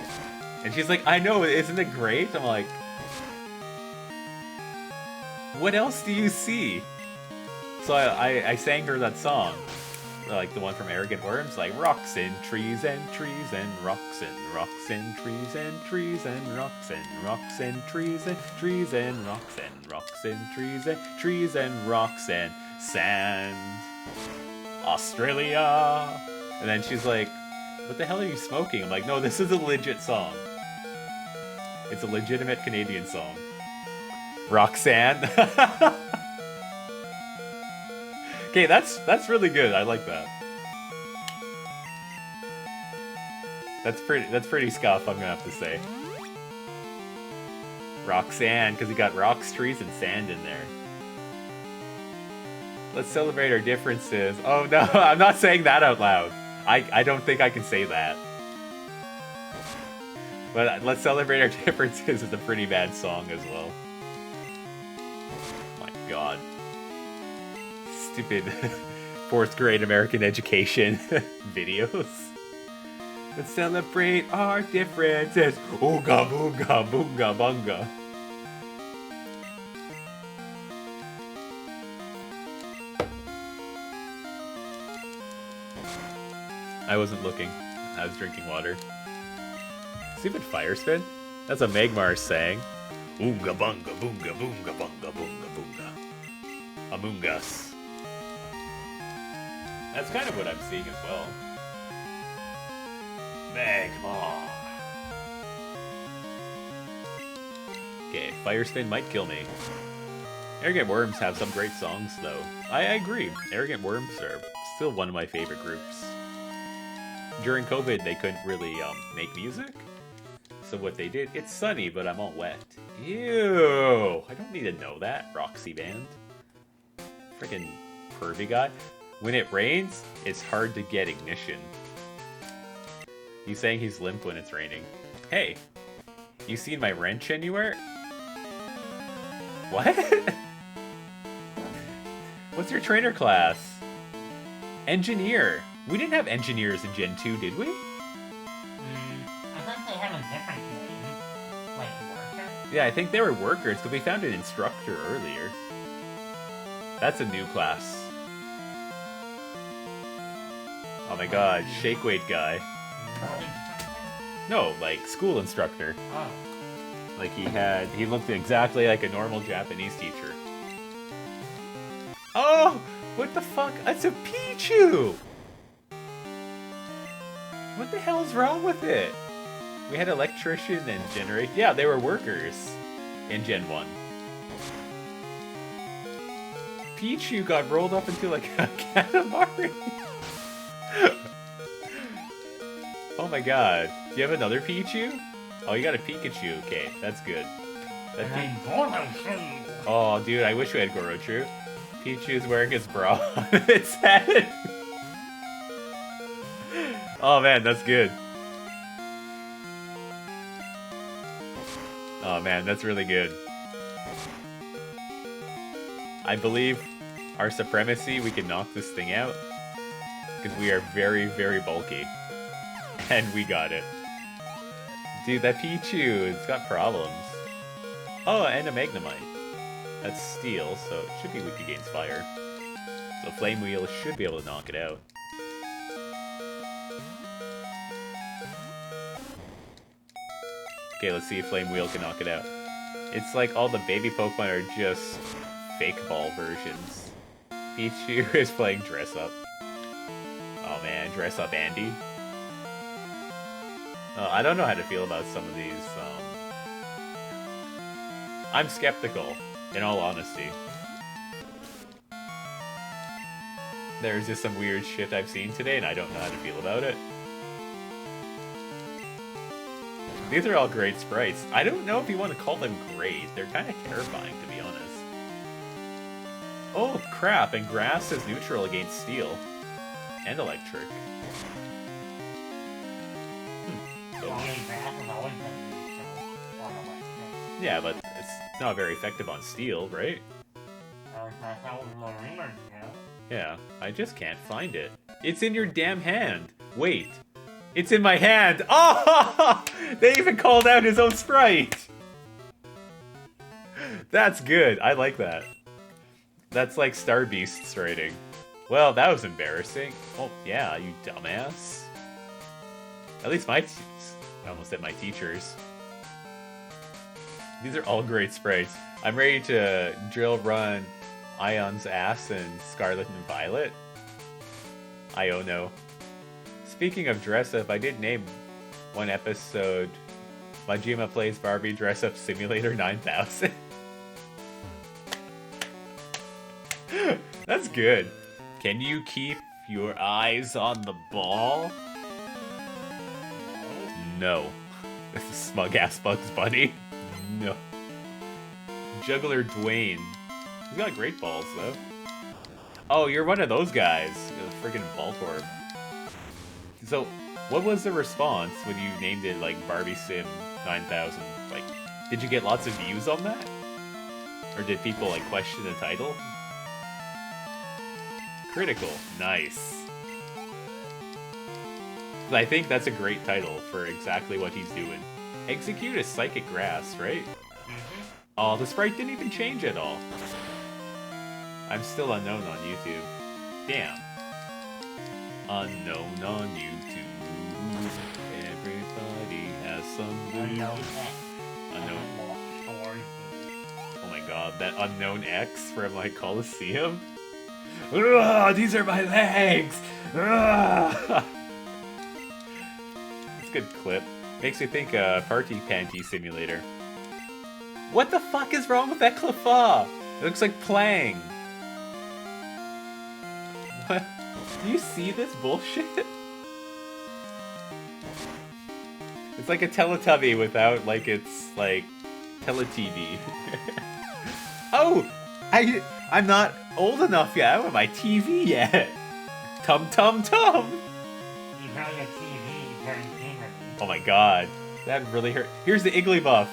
And she's like, I know, isn't it great? I'm like, what else do you see? So I sang her that song. Like the one from Arrogant Worms, like rocks and trees and trees and rocks and rocks and trees and trees and rocks and rocks and trees and trees and rocks and rocks and trees and trees and rocks and sand. Australia. And then she's like, what the hell are you smoking? I'm like, no, this is a legit song. It's a legitimate Canadian song. Roxanne. Okay, that's really good. I like that. That's pretty scuff, I'm gonna have to say. Roxanne, because you got rocks, trees, and sand in there. Let's celebrate our differences. Oh no, I'm not saying that out loud. I don't think I can say that. But Let's Celebrate Our Differences is a pretty bad song as well. Oh my god. Stupid 4th grade American education videos. Let's celebrate our differences. Ooga booga boonga bunga. I wasn't looking. I was drinking water. Stupid fire spin? That's what Magmar's saying. Oonga bunga boonga boonga bunga boonga boonga. Among Us. That's kind of what I'm seeing as well. Magmar. Okay, fire spin might kill me. Arrogant Worms have some great songs though. I agree. Arrogant Worms are still one of my favorite groups. During COVID, they couldn't really make music. So what they did, it's sunny, but I'm all wet. Ew! I don't need to know that, Roxy Band. Freaking pervy guy. When it rains, it's hard to get ignition. He's saying he's limp when it's raining. Hey! You seen my wrench anywhere? What? What's your trainer class? Engineer. We didn't have engineers in Gen 2, did we? I thought they had a different name. Like worker? Yeah, I think they were workers, because we found an instructor earlier. That's a new class. Oh my god, shake weight guy. No, like school instructor. Oh. Like he looked exactly like a normal Japanese teacher. Oh! What the fuck? That's a Pichu! What the hell is wrong with it? We had electrician and generate. Yeah, they were workers in Gen 1. Pichu got rolled up into like a Katamari. Oh my god. Do you have another Pichu? Oh, you got a Pikachu. Okay, that's good. Oh, dude, I wish we had Gorochu. Pichu's wearing his bra on its head. Oh man, that's good. Oh man, that's really good. I believe our supremacy, we can knock this thing out. Because we are very, very bulky. And we got it. Dude, that Pichu, it's got problems. Oh, and a Magnemite. That's steel, so it should be weak against fire. So Flame Wheel should be able to knock it out. Okay, let's see if Flame Wheel can knock it out. It's like all the baby Pokemon are just fake ball versions. Pichu is playing Dress Up. Oh man, Dress Up Andy. I don't know how to feel about some of these. I'm skeptical, in all honesty. There's just some weird shit I've seen today, and I don't know how to feel about it. These are all great sprites. I don't know if you want to call them great. They're kind of terrifying, to be honest. Oh, crap, and grass is neutral against steel. And electric. Yeah, but it's not very effective on steel, right? Yeah, I just can't find it. It's in your damn hand. Wait. It's in my hand. Oh! They even called out his own sprite. That's good. I like that. That's like Star Beast's rating. Well, that was embarrassing. Oh, yeah, you dumbass. At least I almost hit my teachers. These are all great sprites. I'm ready to drill run Ion's ass in Scarlet and Violet. Iono. Speaking of dress up, I did name one episode Majima Plays Barbie Dress Up Simulator 9000. That's good. Can you keep your eyes on the ball? No. This is smug-ass Bugs Bunny. No. Juggler Dwayne. He's got great balls, though. Oh, you're one of those guys. You're a friggin' Baltorb. So, what was the response when you named it, like, Barbie Sim 9000? Like, did you get lots of views on that? Or did people, like, question the title? Critical. Nice. I think that's a great title for exactly what he's doing. Execute a Psychic Grass, right? Oh, the sprite didn't even change at all. I'm still unknown on YouTube. Damn. Unknown on YouTube. Everybody has some unknown. Oh my god, that Unknown X from like Coliseum. Ugh, these are my legs. Ugh. It's a good clip. Makes me think Party Panty Simulator. What the fuck is wrong with that Cleffa? It looks like Plang. What? Do you see this bullshit? It's like a Teletubby without, like, it's, like, Teletubby. Oh! I'm not old enough yet. I don't have my TV yet. Tum tum tum! You have your TV, very gamer. Oh my god. That really hurt. Here's the Igglybuff.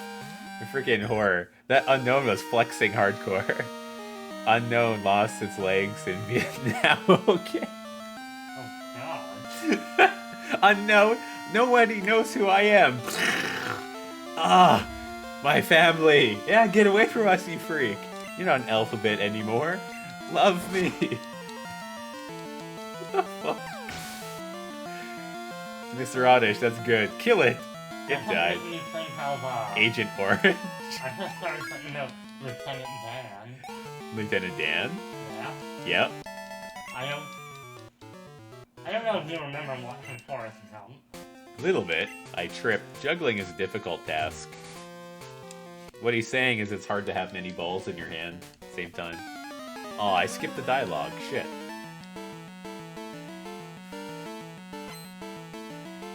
Freaking horror. That Unknown was flexing hardcore. Unknown lost its legs in Vietnam. Okay. Oh god. Unknown. Nobody knows who I am. Ah, my family. Yeah, get away from us, you freak. You're not an alphabet anymore. Love me. What the fuck? Mr. Oddish, that's good. Kill it. It died. Agent Orange. I just started thinking of Lieutenant Dan. Lieutenant Dan? Yeah. Yep. I don't know if you remember watching Forrest Gump. A little bit. I tripped. Juggling is a difficult task. What he's saying is it's hard to have many balls in your hand at the same time. Oh, I skipped the dialogue. Shit.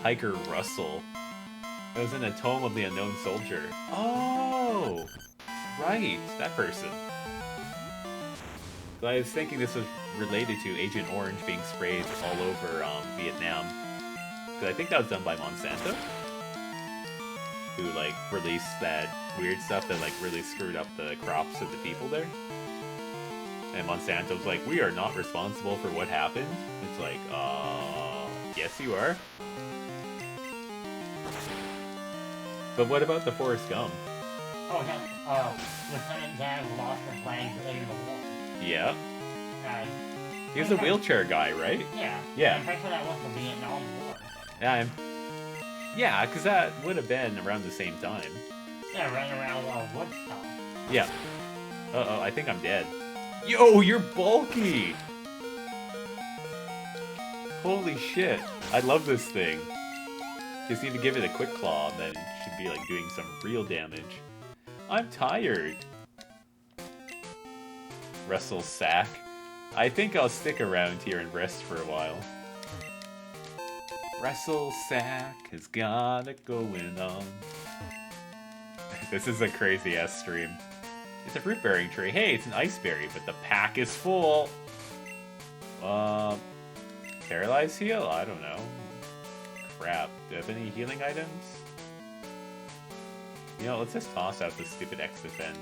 Hiker Russell. It was in a Tome of the Unknown Soldier. Oh! Right, that person. So I was thinking this was related to Agent Orange being sprayed all over Vietnam. Because I think that was done by Monsanto. Who, like, released that weird stuff that, like, really screwed up the crops of the people there. And Monsanto's like, we are not responsible for what happened. It's like, yes you are. But what about the Forrest Gump? Oh, yeah, Lieutenant Dan lost his legs in the war. Yeah. He was a wheelchair guy, right? Yeah. Yeah. I'm pretty sure that was the Vietnam War. Yeah, because that would have been around the same time. Yeah, right around Woodstock. Yeah. Uh-oh, I think I'm dead. Yo, you're bulky! Holy shit. I love this thing. Just need to give it a quick claw, and then it should be, like, doing some real damage. I'm tired. Wrestle Sack. I think I'll stick around here and rest for a while. Wrestle Sack has got it going on. This is a crazy-ass stream. It's a fruit-bearing tree. Hey, it's an ice berry, but the pack is full. Paralyze heal? I don't know. Crap. Do I have any healing items? You know, let's just toss out this stupid X-Defend.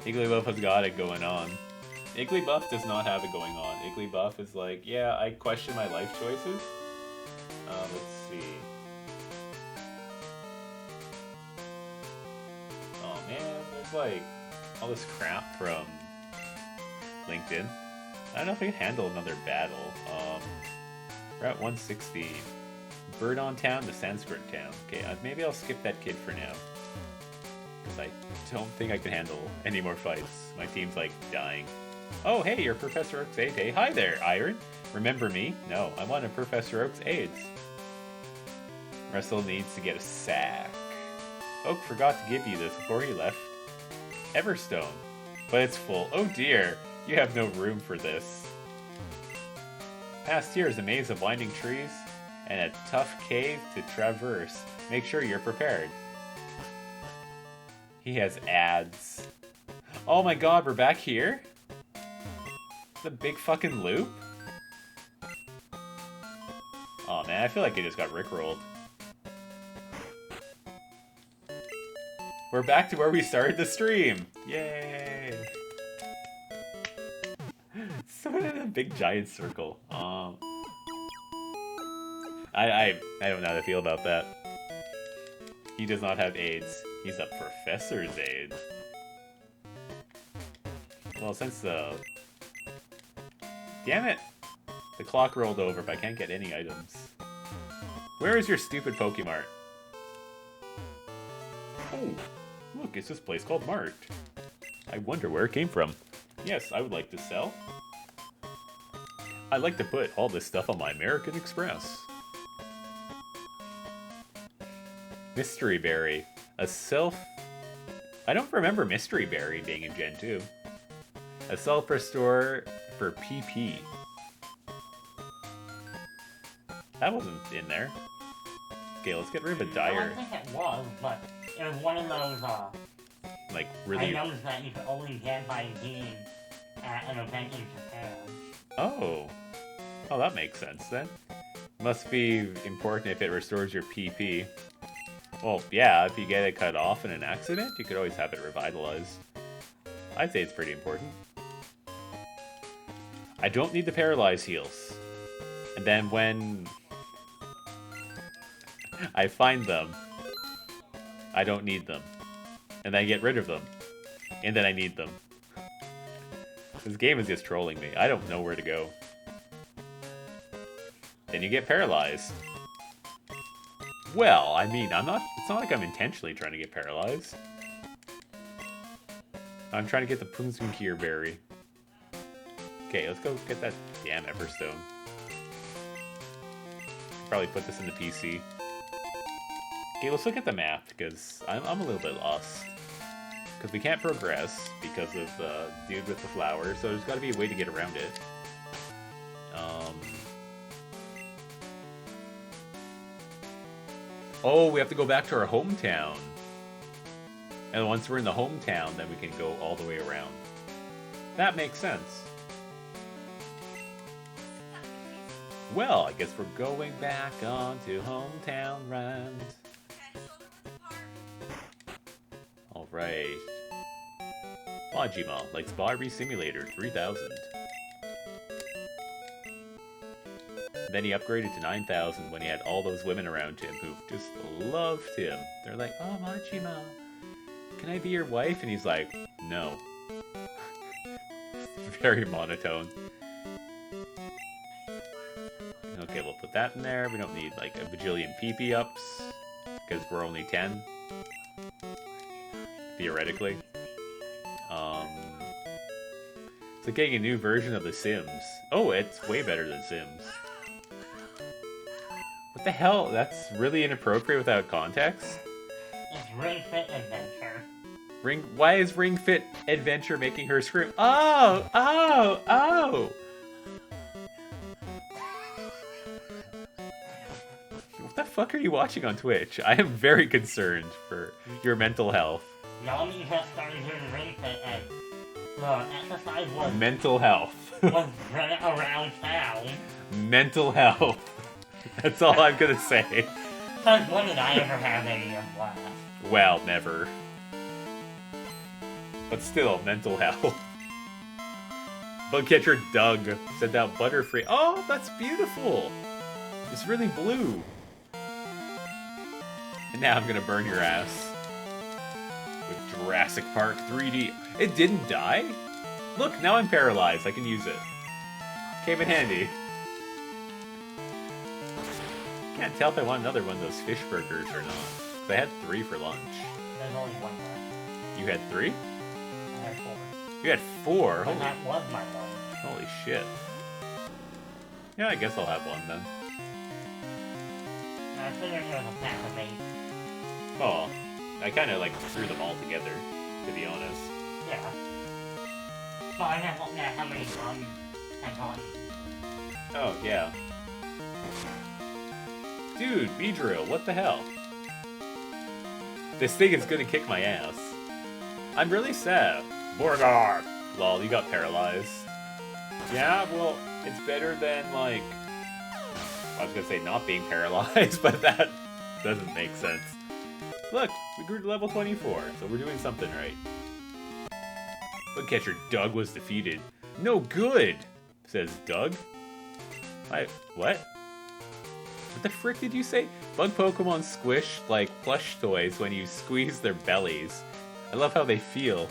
Igglybuff has got it going on. Igglybuff does not have it going on. Igglybuff is like, yeah, I question my life choices. Let's see. Oh man, there's like all this crap from LinkedIn. I don't know if I can handle another battle. We're at 116. Birdon Town to Sanskrit Town. Okay, maybe I'll skip that kid for now. Because I don't think I can handle any more fights. My team's like dying. Oh, hey, you're Professor Oak's aide. Hey, hi there, Iron. Remember me? No, I'm one of Professor Oak's aides. Russell needs to get a sack. Oak forgot to give you this before he left. Everstone. but it's full. Oh dear, you have no room for this. Past here is a maze of winding trees and a tough cave to traverse. Make sure you're prepared. He has ads. Oh my god, we're back here? The big fucking loop? Oh man, I feel like I just got rickrolled. We're back to where we started the stream! Yay! Someone in a big giant circle. I don't know how to feel about that. He does not have AIDS. He's a professor's aide. Well, since the... Damn it! The clock rolled over, but I can't get any items. Where is your stupid Pokemart? Oh, look, it's this place called Mart. I wonder where it came from. Yes, I would like to sell. I'd like to put all this stuff on my American Express. Mystery Berry. A self... I don't remember Mystery Berry being in Gen 2. A self-restore for PP. That wasn't in there. Okay, let's get rid of a Dire. I think it was, but it was one of those, like, really... items that you could only get by being at an event in Japan. Oh. Oh, that makes sense then. Must be important if it restores your PP. Well, yeah, if you get it cut off in an accident, you could always have it revitalized. I'd say it's pretty important. I don't need the paralyze heals. And then when I find them, I don't need them. And then I get rid of them. And then I need them. This game is just trolling me. I don't know where to go. Then you get paralyzed. Well, I mean, it's not like I'm intentionally trying to get paralyzed. I'm trying to get the Punzunkier berry. Okay, let's go get that damn Everstone. Probably put this in the PC. Okay, let's look at the map, because I'm a little bit lost. Because we can't progress because of the dude with the flower, so there's got to be a way to get around it. Oh, we have to go back to our hometown. And once we're in the hometown, then we can go all the way around. That makes sense. Well, I guess we're going back on to hometown rand. Alright. Majima likes Barbie Simulator 3000. Then he upgraded to 9,000 when he had all those women around him who just loved him. They're like, oh, Majima, can I be your wife? And he's like, no. Very monotone. Okay, we'll put that in there. We don't need like a bajillion PP ups because we're only 10. Theoretically. It's like getting a new version of The Sims. Oh, it's way better than Sims. What the hell? That's really inappropriate without context? It's Ring Fit Adventure. Why is Ring Fit Adventure making her scream? Oh! Oh! Oh! What the fuck are you watching on Twitch? I am very concerned for your mental health. Nami just started doing Ring Fit and the exercise was... Mental health. was running around town. Mental health. That's all I'm gonna say. Because when did I ever have any of that? Well, never. But still, mental health. Bugcatcher Doug sent out Butterfree. Oh, that's beautiful! It's really blue. And now I'm gonna burn your ass. With Jurassic Park 3D. It didn't die? Look, now I'm paralyzed. I can use it. Came in handy. Can't tell if I want another one of those fish burgers or not. 'Cause I had 3 for lunch. There's only one left. You had 3? I had 4. You had 4? And Holy, that was my lunch. holy shit. Yeah, I guess I'll have one then. I figured it was a pack of 8. Oh, I kind of like threw them all together, to be honest. Yeah. So I have looked at how many bugs I caught. Oh, yeah. Dude, Beedrill, what the hell? This thing is gonna kick my ass. I'm really sad. Borgar! Lol, you got paralyzed. Yeah, well, it's better than, like... I was gonna say not being paralyzed, but that doesn't make sense. Look, we grew to level 24, so we're doing something right. Bugcatcher Doug was defeated. No good, says Doug. What? What the frick did you say? Bug Pokemon squish like plush toys when you squeeze their bellies. I love how they feel.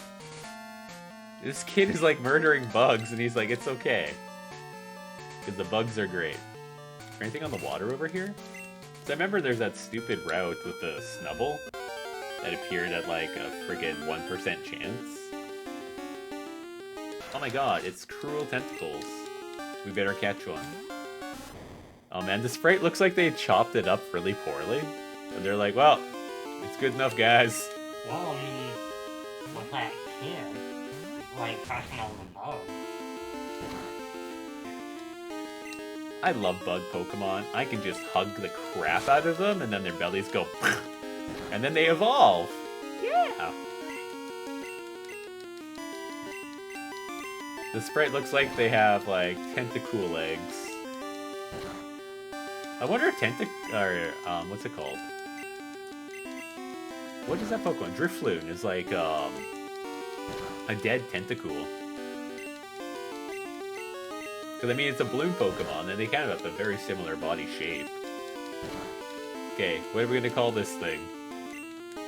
This kid is like murdering bugs and he's like, it's okay. Because the bugs are great. Is there anything on the water over here? Because I remember there's that stupid route with the Snubble that appeared at like a friggin' 1% chance. Oh my god, it's Cruel Tentacles. We better catch one. Oh man, the sprite looks like they chopped it up really poorly. And they're like, well, it's good enough, guys. Well, I mean, with that kid, like, crushing all the bugs. I love bug Pokemon. I can just hug the crap out of them, and then their bellies go and then they evolve. Yeah! The sprite looks like they have, like, tentacool legs. I wonder if what's it called? What is that Pokemon? Drifloon is like, a dead tentacool. Because, I mean, it's a balloon Pokemon, and they kind of have a very similar body shape. Okay, what are we going to call this thing?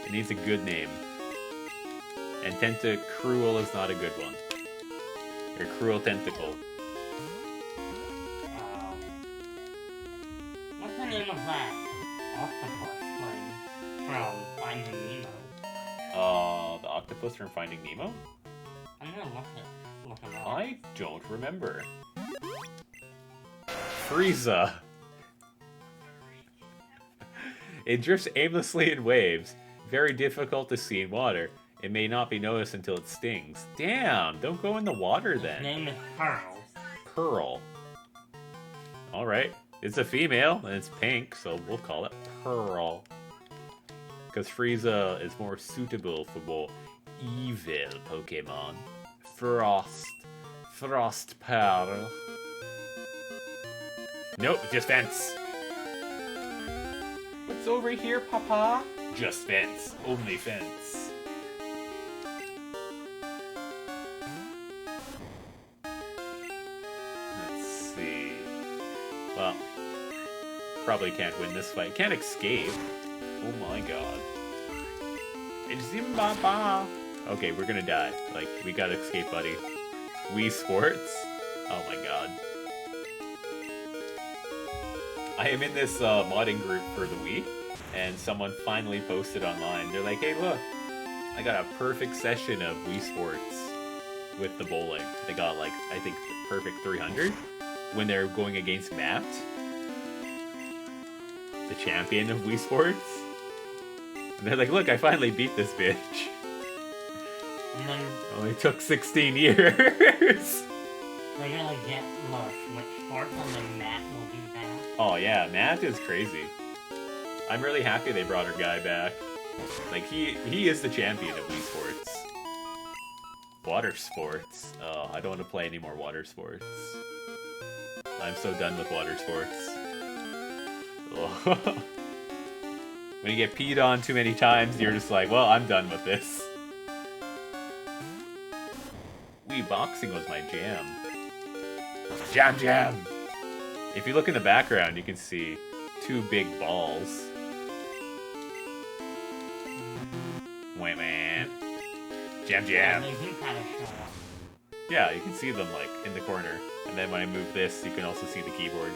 It needs a good name. And Tentacruel is not a good one. Or Cruel Tentacle. What's the name of that octopus thing from Finding Nemo? The octopus from Finding Nemo? I'm gonna look it up. I don't remember. Frieza. It drifts aimlessly in waves. Very difficult to see in water. It may not be noticed until it stings. Damn, don't go in the water then. His name is Pearl. Pearl. Alright. It's a female, and it's pink, so we'll call it Pearl. Because Frieza is more suitable for more evil Pokemon. Frost Pearl. Nope, just fence. What's over here, Papa? Just fence. Only fence. Well, probably can't win this fight. Can't escape. Oh my god. It's Zimbaba. Okay, we're gonna die. Like, we gotta escape, buddy. Wii Sports? Oh my god. I am in this modding group for the Wii, and someone finally posted online. They're like, hey, look, I got a perfect session of Wii Sports with the bowling. They got, like, I think, perfect 300. When they're going against Matt, the champion of Wii Sports. And they're like, look, I finally beat this bitch. And then Only took 16 years. they're gonna get Switch Sports and then Matt will be back. Oh yeah, Matt is crazy. I'm really happy they brought her guy back. Like, he is the champion of Wii Sports. Water sports. Oh, I don't want to play any more water sports. I'm so done with water sports. Oh. When you get peed on too many times, you're just like, well, I'm done with this. Wii boxing was my jam. Jam! If you look in the background, you can see two big balls. Wait, man. Jam! Yeah, they do kind of show up. Yeah, you can see them, like, in the corner. And then when I move this, you can also see the keyboard.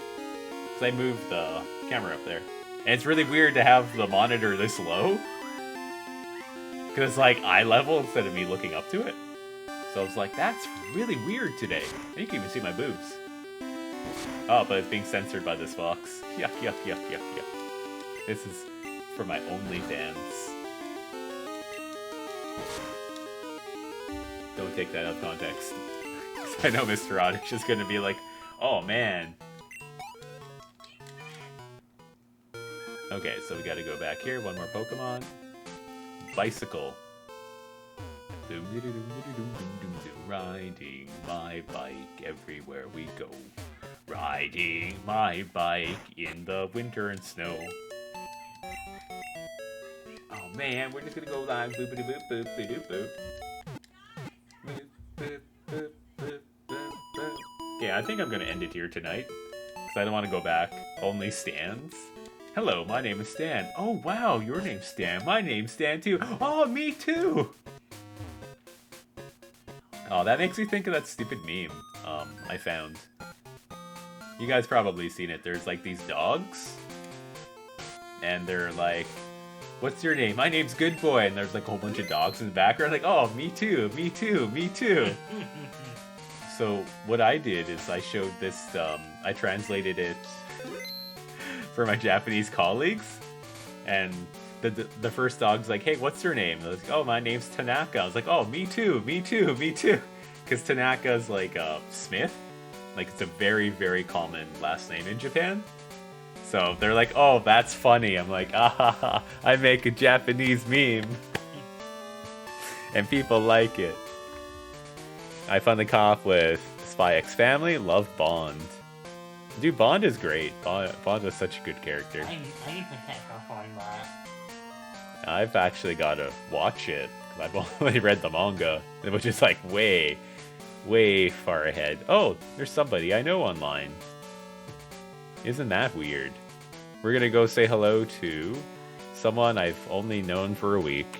Because I moved the camera up there. And it's really weird to have the monitor this low. Because it's like eye level instead of me looking up to it. So I was like, that's really weird today. And you can even see my boobs. Oh, but it's being censored by this box. Yuck. This is for my OnlyFans. Don't take that out of context. I know Mr. Oddish is gonna be like, oh man. Okay, so we gotta go back here. One more Pokemon. Bicycle. Riding my bike everywhere we go. Riding my bike in the winter and snow. Oh man, we're just gonna go like boop boop boop boop boop boop. Okay, I think I'm gonna end it here tonight because I don't want to go back. Only Stans. Hello, my name is Stan. Oh wow, your name's Stan. My name's Stan too. Oh, me too. Oh, that makes me think of that stupid meme I found. You guys probably seen it. There's like these dogs, and they're like, "What's your name?" "My name's Good Boy." And there's like a whole bunch of dogs in the background, like, "Oh, me too, me too, me too." So what I did is I showed this. I translated it for my Japanese colleagues, and the first dog's like, "Hey, what's your name?" I was like, "Oh, my name's Tanaka." I was like, "Oh, me too, me too, me too," because Tanaka's like Smith, like it's a very, very common last name in Japan. So they're like, "Oh, that's funny." I'm like, "Ah, I make a Japanese meme, and people like it." I finally caught up with Spy X Family. Love Bond. Dude, Bond is great. Bond was such a good character. I need to catch up on that. I've actually got to watch it. I've only read the manga, which is like way, way far ahead. Oh, there's somebody I know online. Isn't that weird? We're gonna go say hello to someone I've only known for a week.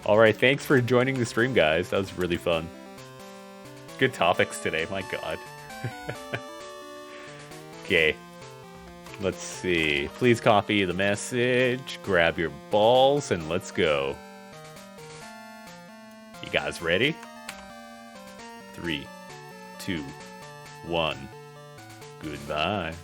Alright, thanks for joining the stream, guys. That was really fun. Good topics today, my god. Okay. Let's see. Please copy the message, grab your balls, and let's go. You guys ready? 3, 2, 1. Goodbye.